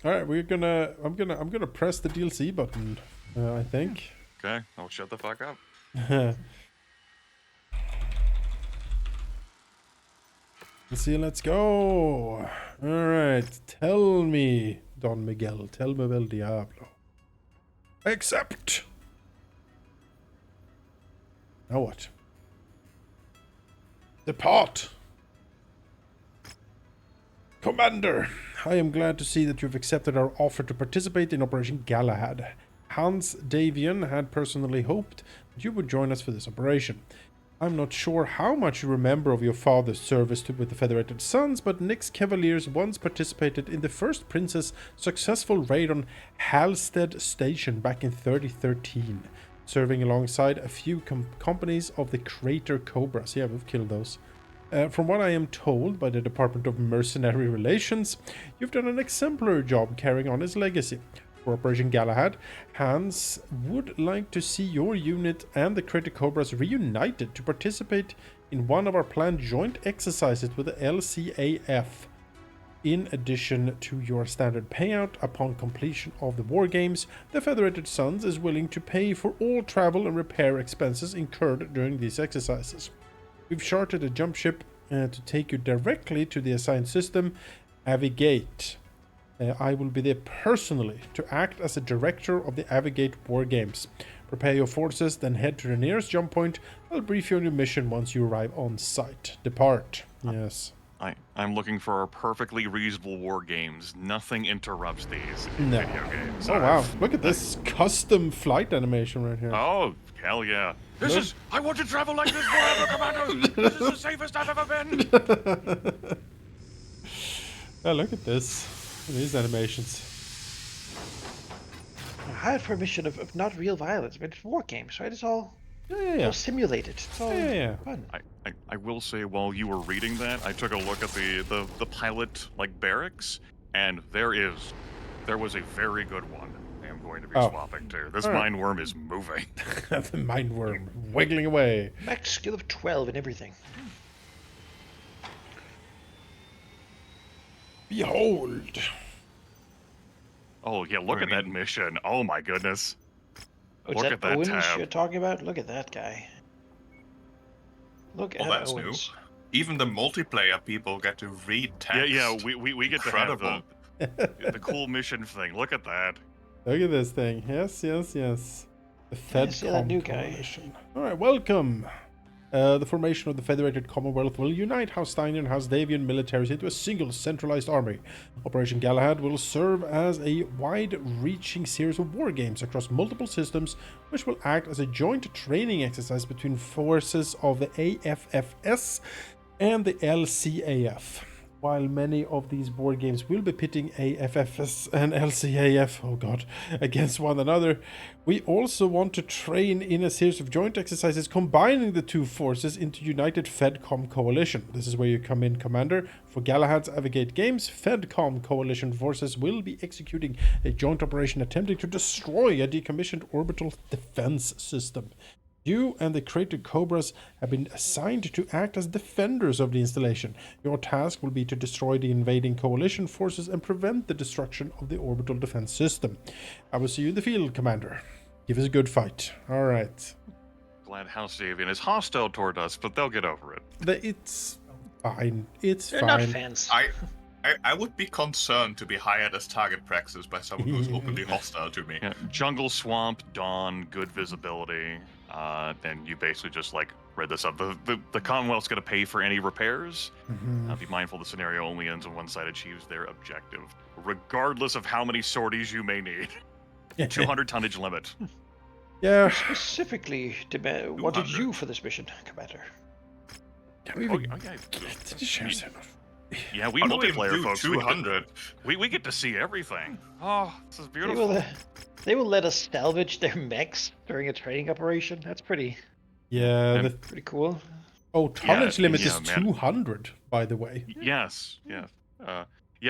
All right, I'm gonna press the DLC button. I think. Okay, I'll shut the fuck up. Let's go. All right, tell me, Don Miguel. Tell me, El Diablo. Accept. Now what? Depart. Commander, I am glad to see that you've accepted our offer to participate in Operation Galahad. Hans Davian had personally hoped that you would join us for this operation. I'm not sure how much you remember of your father's service with the Federated Sons, but Nyx Cavaliers once participated in the first Prince's successful raid on Halstead Station back in 3013, serving alongside a few companies of the Crater Cobras. Yeah, we've killed those. From what I am told by the Department of Mercenary Relations, you've done an exemplary job carrying on his legacy. For Operation Galahad, Hans would like to see your unit and the Crater Cobras reunited to participate in one of our planned joint exercises with the LCAF. In addition to your standard payout upon completion of the war games, the Federated Sons is willing to pay for all travel and repair expenses incurred during these exercises. We've chartered a jump ship to take you directly to the assigned system, Avigate. I will be there personally to act as a director of the Avigate War Games. Prepare your forces, then head to the nearest jump point. I'll brief you on your mission once you arrive on site. Depart. Yes. I'm looking for our perfectly reasonable war games. Nothing interrupts these No. video games. Oh wow, look at this custom flight animation right here. Oh, hell yeah. I want to travel like this forever, Commander! This is the safest I've ever been! Oh, look at this. These animations. I hired for a mission of not real violence, but it's war games, right? It's all, all simulated. It's all fun. I will say, while you were reading that, I took a look at the pilot barracks, and there was a very good one I am going to be swapping to. This mine worm is moving. The mine worm wiggling away. Max skill of 12 and everything. Behold. Oh yeah, look at that mission. Oh my goodness. Look at that Owens tab. You're talking about? Look at that guy. Look at that's Owens. new. Even the multiplayer people get to read text. Yeah, we get Incredible. to have The cool mission thing. Look at that. Look at this thing. Yes, yes, yes. The I see that FedCom new guy. coalition. All right, welcome. The formation of the Federated Commonwealth will unite House Steiner and House Davian militaries into a single centralized army. Operation Galahad will serve as a wide-reaching series of war games across multiple systems, which will act as a joint training exercise between forces of the AFFS and the LCAF. While many of these board games will be pitting AFFS and LCAF, oh god, against one another, we also want to train in a series of joint exercises combining the two forces into United FedCom Coalition. This is where you come in, Commander. For Galahad's Avigate Games, FedCom Coalition forces will be executing a joint operation attempting to destroy a decommissioned orbital defense system. You and the Crater Cobras have been assigned to act as defenders of the installation. Your task will be to destroy the invading coalition forces and prevent the destruction of the orbital defense system. I will see you in the field, Commander. Give us a good fight. All right. Glad House Davian is hostile toward us, but they'll get over it. It's fine. It's They're fine. not fans. I would be concerned to be hired as target practice by someone who's openly hostile to me. Yeah, jungle, swamp, dawn, good visibility. Then you basically just like read this up. The Commonwealth's going to pay for any repairs. Be mindful the scenario only ends when one side achieves their objective, regardless of how many sorties you may need. 200 tonnage limit. Yeah. Specifically wanted you for this mission, Commander. Yeah, we How do we multiplayer do folks. 200. We get to see everything. Oh, this is beautiful. They will let us salvage their mechs during a training operation. That's pretty Yeah. pretty cool. Oh, tonnage limit yeah, is man. 200, by the way. Yes. Yeah,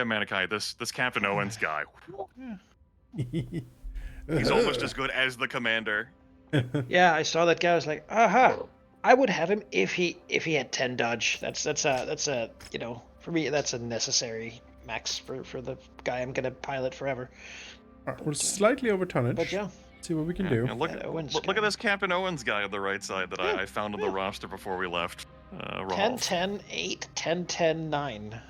Manaki, this Captain Owens guy. He's almost as good as the commander. Yeah, I saw that guy. I was like, aha! I would have him if he had 10 dodge. That's a for me that's a necessary max for the guy I'm gonna pilot forever. We're slightly over tonnage. But yeah, See what we can do. Yeah, look at this Captain Owens guy on the right side that I found on the roster before we left. 10, 10, 8, 10, 10, 9.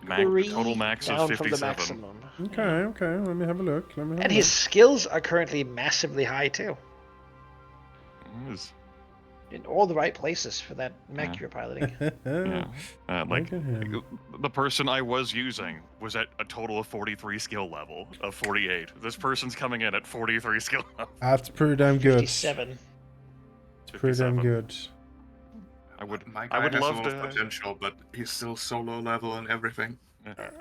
Total max down of from the 57. maximum. Okay. Let me have a look. And his skills are currently massively high too. Is- In all the right places for that mech you're piloting. Like the person I was using was at a total of 43 skill level of 48. This person's coming in at 43 skill level. That's pretty damn good. 57. Pretty damn good. I would Has a love lot of to. potential, but he's still so low level and everything.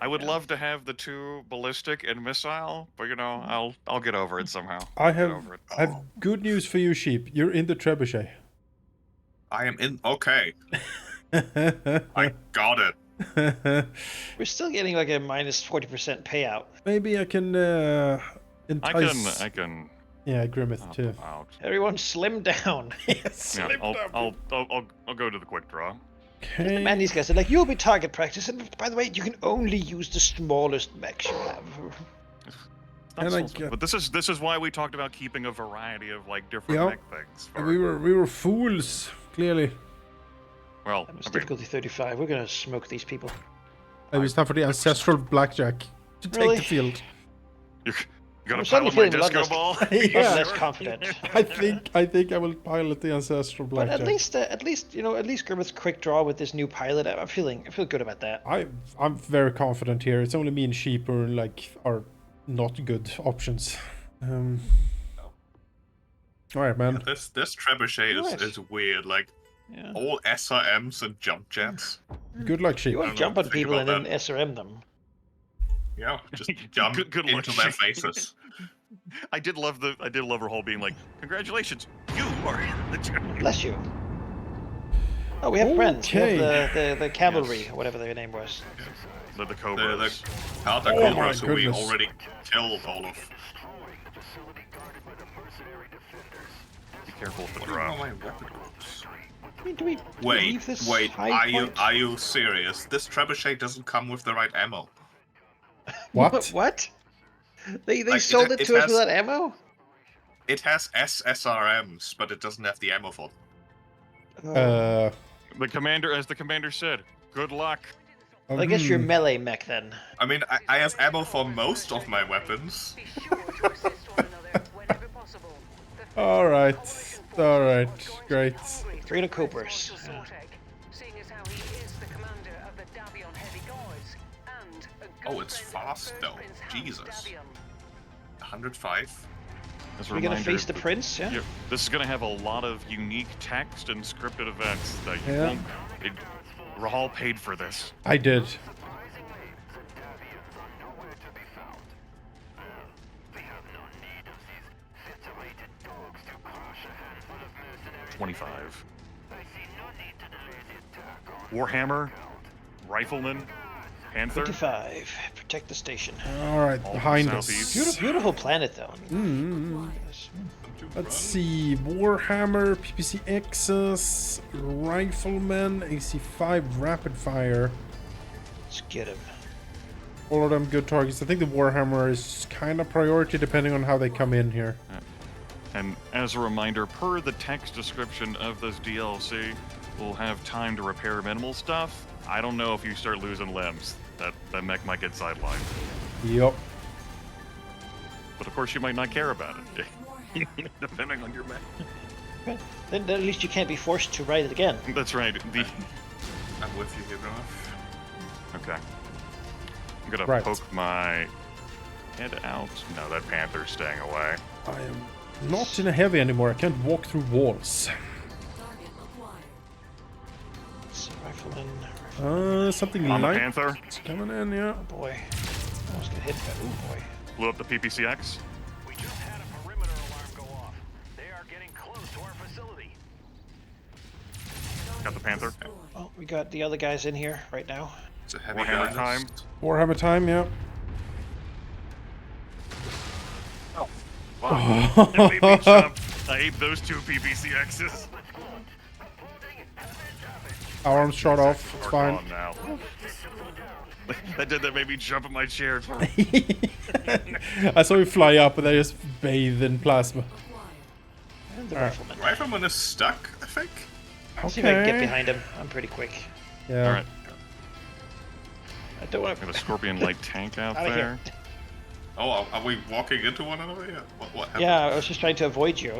I would love to have the 2 ballistic and missile, but I'll get over it somehow. I Get over it. have good news for you, Sheep. You're in the trebuchet. I am in. Okay, I got it. We're still getting like a minus 40% payout. Maybe I can entice. I can. Yeah, Grimith too. Out. Everyone slim down. Yes. Yeah, I'll go to the quick draw. Okay. Man, these guys are like, you'll be target practice, and by the way, you can only use the smallest mechs you have. And I But this is why we talked about keeping a variety of like different Yeah. mech things. We were fools, clearly. Well, It's difficulty 35. We're gonna smoke these people. Maybe it's time for the ancestral blackjack to take Really? the field. you're gonna I'm suddenly pilot my feeling a lot disco less- ball. Yeah. Less confident. I think I will pilot the ancestral But blackjack. at least Grimith's quick draw with this new pilot. I feel good about that. I'm very confident here. It's only me and Sheep who are not good options. All right, man. This trebuchet Nice. is weird. Like Yeah. all SRMs and jump jets. Good luck, Sheep. You want to jump on think people and about then SRM them. Yeah, just jump Good luck, into their Shane. faces. I did love her whole being like, "Congratulations, you are the champion." Bless you. Oh, we have friends. We Okay. have the cavalry, Yes. or whatever their name was. The The Cobras. Alta Oh my Cobras who we goodness. already killed all of. Be careful with the What are all drop. my weapon groups? I mean, do we leave this Wait, high point? are you serious? This trebuchet doesn't come with the right ammo. What? What? They Like, sold it it to us has- without ammo? It has SSRMs, but it doesn't have the ammo for them. Uh, The commander, as the commander said, "Good luck." Well, I guess you're melee mech then. I mean, I have ammo for most of my weapons. Be sure to assist one another whenever possible. The All right, coalition all forces right, are going to great. be hungry to Three to impress Coopers. Marshal Yeah. Sortek, seeing as how he is the commander of the Davion Heavy Guards and a good Oh, it's friend of fast First though. Prince Hans Jesus. Davion. 105. As a We're gonna reminder, face the prince, yeah? This is gonna have a lot of unique text and scripted events that you Yeah. won't. Rahal paid for this. I did. 25. Warhammer, Rifleman, Panther. 25. Protect the station. All right, All behind southeast. us. Beautiful planet, though. Let's see. Warhammer, PPC X's, Rifleman, AC5, Rapid Fire. Let's get him. All of them good targets. I think the Warhammer is kind of priority depending on how they come in here. And as a reminder, per the text description of this DLC, we'll have time to repair minimal stuff. I don't know if you start losing limbs. That mech might get sidelined. Yup. But of course, you might not care about it, depending on your mech. Okay. Then at least you can't be forced to ride it again. That's right. I'm with you here, Graf. Okay. I'm gonna Right. poke my head out. No, that panther's staying away. I am not in a heavy anymore. I can't walk through walls. Let's see, rifleman. Something On the light panther, coming in, yeah. Oh boy. Almost get hit by. Oh boy. blew up the PPCX. We just had a perimeter alarm go off. They are getting close to our facility. Got the panther. Well, we got the other guys in here right now. It's a heavy Warhammer guy. time. Warhammer time, yeah. Wow. It made me jump. I ate those two PPCXs. Our arms shot off. It's Are fine. gone now. That made me jump in my chair. I saw you fly up and I just bathed in plasma. And the Alright. rifleman. Rifleman is stuck, I think. I'll see if I can get Okay. behind him. I'm pretty quick. Yeah. Alright, I don't want got a to. Scorpion Light tank out Out of there. here. Oh, are we walking into one another? Yeah. What happened? Yeah, I was just trying to avoid you.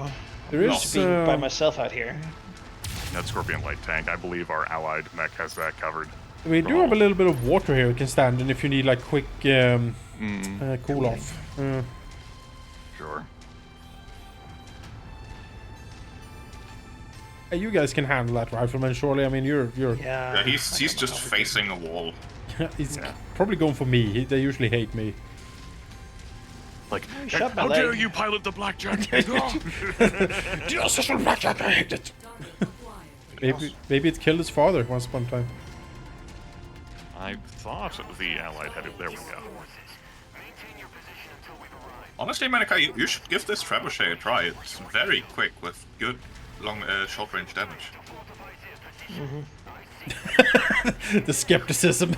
There is Just being by myself out here. That Scorpion Light tank, I believe our allied mech has that covered. we do have a little bit of water here we can stand in if you need like quick cool off. Sure. Hey, you guys can handle that, Rifleman, surely. I mean, you're Yeah, he's just facing a wall. he's probably going for me. They usually hate me. Like, shot my how leg. dare you pilot the blackjack? Jesus, blackjack, I hate it. Maybe it killed his father once upon a time. I thought the allied had it. There we go. Honestly, Manaki, you should give this trebuchet a try. It's very quick with good long short range damage. The skepticism.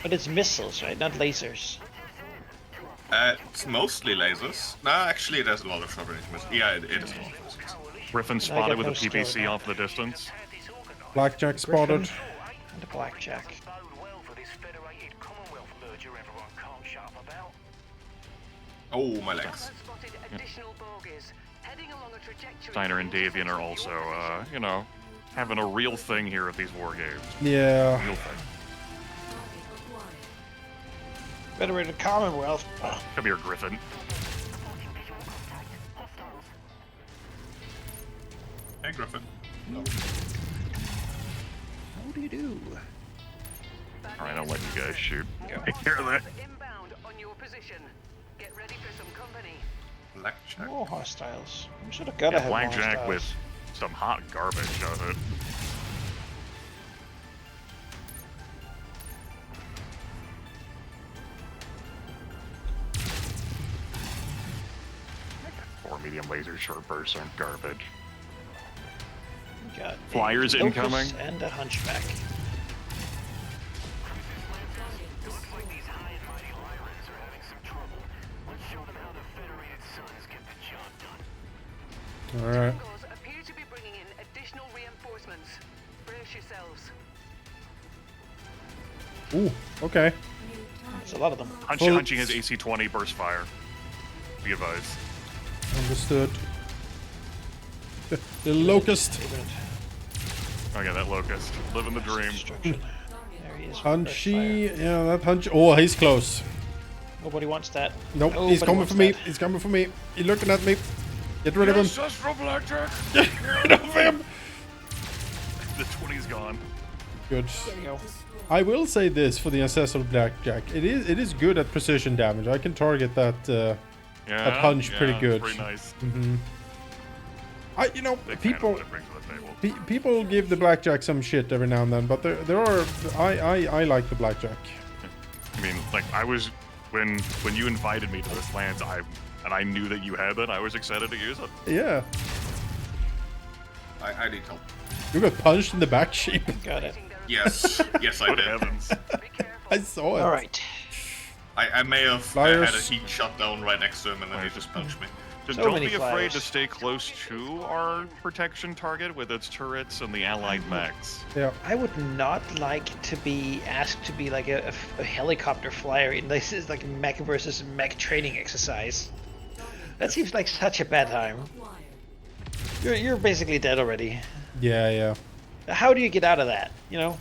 But it's missiles, right? Not lasers. It's mostly lasers. No, actually, there's a lot of short range missiles. Yeah, it is a lot of missiles. Griffin got spotted with a no skill PPC with off the distance. Blackjack spotted. And a blackjack. Bode well for this federated Commonwealth merger everyone can't shut up about. Oh, my legs. Has spotted additional bogies heading along a trajectory. Steiner and Davian are also, having a real thing here at these war games. Yeah. Real thing. Federated Commonwealth. Come here, Griffin. Hey, Griffin. How do you do? Alright, I'll let you guys shoot. More Take care of that. hostiles inbound on your position. Get ready for some company. Blackjack. More hostiles. We should have got to Yeah, have more blackjack hostiles. with some hot garbage of it. Four medium laser short bursts aren't garbage. We got Flyers a locust incoming. and a hunchback. Looks like these high and mighty Lyrans are having some trouble. Let's show them how the federated sons get the job done. All right. Tangos appear to be bringing in additional reinforcements. Brace yourselves. Ooh, okay. It's a lot of them. Hunching has AC 20 burst fire. Be advised. Understood. The locust. Oh yeah, that locust. Living the dream. Destruction. There he is. Hunchy, yeah, that hunch. Oh, he's close. Nobody wants that. Nope, Nobody he's coming wants for me. that. He's coming for me. He's looking at me. Get rid of him. Ancestral blackjack. Get rid of him. The 20's gone. Good. There you go. I will say this for the ancestral blackjack. It is good at precision damage. I can target that Yeah, hunch pretty good. Pretty nice. You know, Big fan of people what it brings to the table. people give the blackjack some shit every now and then, but there are I like the blackjack. I mean, like I was when you invited me to this lands, I knew that you had that. I was excited to use it. Yeah. I need help. You got punched in the back, sheep. Got it. Yes, yes, I Good did. heavens. I saw it. All right. I may have Flyers. had a heat shot down right next to him, and then he just punched me. Just So don't many be afraid flyers. to stay close to our protection target with its turrets and the allied mechs. Yeah. I would not like to be asked to be like a helicopter flyer in this is like a mech versus mech training exercise. That seems like such a bad time. You're basically dead already. Yeah. How do you get out of that? You know?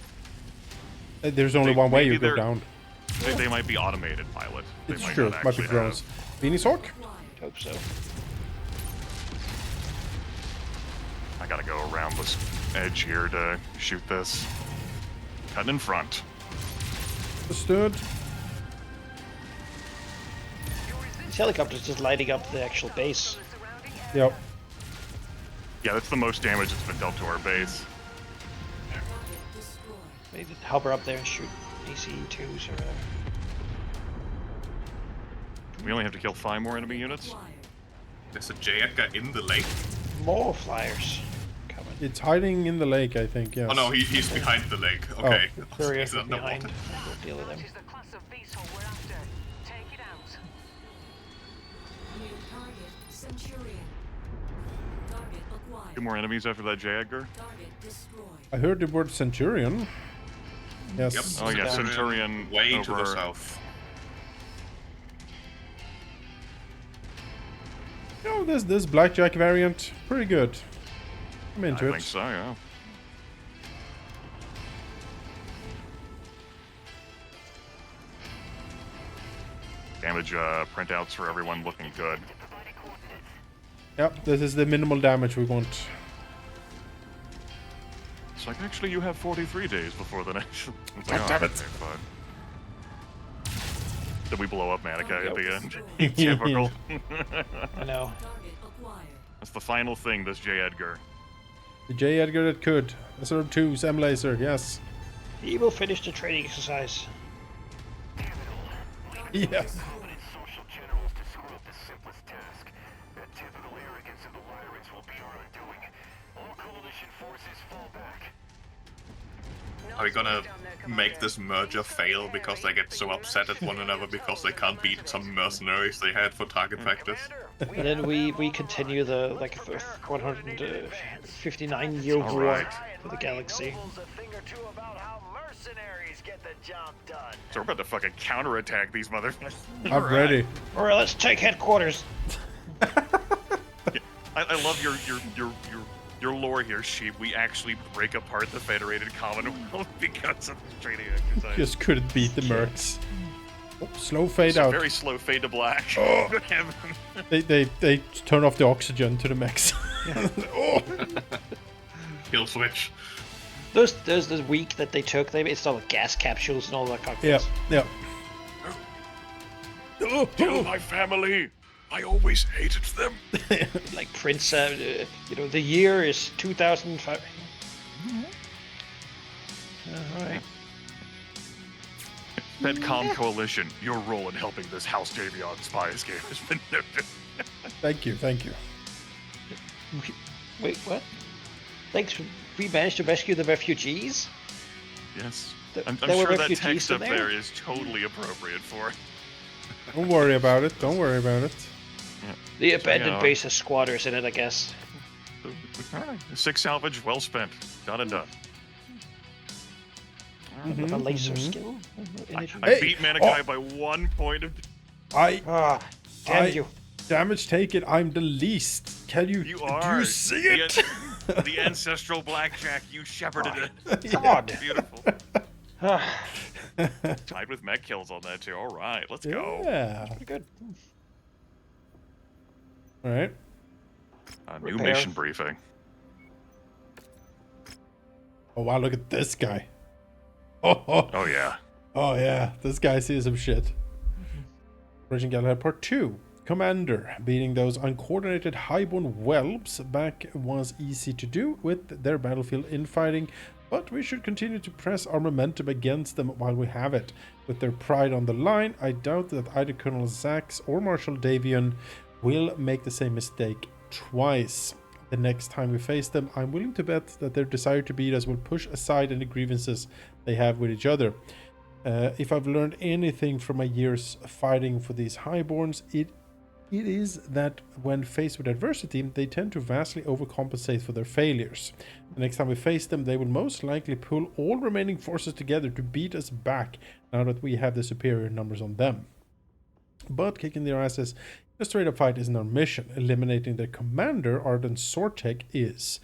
There's only one way maybe you go they're- down. They might be automated pilot. They It's might true. not Might be actually drones. have- Beanie Hawk? Hope so. I gotta go around this edge here to shoot this. Cutting in front. Understood. These helicopters just lighting up the actual base. Yep. Yeah, that's the most damage that's been dealt to our base. They just hover up there and shoot DC-2s or whatever. We only have to kill 5 more enemy units. There's a J Edgar in the lake. More flyers coming. It's hiding in the lake, I think, yes. Oh no, he's behind the lake. Okay. Courier He's from not behind. underwater. We'll deal with them. Which is the class of beetle we're after. Take it out. New target, Centurion. Target acquired. 2 more enemies after that J. Edgar. Target destroyed. I heard the word Centurion. Yes. Yep. Oh yeah, Down. Centurion Way over... to the south. Oh, this blackjack variant, pretty good. I'm I into it. think so, yeah. Damage printouts for everyone looking good. Yep, this is the minimal damage we want. It's like, actually, you have 43 days before the next... It's God damn it. okay, fine. Did we blow up Manaki at the end? Yep. Typical. I know. Target acquired. That's the final thing, this J. Edgar. The J. Edgar that could. SR2, M laser, yes. He will finish the training exercise. Yes. Prominent social generals to screw up the simplest task. That typical arrogance of the Lyrians will be our undoing. All coalition forces fall back. Are we gonna make this merger fail because they get so upset at one another because they can't beat some mercenaries they had for target practice? And then we continue the like 159-year war Alright. for the galaxy. A thing or two about how mercenaries get the job done. So we're about to fucking counterattack these motherfuckers. I'm ready. Alright, let's take headquarters. I love your lore here, Sheep. We actually break apart the Federated Commonwealth because of this training exercise. Just couldn't beat the mercs. Oh, slow fade It's a out. very slow fade to black. Good heaven. They turn off the oxygen to the mechs. Oh. Kill switch. Those week that they took, they installed gas capsules and all that Yeah, cocktails. yeah. Kill my family. I always hated them. Like Prince, you know, the year is 2005. Alright. Fedcom Coalition, your role in helping this House Davion spy escape has been noted. Thank you, thank you. Wait, what? Thanks, we managed to rescue the refugees? Yes. Th- I'm there were sure that refugees text in up there? there is totally appropriate for it. Don't worry about it, don't worry about it. The abandoned Yeah. base has squatters in it, I guess. Alright. 6 salvage, well spent. Done and done. A laser skill. I beat Manaki by 1 point of. Ah, damn you. Damage taken. I'm the least. Can you? You are. Do you see it? The ancestral blackjack. You shepherded it. God. Beautiful. Ah, Tied with mech kills on that too. All right, let's go. Yeah. pretty good. All right. New Repair. mission briefing. Oh wow! Look at this guy. Oh yeah. Oh yeah, this guy sees some shit. Raging Galahad Part 2. Commander. Beating those uncoordinated highborn whelps back was easy to do with their battlefield infighting, but we should continue to press our momentum against them while we have it. With their pride on the line, I doubt that either Colonel Zax or Marshal Davion will make the same mistake twice. The next time we face them, I'm willing to bet that their desire to beat us will push aside any grievances they have with each other. If I've learned anything from my years fighting for these highborns, it is that when faced with adversity, they tend to vastly overcompensate for their failures. The next time we face them, they will most likely pull all remaining forces together to beat us back now that we have the superior numbers on them. But kicking their asses in a straight-up fight isn't our mission. Eliminating their commander, Arden Sortek, is.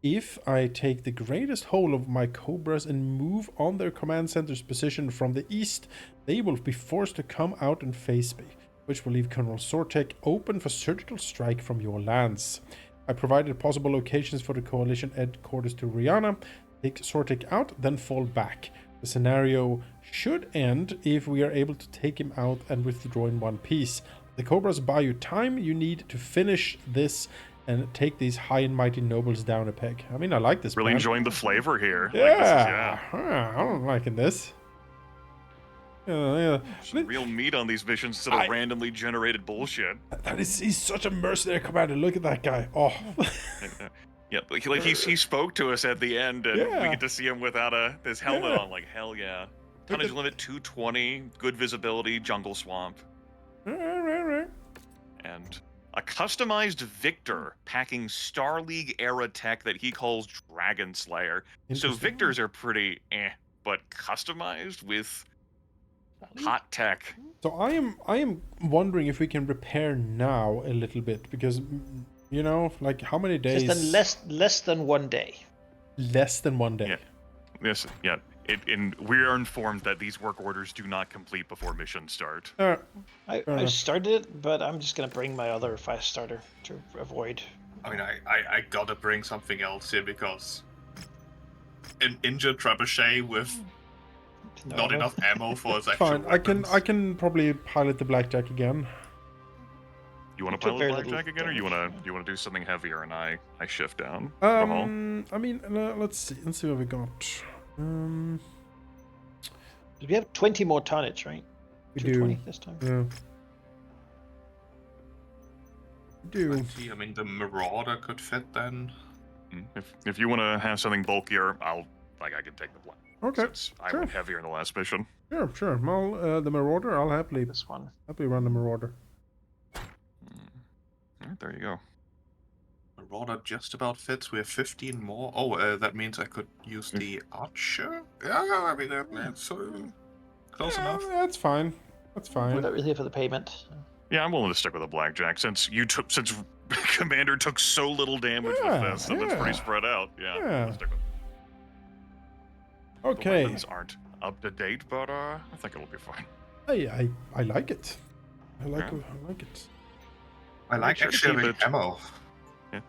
If I take the greatest hold of my Cobras and move on their command center's position from the east, they will be forced to come out and face me, which will leave Colonel Sortek open for surgical strike from your lands. I provided possible locations for the coalition headquarters to Rihanna. Take Sortek out, then fall back. The scenario should end if we are able to take him out and withdraw in one piece. The Cobras buy you time you need to finish this and take these high and mighty nobles down a peg. I mean, I like this. Really plan. enjoying the flavor here. Yeah, I'm liking this. Yeah. Some real meat on these missions instead of randomly generated bullshit. He's such a mercenary commander. Look at that guy. Oh. Yeah, like he spoke to us at the end, and we get to see him without his helmet on. Like, hell yeah. Tonnage limit 220, good visibility, jungle swamp. Right. And a customized Victor packing Star League era tech that he calls Dragon Slayer. So Victors are pretty but customized with hot tech. So I am wondering if we can repair now a little bit, because you know, like how many days? Less than 1 day. Less than 1 day. Yeah. Yes. Yeah. We are informed that these work orders do not complete before missions start. I started it, but I'm just gonna bring my other fast starter to avoid. I mean, I gotta bring something else here because an injured trebuchet with not enough ammo for its actual Fine. weapons. I can probably pilot the blackjack again. You want to pilot blackjack again, or you want to do something heavier and I shift down? I mean, let's see what we got. We have 20 more tonnage, right? We 220 do. this time. Yeah. We do. Let's see, I mean, the Marauder could fit then. If you want to have something bulkier, I can take the black. Okay. Since I went heavier in the last mission. Sure. Well, the Marauder, I'll happily run the Marauder. Alright, there you go. Marauder just about fits. We have 15 more. Oh, that means I could use the Archer? Yeah, I mean, that's close enough. That's fine. We're not really here for the payment. Yeah, I'm willing to stick with a blackjack since Commander took so little damage with this, and it's pretty spread out. Yeah. I'll stick with it. Okay. The weapons aren't up to date, but I think it'll be fine. I like it. I like it. I like actually having ammo. Yeah.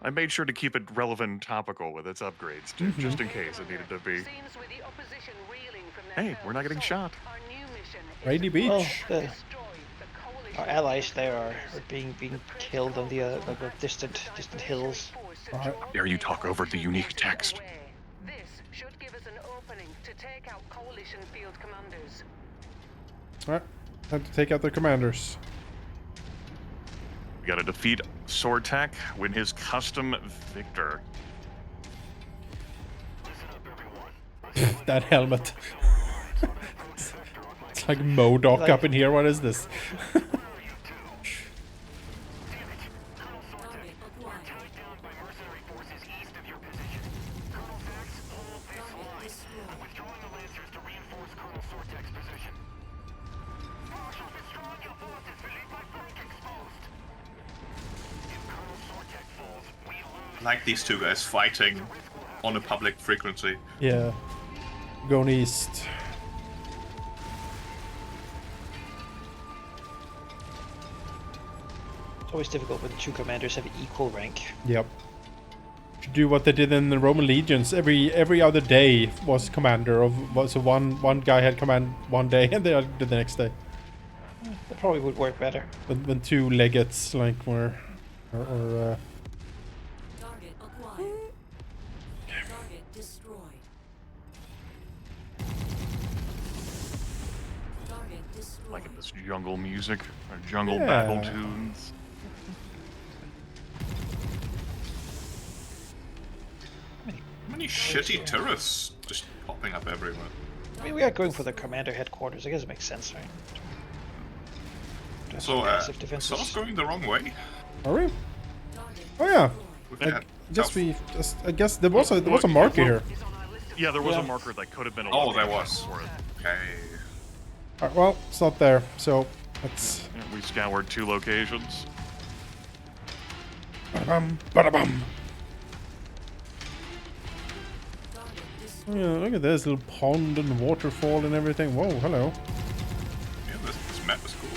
I made sure to keep it relevant and topical with its upgrades, too, just in case it needed to be. Hey, we're not getting shot. Rainy Beach. Well, our allies there are being killed on the distant hills. Dare you talk over the unique text? This should give us an opening to take out coalition field commanders. Alright, time to take out their commanders. We gotta defeat Sortek, win his custom Victor. That helmet. It's like MODOK up in here. What is this? like these two guys fighting on a public frequency. Yeah. Going east. It's always difficult when two commanders have equal rank. Yep. Should do what they did in the Roman legions. Every other day was commander of. So one guy had command one day, and the other the next day. That probably would work better. When two legates like were, or Target acquired. Target destroyed. Target destroyed. Like this jungle music, or jungle Yeah. battle tunes. How many shitty turrets just popping up everywhere? I mean, we are going for the commander headquarters. I guess it makes sense, right? That's So, massive defenses. Saul's going the wrong way. are we? Oh yeah. Yeah, I guess there was a marker here. Yeah, there was Yeah. a marker that could have been a Oh, there location was. for it. Okay. Alright, well, it's not there, so let's. Yeah, we scoured 2 locations. Ba-da-bum, ba-da-bum. Target destroyed. Oh, yeah, look at this little pond and waterfall and everything. Whoa, hello. Yeah, this map is cool.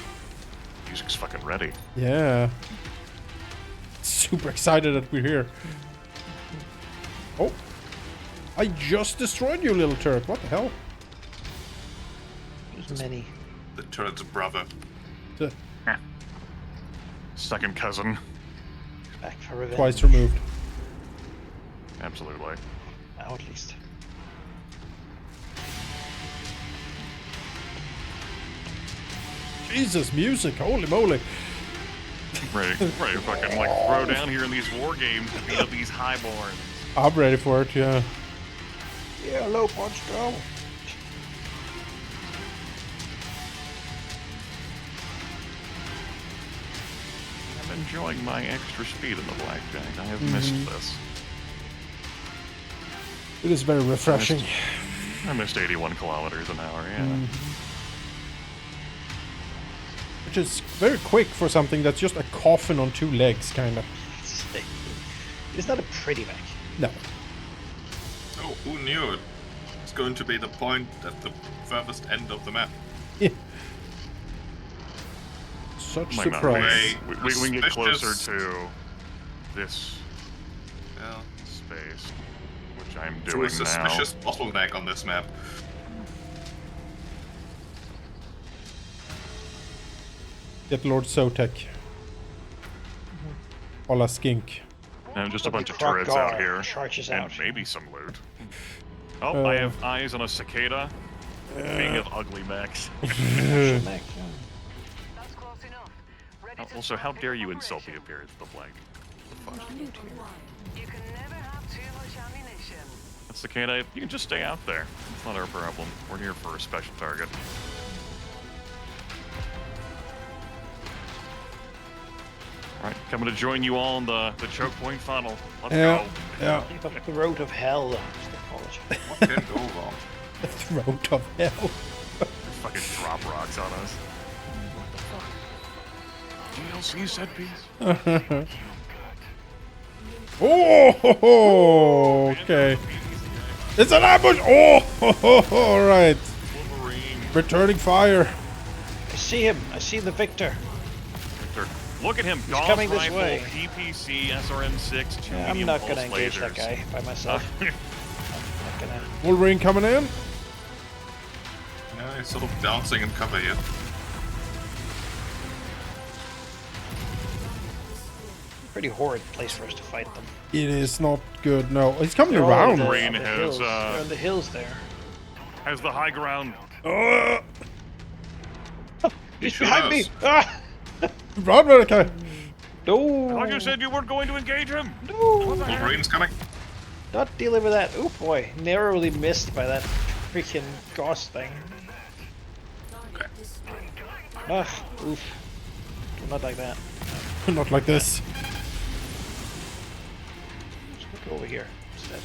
Music's fucking ready. Yeah. Super excited that we're here. Oh. I just destroyed you, little turret. What the hell? There's many. The turret's brother. The- Second cousin. Back for revenge. Twice removed. Absolutely. Now at least. Jesus, music. Holy moly. Ready to fucking like throw down here in these war games to beat up these highborns. I'm ready for it, yeah. Yeah, low punch, go. I'm enjoying my extra speed in the blackjack. I have missed this. It is very refreshing. I missed 81 kilometers an hour, yeah. Which is very quick for something that's just a coffin on 2 legs, kind of. It's not a pretty mech. No. Oh, who knew it? It's going to be the point at the furthest end of the map. Yeah. Such Might not surprise. be. We can get closer Suspicious. to this Yeah. space, which I'm To doing a suspicious bottleneck on this map. Get Lord Sotek. Hola skink. now. And just a bunch of Croc turrets out Gar here. charges And out. maybe some loot. Oh, I have eyes on a cicada. Being of ugly mechs. Mech, yeah. That's close enough. Ready to Also, start how dare picking you up insult the ammunition. appearance of the flag? Target acquired. You can never have too much ammunition. That cicada, you can just stay out there. It's not our problem. We're here for a special target. Alright, coming to join you all in the choke point funnel. Let's Yeah. go. Yeah. The road of hell, as they call it. What can go wrong? The throat of hell. Fucking drop rocks on us. DLC set piece. Oh, okay. It's an ambush. Oh, all right. Wolverine. Returning fire. I see him. I see the victor. Victor. Look at him. He's Gauss coming this rifle, way. PPC, SRM6, 2 Yeah, I'm medium not pulse gonna engage that lasers. guy by myself. I'm not gonna. Wolverine coming in. Yeah, he's sort of dancing in cover here. Pretty horrid place for us to fight them. It is not good. No, he's coming They're all around. on the, Wolverine on the has, hills. They're on the hills there. Has the high ground. He's sure behind me! does. Ah! Run, Malachi. No! I thought you said you weren't going to engage him. No! Wolverine's coming. Not dealing with that. Oh boy, narrowly missed by that freaking Gauss thing. Okay. Ah, oof. Not like that. Not like this. Just go over here instead.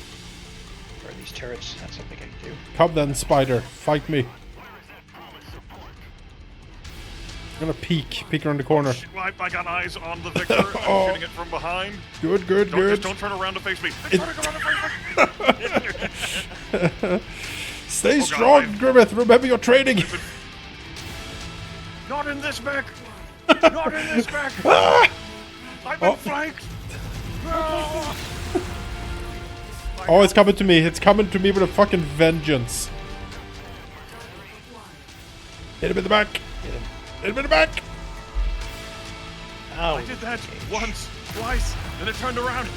Or these turrets. That's something I can do. Come then, Spider. Fight me. I'm gonna peek around the corner. Shit, I got eyes on the Victor. I'm shooting it from behind. Good. Just don't turn around to face me. Turn around to face me. Stay God, strong, Grimith. Remember your training. Not in this mech. Not in this mech. I've been flanked. No. Oh, it's coming to me. It's coming to me with a fucking vengeance. Hit him in the back. Hit him in the back. Ow. I did that once, twice, then it turned around.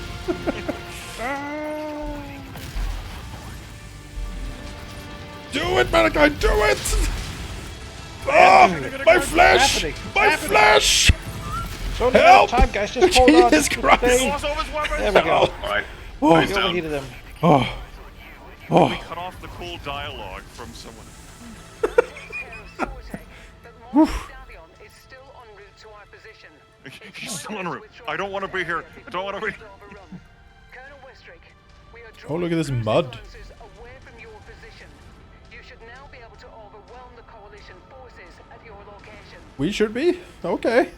Do it, Manaki. Do it. Oh, my flesh. My flesh. So no Help! time, guys. Just hold on. Jesus Christ. Stay. Lost all his weapons. There we go. Alright. Oh. He's You down. overheated them. Oh. We Oh. cut off the cool dialogue from someone. is still en route to our position. He's still en route. I don't want to be here. I don't want to be. Colonel Westrick, we are Oh, look at this drawing mud. forces away from your position. You should now be able to overwhelm the coalition forces at your location. We should be? Okay.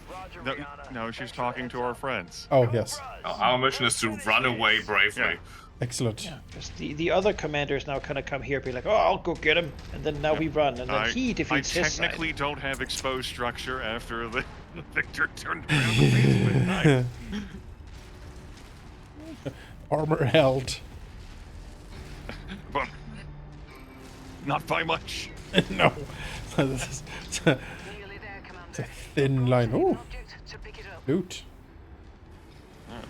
No, she's talking to our friends. Oh, yes. Our mission is to run away bravely. Yeah. Excellent. Because the other commanders now kind of come here, be like, oh, I'll go get him, and then now we run, and then he defeats I his side. technically don't have exposed structure after the Victor turned around the face with knife. Armor held. But not by much. No. This is a Nearly there, Commander. thin line. Oh, Object to pick it up. loot.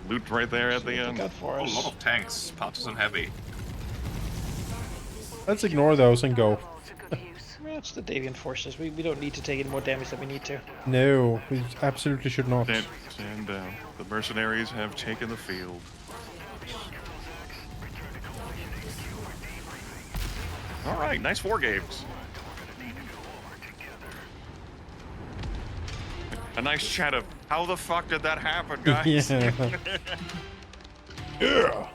Loot right there at the end. Look out for Oh, a us. lot of tanks. Partisan heavy. Let's ignore those and go. To good use. Well, it's the Davian forces. We don't need to take any more damage than we need to. No, we absolutely should not. Stand down. The mercenaries have taken the field. All right, nice war games. A nice chat of how the fuck did that happen, guys? Yeah. Yeah.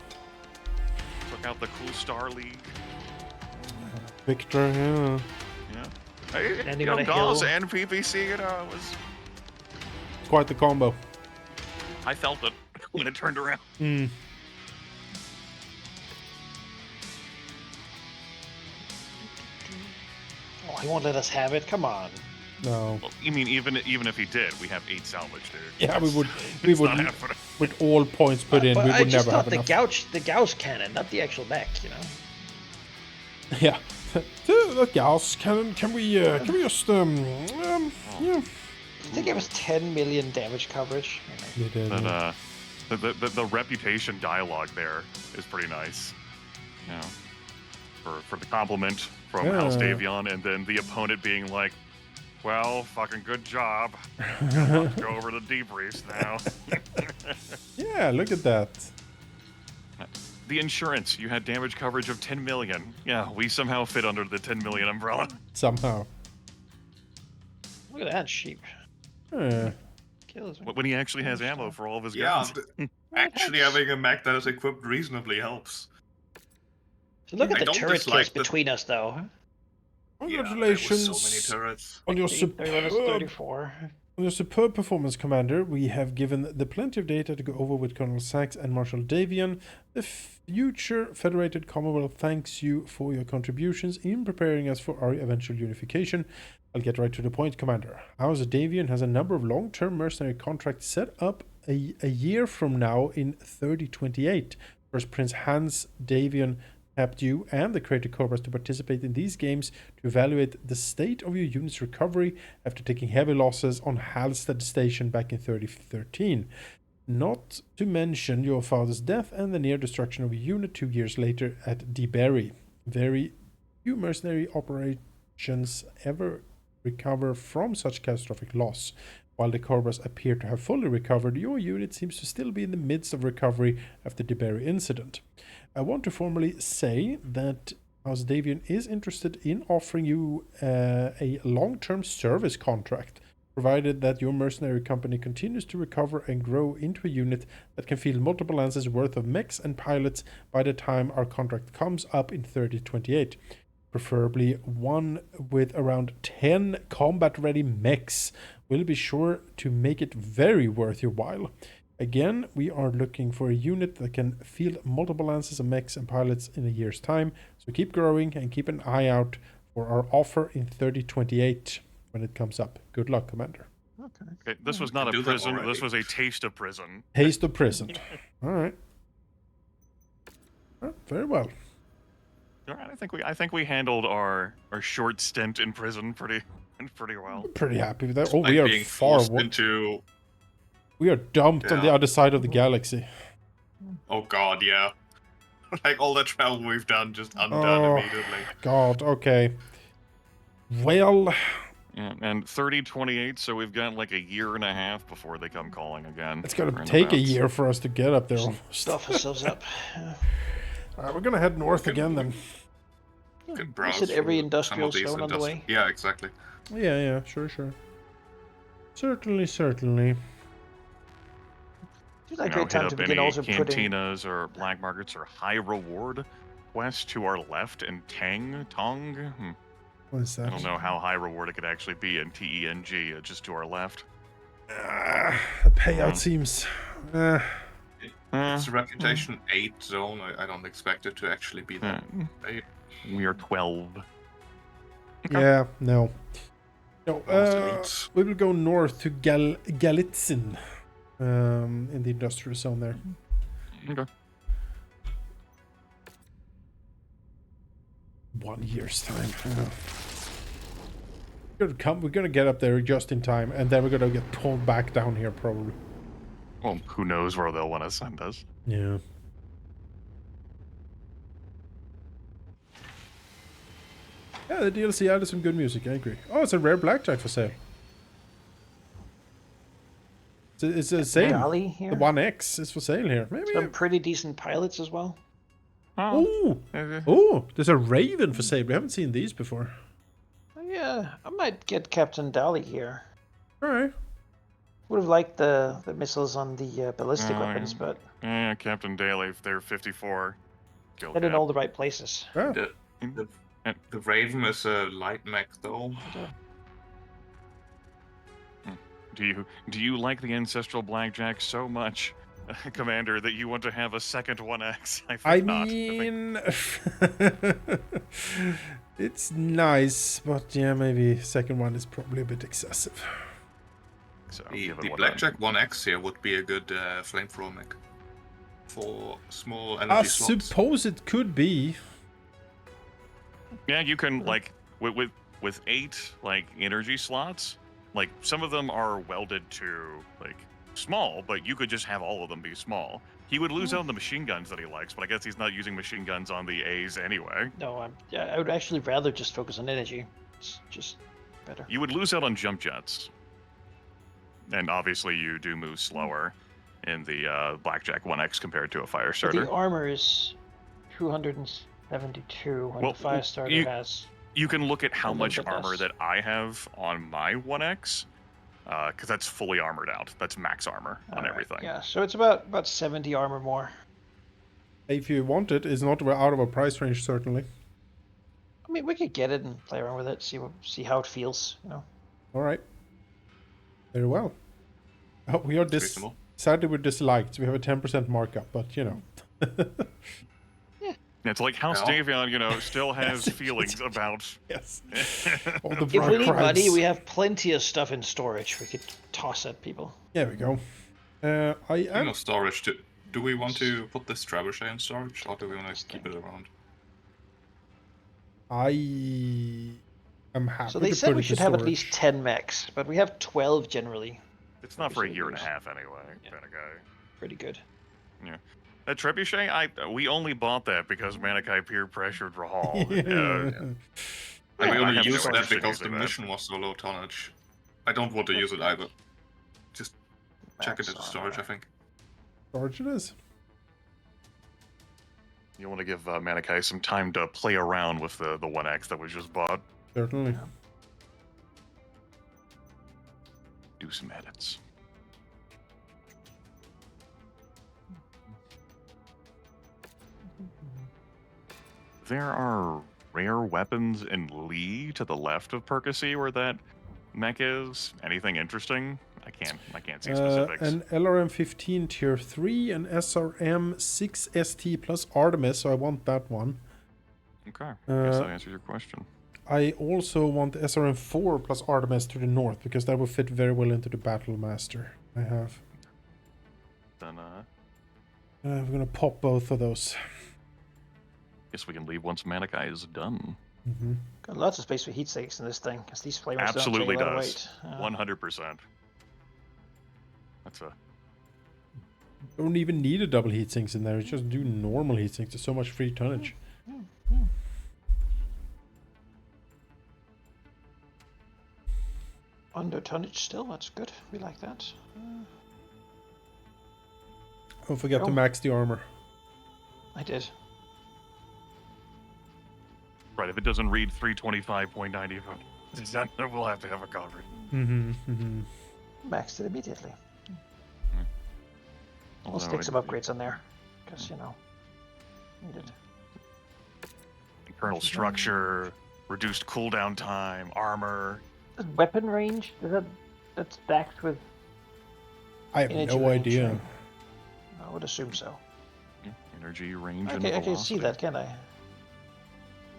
Took out the cool Star League. Victor, yeah. Yeah. Hey, Landing you know, on a DAWs hill. and PPC, you know, it was. Quite the combo. I felt it when it turned around. Hmm. Oh, he won't let us have it. Come on. No. Well, you mean even if he did, we have 8 salvage, dude. Yeah, we would, It's not happening. with all points put in, But we I would just never thought have the enough. Gauss cannon, not the actual mech, you know. Yeah. The Gauss cannon, can we just, yeah. I think it was 10 million damage coverage. You did. But the reputation dialogue there is pretty nice. You know, for the compliment from House Yeah. Davion, and then the opponent being like, "Well, fucking good job. Let's go over the debriefs now." Yeah, look at that. The insurance, you had damage coverage of 10 million. Yeah, we somehow fit under the 10 million umbrella. Somehow. Look at that sheep. Kills me. When he actually has ammo for all of his Yeah, guns. actually having a mech that is equipped reasonably helps. So look at I the don't turret dislike kills the- between us, though. Yeah, Congratulations there was so many turrets. on your 31 is superb 34. On your superb performance, Commander. We have given the plenty of data to go over with Colonel Sachs and Marshal Davion. The future Federated Commonwealth thanks you for your contributions in preparing us for our eventual unification. I'll get right to the point, Commander. House Davion has a number of long-term mercenary contracts set up a year from now in 3028. First Prince Hans Davion tapped you and the Creator Cobras to participate in these games to evaluate the state of your unit's recovery after taking heavy losses on Halstead Station back in 3013. Not to mention your father's death and the near destruction of a unit 2 years later at DeBerry. Very few mercenary operations ever recover from such catastrophic loss. While the Cobras appear to have fully recovered, your unit seems to still be in the midst of recovery after the DeBerry incident. I want to formally say that House Davion is interested in offering you a long-term service contract, provided that your mercenary company continues to recover and grow into a unit that can field multiple lances worth of mechs and pilots by the time our contract comes up in 3028. Preferably one with around 10 combat-ready mechs will be sure to make it very worth your while. Again, we are looking for a unit that can field multiple lances and mechs and pilots in a year's time. So keep growing and keep an eye out for our offer in 3028 when it comes up. Good luck, Commander. Okay, this was not a do that prison. already. This was a taste of prison. Taste of prison. All right. Very well. All right, I think we handled our short stint in prison pretty well. I'm pretty happy with that. Oh, Like we are being far forced away. into. We are dumped on the Yeah. other side of the galaxy. Oh god, yeah. Like all the travel we've done just undone Oh, immediately. God, okay. Well, Yeah, and 3028, so we've got like a year and a half before they come calling again. it's going to Roundabouts. take a year for us to get up there almost. Stuff ourselves up. We're going to head north again then. Can We browse said every through industrial some of these zone on the way. Yeah, exactly. Yeah, sure. Certainly. It's like a You know, great time hit to up begin any also putting. cantinas or black markets or high reward quests to our left in Tong. What is that? I don't know how high reward it could actually be in TENG, just to our left. The payout seems... It's a reputation 8 zone. I don't expect it to actually be that 8. We are 12. Yeah, no. No, Almost we will go north to Galitzin, in the industrial zone there. Okay. 1 year's time. We're gonna get up there just in time, and then we're gonna get pulled back down here probably. Well, who knows where they'll want to send us. Yeah. Yeah, the DLC added some good music, I agree. Oh, it's a rare blackjack for sale. It's the same. Dolly here. The 1X is for sale here. Maybe. Some pretty decent pilots as well. Oh, there's a Raven for sale. We haven't seen these before. Yeah, I might get Captain Dolly here. All right. Would have liked the missiles on the ballistic weapons, but Yeah, Captain Daly, they're 54. Kill they're in cap. all the right places. Yeah. The Raven is a light mech though. Do you like the ancestral blackjack so much, Commander, that you want to have a second 1X? I think not. mean, it's nice, but yeah, maybe second one is probably a bit excessive. So, The give it one Blackjack 1X here would be a good flamethrower mech for small I energy slots. suppose it could be. Yeah, you can like with 8 like energy slots. Like some of them are welded to like small, but you could just have all of them be small. He would lose out on the machine guns that he likes, but I guess he's not using machine guns on the A's anyway. No, I would actually rather just focus on energy. It's just better. You would lose out on jump jets. And obviously you do move slower in the Blackjack 1X compared to a fire But starter. the armor is 272, and Well, the fire starter you- has. You can look at how A little much bit armor less. that I have on my 1X, because that's fully armored out. That's max armor on Alright, everything. Yeah, so it's about 70 armor more. If you want it, it's not out of a price range, certainly. I mean, we could get it and play around with it, see how it feels, you know. All right. Very well. Oh, we are Reasonable. sadly we're disliked. We have a 10% markup, but you know. It's like House Well. Davion, still has feelings about. Yes. All the If we bright need crimes. money, we have plenty of stuff in storage we could toss at people. There we go. I You am. know, storage. Do we want to put this trebuchet in storage, or do we want to keep it around? I am happy. So they to said put we it to should have at storage. least 10 mechs, but we have 12 generally. It's not for a year and a half anyway, kind of guy. Pretty good. That trebuchet, we only bought that because Manaki peer pressured Rahal. Yeah. And we I only have no used that interest in because the using that. mission was so low tonnage. I don't want to use it either. Just check it Max into storage, I armor. think. Storage it is. You want to give Manaki some time to play around with the 1X that we just bought. Certainly. Do some edits. There are rare weapons in Lee to the left of Percy where that mech is? Anything interesting? I can't see specifics. An LRM-15 Tier 3, an SRM-6 ST plus Artemis, so I want that one. Okay, guess that answers your question. I also want the SRM-4 plus Artemis to the north, because that will fit very well into the Battle Master I have. Then, we're gonna pop both of those. guess we can leave once Manaki is done. Mm-hmm. Got lots of space for heat sinks in this thing, because these flamers Absolutely don't carry a lot does. of weight. 100%. That's a... Don't even need a double heat sinks in there. Just do normal heat sinks. There's so much free tonnage. Under tonnage still, that's good. We like that. Don't forget to Oh. max the armor. I did. Right, if it doesn't read 325.90, we'll have to have a conference. Mm-hmm. Mm-hmm. Maxed it immediately. We'll Although stick some upgrades on there, because, you know, needed. Internal structure, reduced cooldown time, armor. Weapon range? That's stacked with I have energy no range, idea. right? I would assume so. Yeah, energy range and Okay, I can see velocity. that, can I?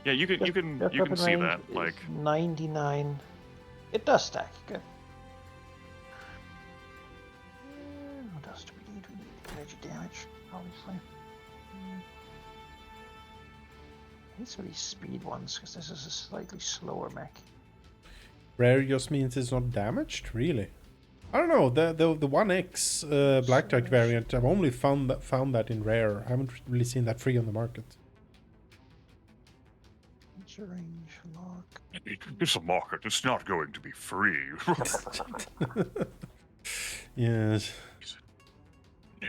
Yeah, you can Weapon see range that. is Like 99. It does stack. Good. What else do we need? We need energy damage, obviously. I need some of these speed ones because this is a slightly slower mech. Rare just means it's not damaged, really. I don't know. The 1X blackjack variant. I've only found that in rare. I haven't really seen that free on the market. What's your range lock? it's a market. It's not going to be free. Yes. No.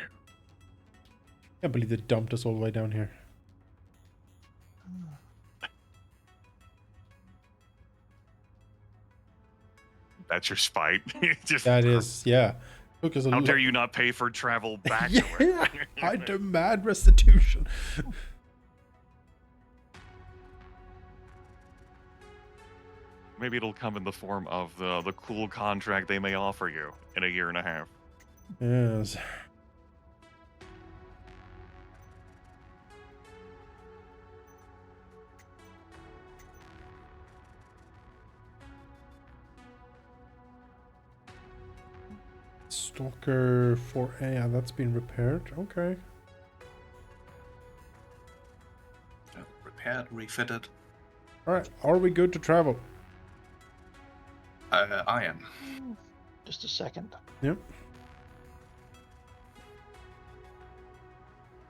Can't believe they dumped us all the way down here. That's your spite. Just, That is, yeah. Took us a how lo- dare you not pay for travel back to Yeah, it? I demand restitution. Maybe it'll come in the form of the cool contract they may offer you in a year and a half. Yes. Stalker 4A, yeah, that's been repaired. Okay. Repaired, refitted. Alright, are we good to travel? I am. Just a second. Yep.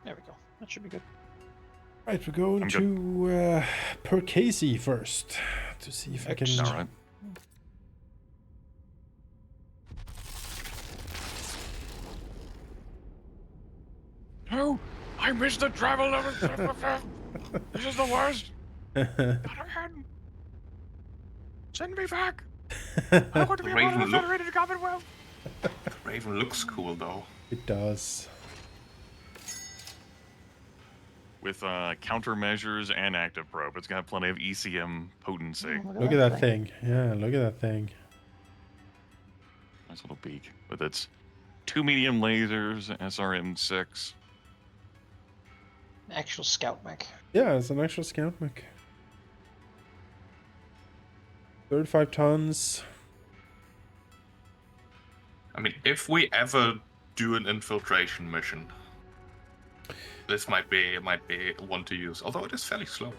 There we go. That should be good. Right, we're going I'm to Percasey first to see if I can. All right. Oh, I missed the travel limit. This is the worst. Send me back. I want to be a part of Raven the look- Federated Commonwealth. The Raven looks cool though. It does. With countermeasures and active probe, it's got plenty of ECM potency. Look at that thing. Yeah, look at that thing. Nice little beak with its 2 medium lasers, SRM-6. Actual scout mech. Yeah, it's an actual scout mech. 35 tons. I mean, if we ever do an infiltration mission, this might be one to use. Although it is fairly slow.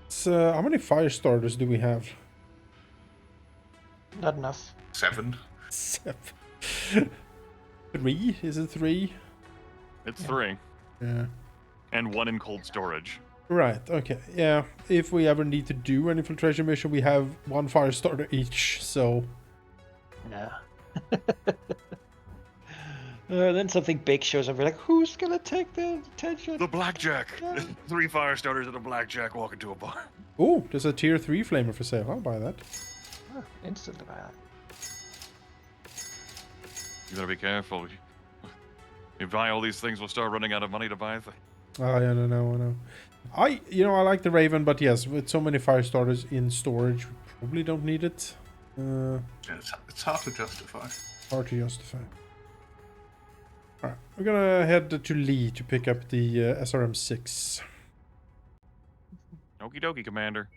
It's, how many fire starters do we have? Not enough. 7. 7. 3? Is it 3? It's 3. Yeah. And 1 in cold storage. Right, okay. Yeah, if we ever need to do an infiltration mission, we have 1 fire starter each, so... Yeah. Then something big shows up. We're like, who's gonna take the attention? The blackjack. 3 fire starters and a blackjack walk into a bar. Oh, there's a tier 3 flamer for sale. I'll buy that. Oh, instantly buy that. You gotta be careful. You buy all these things, we'll start running out of money to buy things. Oh, yeah, no. I like the Raven, but yes, with so many fire starters in storage, we probably don't need it. Uh, Yeah, it's hard to justify. hard to justify. Alright, we're gonna head to Lee to pick up the SRM-6. Okie dokie, Commander.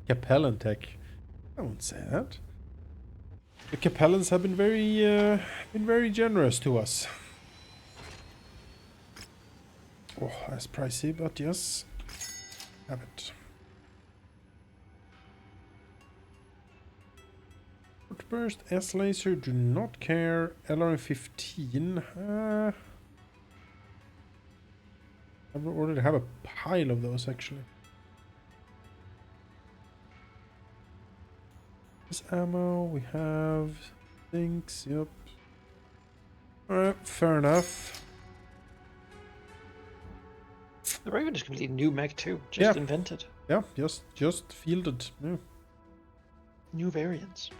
Capellan tech. I won't say that. The Capellans have been very generous to us. Oh, that's pricey, but yes, have it. Short burst, S laser, do not care. LRM-15. I already have a pile of those actually. This ammo, we have things, yep. Alright, fair enough. The Raven is completely new mech too, just Yeah. invented. Yeah, just fielded. Yeah. New variants.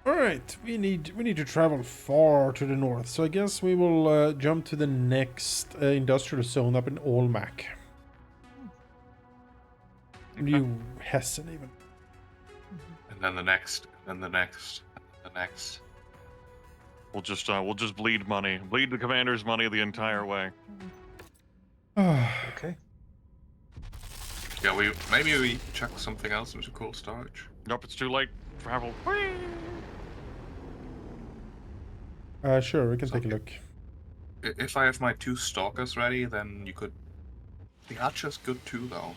Alright, we need to travel far to the north, so I guess we will jump to the next industrial zone up in Olmec. New Hessen even. And then the next, and the next, and the next. We'll just bleed money, bleed the commander's money the entire way. Okay. Yeah, maybe we check something else into cold storage. Nope, it's too late. Travel. Sure, we can take a look. If I have my 2 stalkers ready, then you could. The archer's good too, though.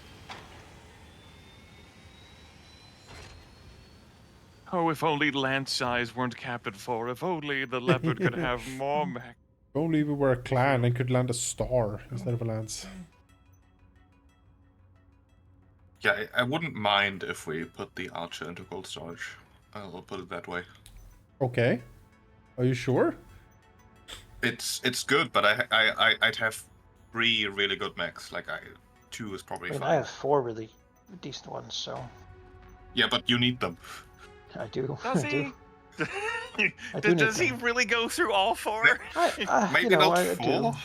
Oh, if only land size weren't capped for. If only the leopard could have more mech. If only we were a clan and could land a star instead of a lance. Yeah, I wouldn't mind if we put the archer into cold storage. I'll put it that way. Okay. Are you sure? It's good, but I'd have 3 really good mechs. Like 2 is probably I mean, fine. I have 4 really decent ones, so Yeah, but you need them. I do. Does I he? do. I do need Does he them. really go through all 4? Maybe you know, not I full.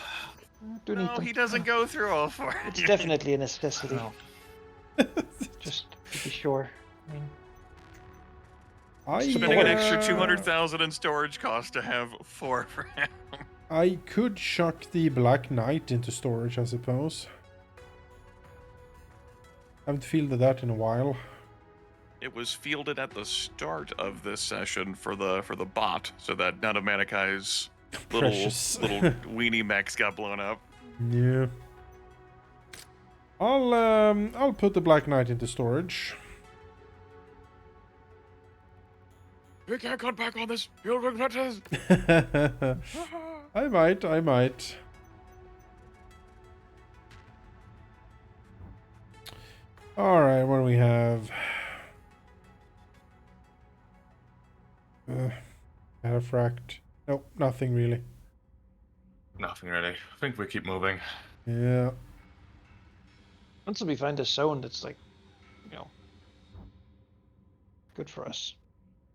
do need No, them. he doesn't go through all 4. It's definitely a necessity. No. Just to be sure. I mean, I Spending an extra 200,000 in storage cost to have 4 for him. I could chuck the Black Knight into storage, I suppose. Haven't fielded that in a while. It was fielded at the start of this session for the bot, so that none of Manakai's Precious. little weenie mechs got blown up. Yeah. I'll put the Black Knight into storage. You can't cut back on this. You'll regret it. I might. Alright, what do we have? Cataphracт. Nope, nothing really. Nothing really. I think we keep moving. Yeah. once we find a zone that's like, you know, good for us.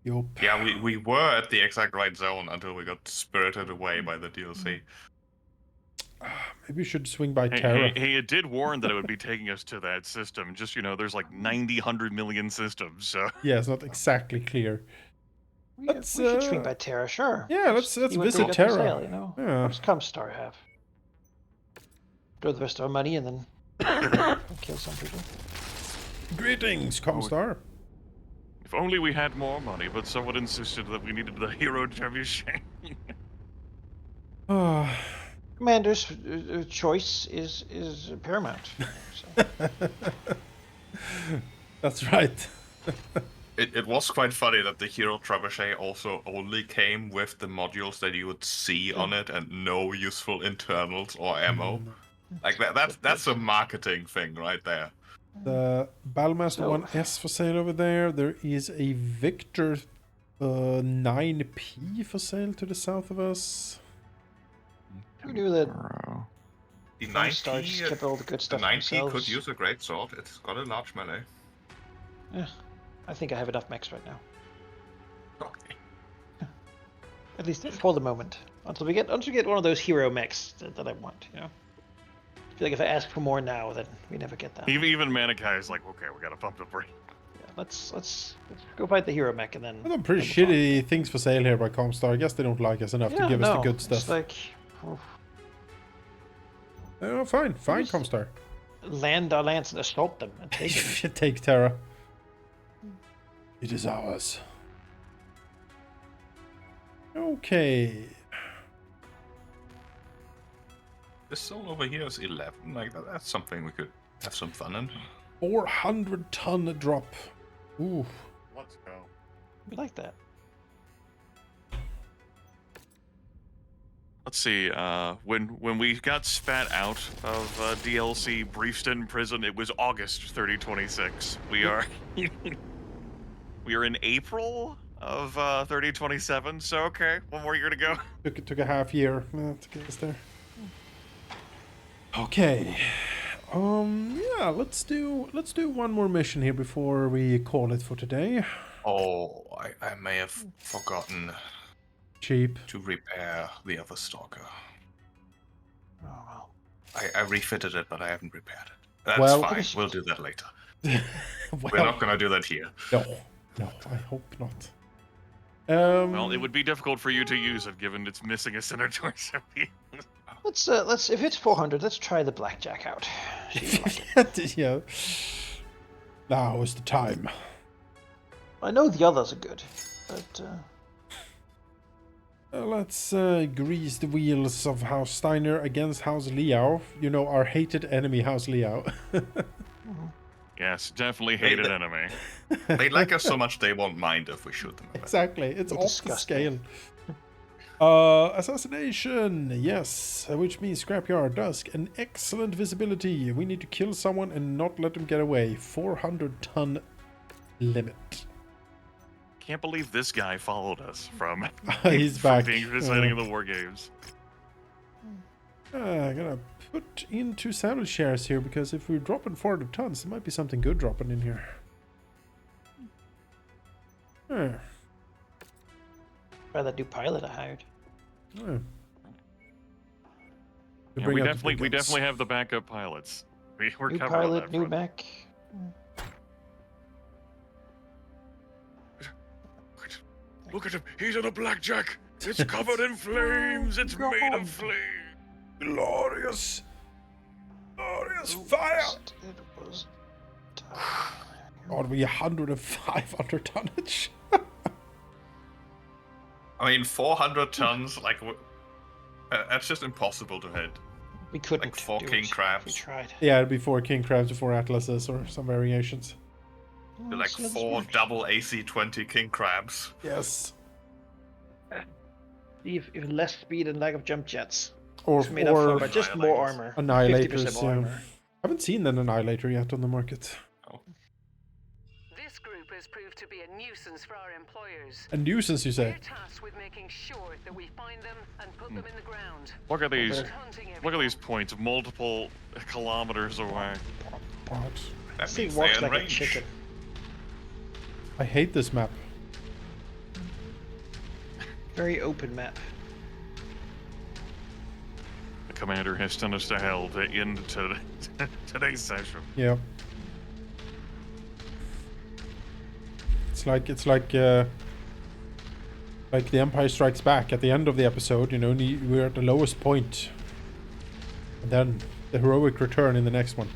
Yup. Yeah, we were at the exact right zone until we got spirited away by the DLC. Maybe we should swing by Hey, Terra. it did warn that it would be taking us to that system. Just, there's like 90, 100 million systems, so... Yeah, it's not exactly clear. We Let's, should swing by Terra, sure. Yeah, let's See what they visit got for Terra. sale, you know? Yeah. What does Comstar have? Throw the rest of our money and then kill some people. Greetings, Comstar. If only we had more money, but someone insisted that we needed the hero trebuchet. Commander's choice is paramount. So. That's right. It was quite funny that the hero trebuchet also only came with the modules that you would see on it and no useful internals or ammo. Like that's a marketing thing right there. The Ballmaster 1S for sale over there. There is a Victor 9P for sale to the south of us. Who knew that The Comstar just 90, kept all the good the stuff 90 themselves? could use a great sword. It's got a large melee. Yeah, I think I have enough mechs right now. Okay. At least for the moment. Until we get one of those hero mechs that I want, you know. I feel like if I ask for more now, then we never get that. Even Manaki is like, okay, we gotta pump the brake. Yeah, let's go fight the hero mech and then. There's some pretty then we'll talk. shitty things for sale here by Comstar. I guess they don't like us enough to give us the good stuff. It's like Oh, fine, Just- Comstar. land our lands and assault them and take it. Take Terra. It is ours. Okay. This soul over here is 11. Like that's something we could have some fun in. 400-ton drop. Ooh. Let's go. We like that. Let's see. When we got spat out of DLC Brief Stint in Prison, it was August 3026. We are we are in April of 3027. So okay, one more year to go. Took a half year to get us there. Okay. Yeah, let's do one more mission here before we call it for today. Oh, I may have forgotten Cheap. to repair the other stalker. Oh well. I refitted it, but I haven't repaired it. That's Well- fine. We'll do that later. Well, We're not gonna do that here. no, I hope not. Well, it would be difficult for you to use it given it's missing a center torso piece. Let's if it's 400, let's try the blackjack out. See if we like it. Yeah. Now is the time. I know the others are good, but Let's grease the wheels of House Steiner against House Liao. You know, our hated enemy, House Liao. Yes, definitely hated enemy. They like us so much they won't mind if we shoot them. Exactly, it's They're off the disgusting. scale. Assassination, yes, which means Scrapyard Dusk. An excellent visibility. We need to kill someone and not let them get away. 400-ton limit. Can't believe this guy followed us from, He's from back. being participating in the war games. I'm gonna put in 2 salvage shares here because if we're dropping 400 tons, there might be something good dropping in here. try that new pilot I hired. To Yeah, bring we out the definitely big we guns. definitely have the backup pilots. We're New covered on pilot, that new front. mech. Look at him. He's on a blackjack. It's covered in flames. It's made of flame. Glorious! Glorious fire! It was. Ought to be 105 under tonnage. I mean, 400 tons, like, that's just impossible to hit. We couldn't Like 4 do king it. crabs. We tried. Yeah, it'd be 4 king crabs or 4 atlases or some variations. Like So let's 4 watch. double AC-20 king crabs. Yes. See if less speed and lack of jump jets. Or It's made up for or by just more armor. 50% annihilators. more Yeah. armor. Haven't seen an annihilator yet on the market. This group has proved to be a nuisance for our employers. A nuisance, you say? We're tasked with making sure that we find them and put them in the ground. Look at these. Okay. Hunting Look at everyone. these points, multiple kilometers away. What? That This thing means walks they're in like a range. chicken. I hate this map. Very open map. The commander has sent us to hell to end today's session. Yeah. It's like the Empire Strikes Back at the end of the episode. You know, we're at the lowest point, and then the heroic return in the next one.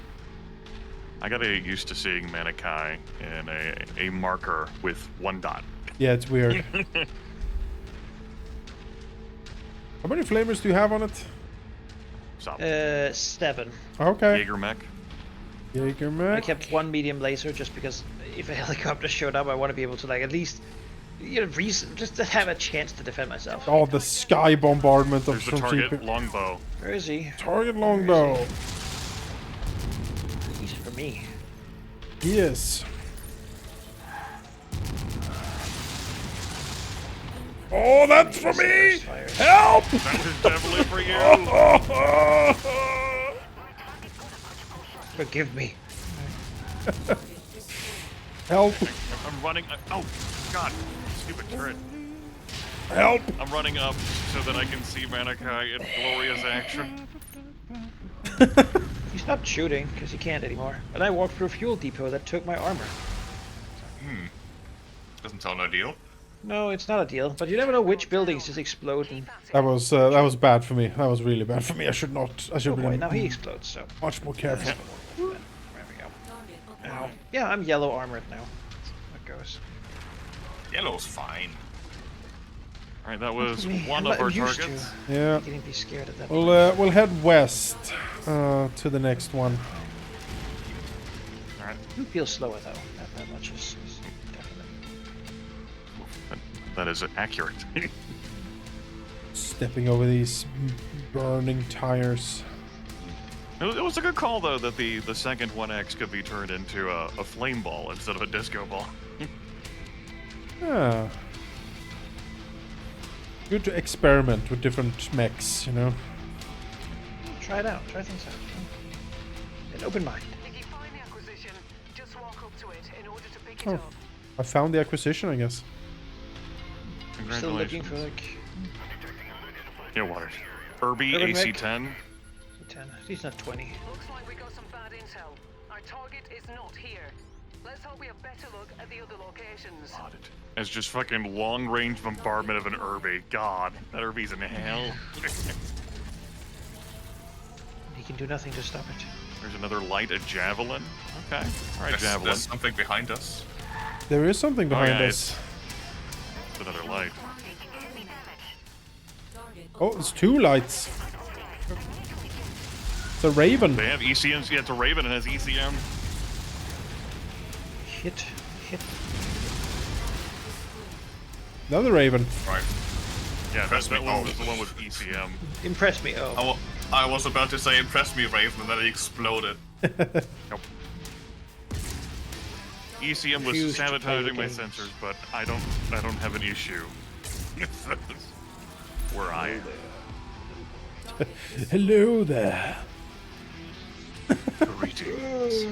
I gotta get used to seeing Manaki in a marker with 1 dot. Yeah, it's weird. How many flamers do you have on it? Stop. 7. Okay. Jaeger mech. Jaeger I mech. kept 1 medium laser just because if a helicopter showed up, I want to be able to like at least, you know, just to have a chance to defend myself. Oh, the sky bombardment of There's the some target, cheap- longbow. Where is he? Target longbow. He's for me. Yes. Oh, that's for me! Fires. Help! That was definitely for you. Forgive me. Help! I'm running. Oh, God. Stupid turret. Help! I'm running up so that I can see Manaki in glorious action. He's not shooting, because he can't anymore. And I walked through a fuel depot that took my armor. Doesn't sound ideal. No, it's not a deal, but you never know which buildings just explode. And That was bad for me. That was really bad for me. I should not. I should oh have boy, been now he explodes, so... much more careful. There we go. Ow. Yeah, I'm yellow armored now. That goes. Yellow's fine. Alright, that was Me, one I'm of our not used targets. to Yeah. getting be scared of that. We'll head west to the next one. Alright, You feel slower though. That much is definitely. that is accurate. Stepping over these burning tires. It was a good call though that the second 1X could be turned into a flame ball instead of a disco ball. Yeah. Good to experiment with different mechs, you know. Try it out. Try things out. An open mind. If you find the acquisition, just walk up to it in order to pick it Oh. up. I found the acquisition, I guess. Still looking Congratulations. for like Yeah, water. Herbie Urban mech. AC-10. 10. He's not 20. Looks like we got some bad intel. Our target is not here. Let's hope we have better look at the other locations. As just fucking long-range bombardment of an Herbie. God, that Herbie's in hell. He can do nothing to stop it. There's another light, a javelin. Okay, all right, javelin. There's something behind us. There is something behind yeah, us. It's another light. Oh, it's two lights. It's a raven. They have ECMs. Yeah, it's a Raven and has ECM. Hit. Another raven. Right. Yeah, Press that me. one Oh. was the one with ECM. Impress me. Oh. I was about to say impress me, Raven, and then it exploded. Nope. ECM was Refuse to play sabotaging my games. sensors, but I don't have an issue. Where I am. Hello there. Greetings.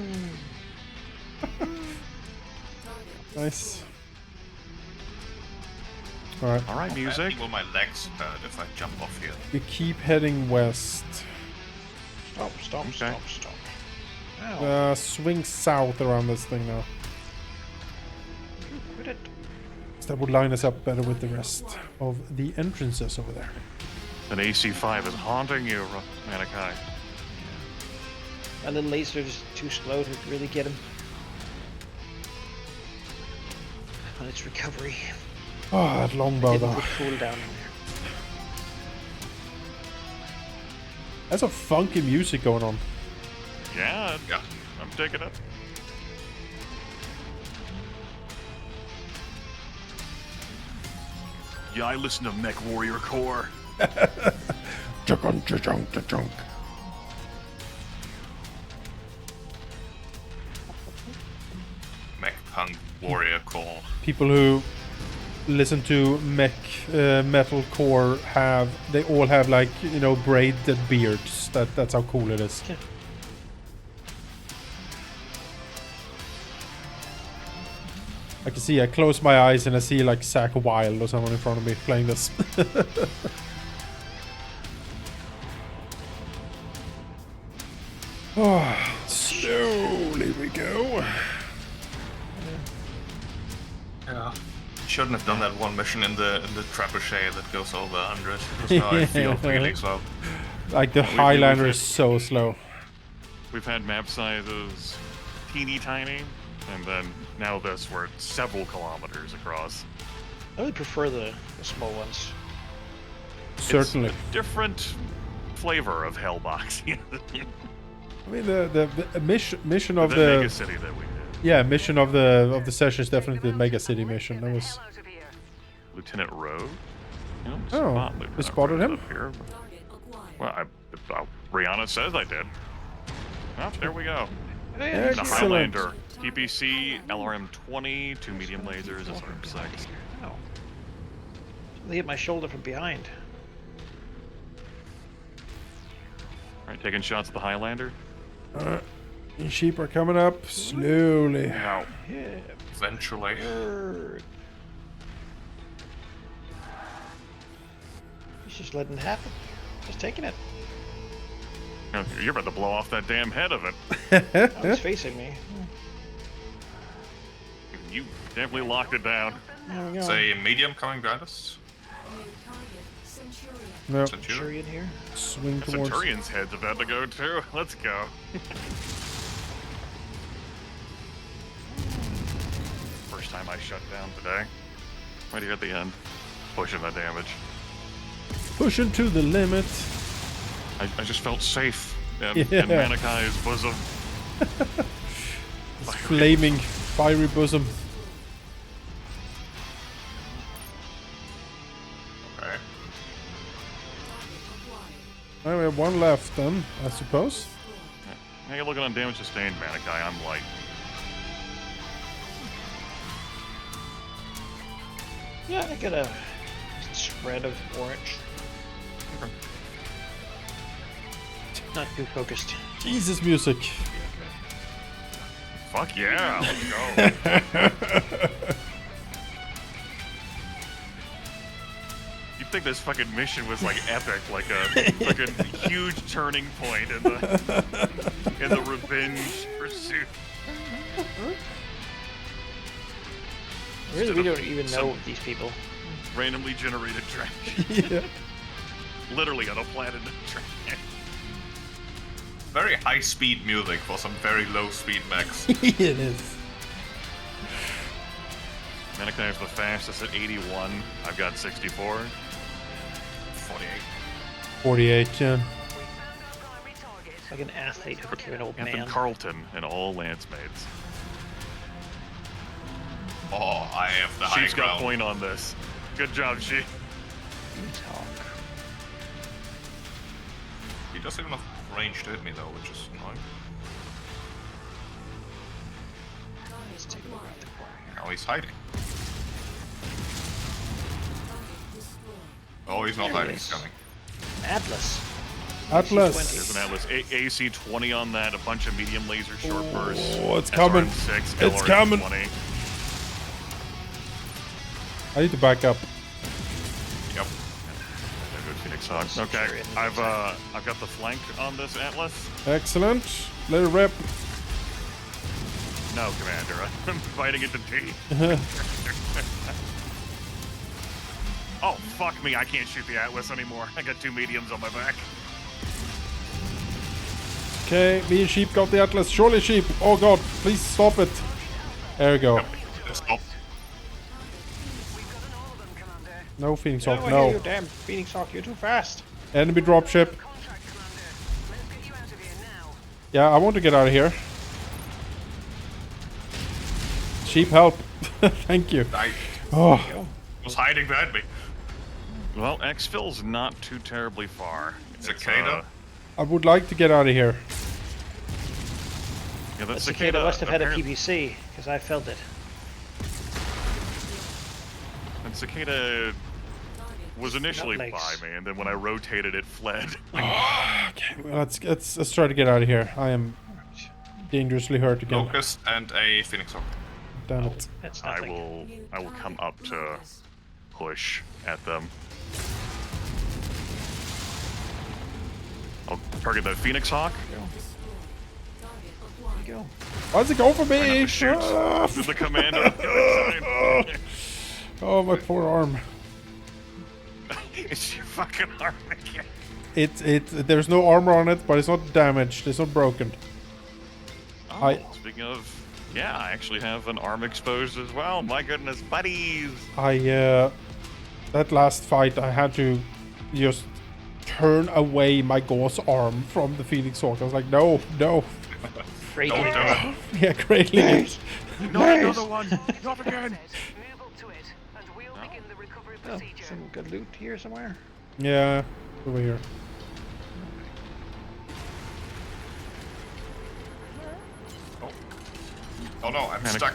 Nice. Alright, All right, I music. think will my legs hurt if I jump off here? we keep heading west. Stop. Okay. Ow. Swing south around this thing now. Quit it. That would line us up better with the rest of the entrances over there. An AC-5 is haunting you, Manaki. My little laser is too slow to really get him. On its recovery. Oh, that longbow Didn't though. put cooldown in there. That's a funky music going on. Yeah, Yeah. I'm taking it. Yeah, I listen to Mechwarrior Core. Chunk. Mech punk warrior call. People who listen to metal core they all have like, you know, braided beards. That's how cool it is. Yeah. I can see, I close my eyes and I see like Zach Wilde or someone in front of me playing this. Oh, slowly we go. Yeah. Shouldn't have done that one mission in the trebuchet that goes over 100. Because now I feel really slow. Like the Highlander is so slow. We've had map sizes teeny tiny, and then now this, we're several kilometers across. I would prefer the small ones. Certainly. It's a different flavor of Hellbox. I mean the mission of the the mega city that we did. yeah, mission of the session is definitely the mega city mission. That was Hell out of here. Lieutenant Rowe. You know, Oh, spot you Lieutenant spotted Rowe's him? up here. Well, Brianna says I did. Oh, there we go. Oh, yeah, The Excellent. Highlander. TPC, LRM-20, 2 medium lasers, SRM-6. Oh. They hit my shoulder from behind. Alright, taking shots at the Highlander. sheep are coming up slowly. Now, Yeah. Eventually. Bird. Just letting it happen. Just taking it. You're about to blow off that damn head of it. Oh, it's facing me. You definitely locked it down. There we go. Say medium coming behind us. New target. Centurion. No, Centurion. Centurion here. swing towards. Centurion's head's about to go too. Let's go. First time I shut down today. Right here at the end. Pushing the damage. Pushing to the limit. I just felt safe in Yeah. Manakai's bosom. This flaming, fiery bosom. Okay. Oh, we have one left then, I suppose. How you looking on damage sustained, Manakai? I'm light. Yeah, I got a spread of orange. Not too focused. Jesus music. Fuck yeah, let's go. You'd think this fucking mission was like epic, like a fucking huge turning point in the revenge pursuit. Really, we don't even know some- these people. Randomly generated trash. Yeah. Literally on a planet trash. Very high speed music for some very low speed mechs. It is. Manaki is the fastest at 81. I've got 64. 48. 48, yeah. We found our primary target. Like an athlete who became an old Captain man. Carlton and all lance mates. Oh, I have the high She's got ground. point on this. Good job, she. Talk. He doesn't have enough range to hit me though, which is annoying. Let's take a look at the corner here. Now he's hiding. Target destroyed. Oh, he's not There hiding. he He's is. coming. Atlas. Atlas. There's an Atlas AC 20 on that, a bunch of medium laser short bursts. Oh, it's coming. SRM6, It's LRM coming. 20. I need to back up. Yep. There goes Phoenix Hawk. Okay, Sure, I've got the flank on this Atlas. Excellent. Let it rip. No, Commander, I'm fighting it to T. Oh, fuck me, I can't shoot the Atlas anymore. I got 2 mediums on my back. Okay, me and Sheep got the Atlas. Surely, Sheep. Oh god, please stop it. There we go. Stop. No Phoenix Oh, Hawk, I hear you, no. damn Phoenix Hawk, you're too fast. Enemy dropship. Contract, Commander. Let's get you out of here now. Yeah, I want to get out of here. Sheep, help. Thank you. I Oh, was hiding behind me. Well, exfil's not too terribly far. Cicada? I would like to get out of here. Yeah, But that Cicada must have had a apparently- PPC, because I felt it. And Cicada was initially Not by legs. me, and then when I rotated, it fled. Okay, well, let's try to get out of here. I am dangerously hurt again. Locust and a Phoenix Hawk. Damn it. That's I nothing. will come up to push at them. I'll target that Phoenix Hawk. Target acquired. Go. Why's it go for Try not me? to shoot Ah, the commander on the other side. oh, my poor arm. It's your fucking arm again. There's no armor on it, but it's not damaged. It's not broken. Oh, speaking of, yeah, I actually have an arm exposed as well. My goodness, buddies. That last fight, I had to just turn away my gauze arm from the Phoenix Hawk. I was like, no. Great. Don't do it. Yeah, greatly. Not another one. Not again. Move up to it, and we'll begin the recovery Oh, procedure. some good loot here somewhere. Yeah, over here. Oh no, I'm Panic. stuck.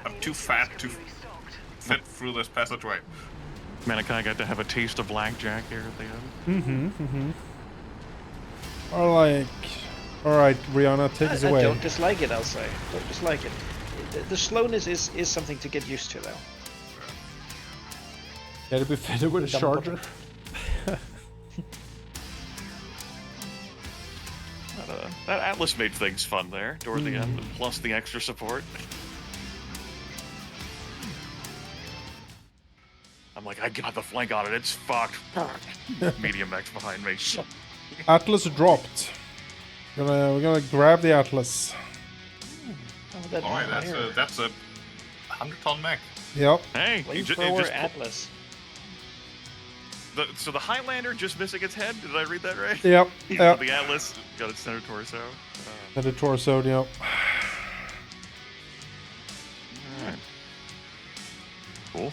I'm too fat to Restocked. fit through this passageway. Manaki got to have a taste of blackjack here at the end. Alright, Rihanna, take us I away. don't dislike it, I'll say. Don't dislike it. The slowness is something to get used to, though. Gotta be fitted with a Dump charger. That Atlas made things fun there toward the end, plus the extra support. I'm like, I got the flank on it. It's fucked. Medium mechs behind me. Atlas dropped. We're gonna grab the Atlas. Oh, that Alright, fire. that's a 100-ton mech. Yep. Hey, Flamethrower Atlas. So the Highlander just missing its head? Did I read that right? Yep. Yep. The Atlas got its center torso. The torso. Yep. Alright. Cool.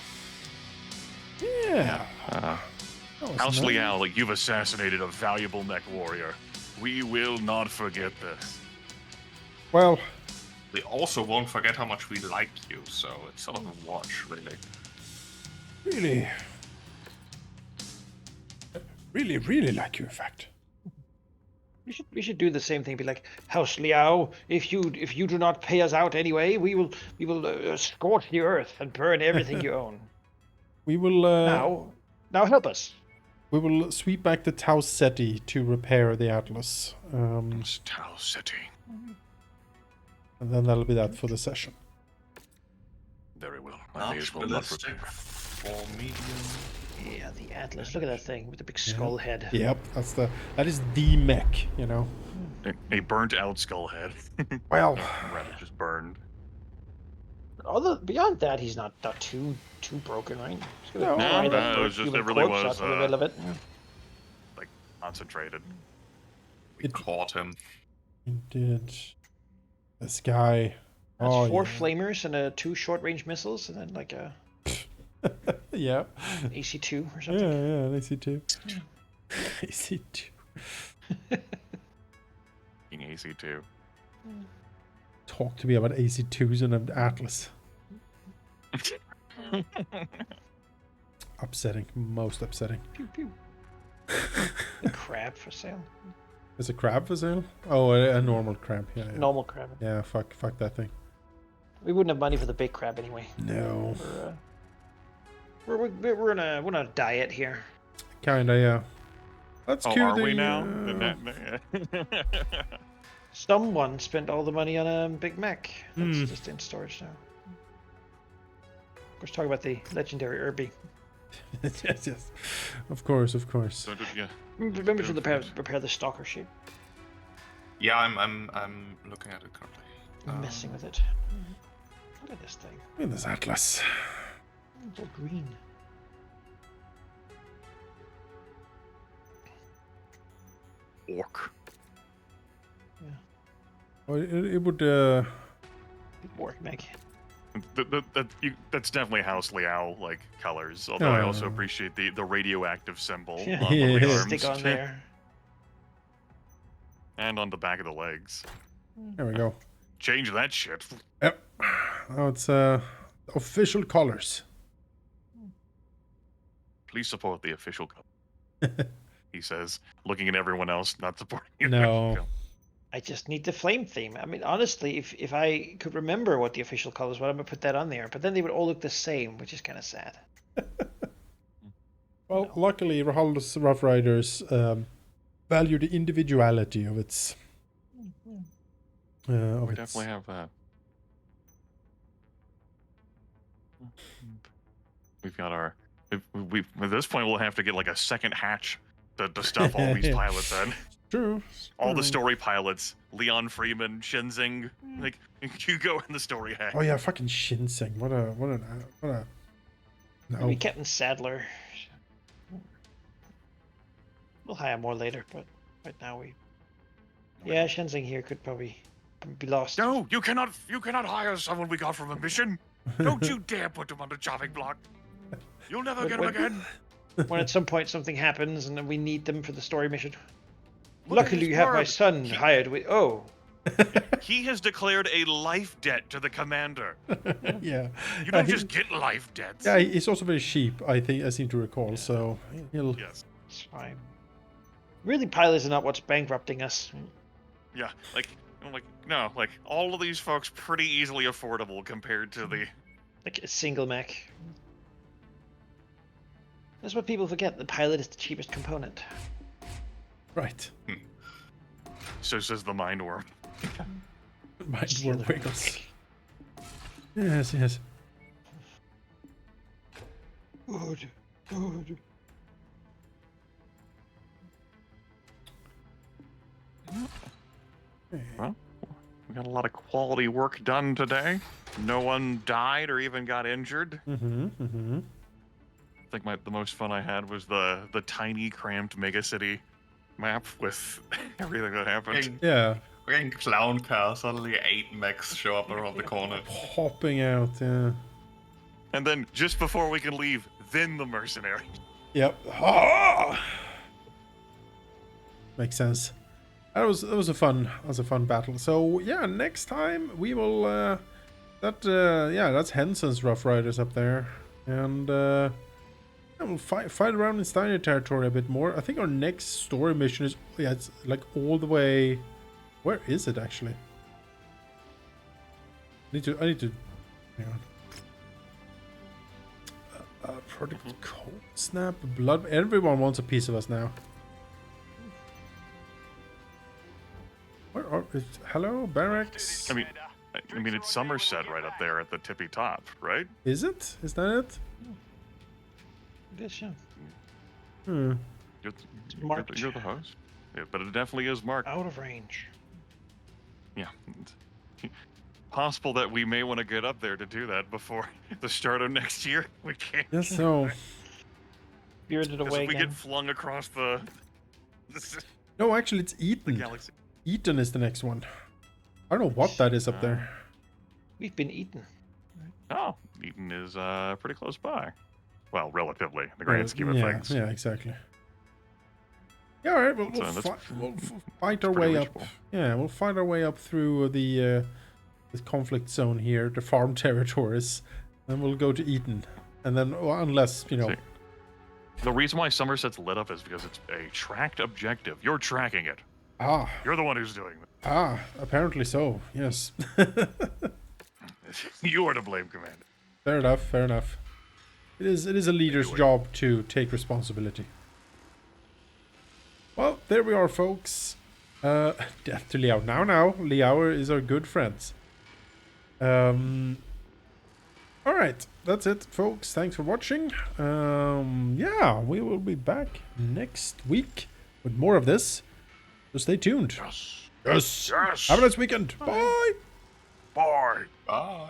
Yeah. Uh, That was House nice. Liao, like, you've assassinated a valuable Mechwarrior. We will not forget this. Well, We also won't forget how much we like you, so it's sort of a watch, really. really like you, in fact. We should do the same thing. Be like, House Liao, if you do not pay us out anyway, we will scorch the earth and burn everything you own. We will. Now help us. We will sweep back the Tau Ceti to repair the Atlas. Tau City. And then that'll be that for the session. Very well. I may Not as well not ballistic prepare. for medium. Yeah, the Atlas. Look at that thing with the big skull head. Yep, that is the mech, you know. A burnt out skull head. Well, Rather just burned. Beyond that, he's not too broken, right? Just gonna No, pry that it was just- human it really corpse was, out of the middle of it. Like, concentrated. We caught him. he did. This guy. That's Oh, 4 yeah. flamers and 2 short-range missiles, and then like a Yeah. AC-2 or Yeah, something. yeah, an AC2. AC2. King AC2. Talk to me about AC2s and an Atlas. Upsetting. Most upsetting. Pew, pew. The crab for sale. Is a crab for sale? Oh, a normal crab. Yeah, yeah. Normal crab. Yeah, fuck that thing. We wouldn't have money for the big crab anyway. No. We're on a diet here. Kinda, yeah. Let's Oh, cue are the, we now? Someone spent all the money on a Big Mac. That's just in storage now. Of course, talk about the legendary Irby. yes, yes. Of course. Yeah. Remember to repair the stalker sheet. Yeah, I'm looking at it currently. I'm messing with it. Look at this thing. Look at this Atlas. It's all green. Orc. Oh, it would. Big work, Meg. That's definitely House Liao like colors. Although I also Oh. appreciate the radioactive symbol Yeah. on one of the Yeah. arms Stick on there. and on the back of the legs. There we go. Change that shit. Yep. Now it's official colors. Please support the official color. He says, looking at everyone else, not supporting the No. official color. I just need the flame theme. I mean, honestly, if I could remember what the official colors were, I'm gonna put that on there. But then they would all look the same, which is kind of sad. Well, luckily, Rahal's Rough Riders value the individuality of its. We definitely have that. We've got our. We at this point we'll have to get like a second hatch to stuff all these pilots in. True. All the story pilots, Leon Freeman, Shenzing, like you go in the story hatch. Oh yeah, fucking Shinseng. What a. No. Maybe Captain Sadler. We'll hire more later, but right now we. Yeah, Shenzing here could probably be lost. No, you cannot hire someone we got from a mission. Don't you dare put them on the chopping block. You'll never get them again. When at some point something happens and then we need them for the story mission. Look at Luckily, his you have my word. son hired with. Oh, He has declared a life debt to the commander. Yeah. You don't he- just get life debts. Yeah, he's also very cheap. I seem to recall. So he'll. Yes. it's fine. Really, pilots are not what's bankrupting us. Yeah. No. All of these folks pretty easily affordable compared to the. Like a single mech. That's what people forget. The pilot is the cheapest component. Right. So says the mind worm. Mind Steal worm it. wiggles. Yes, yes. Good. Good. Well, we got a lot of quality work done today. No one died or even got injured. Mm-hmm. I think the most fun I had was the tiny cramped megacity map with everything that happened. Yeah. Fucking clown car, suddenly 8 mechs show up around the corner. Popping out, yeah. And then just before we can leave, then the mercenary. Yep. Ah! Makes sense. That was a fun battle. So yeah, next time we will that's Henson's Rough Riders up there, and we'll fight around in Steiner territory a bit more. I think our next story mission is it's like all the way. Where is it actually? I need to. Hang on. Project Cold Snap, Blood. Everyone wants a piece of us now. Where are? Hello, barracks. I mean, it's Somerset right up there at the tippy top, right? Is it? Is that it? Yes, yeah. Hmm. Marked. You're the host. Yeah, but it definitely is marked. Out of range. Yeah. Possible that we may want to get up there to do that before the start of next year. We can't. Yes. So. Spirited Because away if we again. get flung across the No, actually, it's Eton. galaxy. Eton is the next one. I don't know what that is up there. We've been eaten. Oh, Eton is pretty close by. Well, relatively, in the grand scheme of yeah, things. yeah, exactly. Yeah, all right. We'll fight our way up. reachable. Yeah, we'll fight our way up through the conflict zone here, the farm territories, and we'll go to Eton, and then unless you know. See, the reason why Somerset's lit up is because it's a tracked objective. You're tracking it. Ah, You're the one who's doing it. apparently so. Yes. You are to blame, Commander. Fair enough. Fair enough. It is a leader's job to take responsibility. Well, there we are, folks. Death to Liao. Now, Liao is our good friends. Alright, that's it, folks. Thanks for watching. Yeah, we will be back next week with more of this. So stay tuned. Yes. Yes. Have a nice weekend. Bye. Bye. Bye.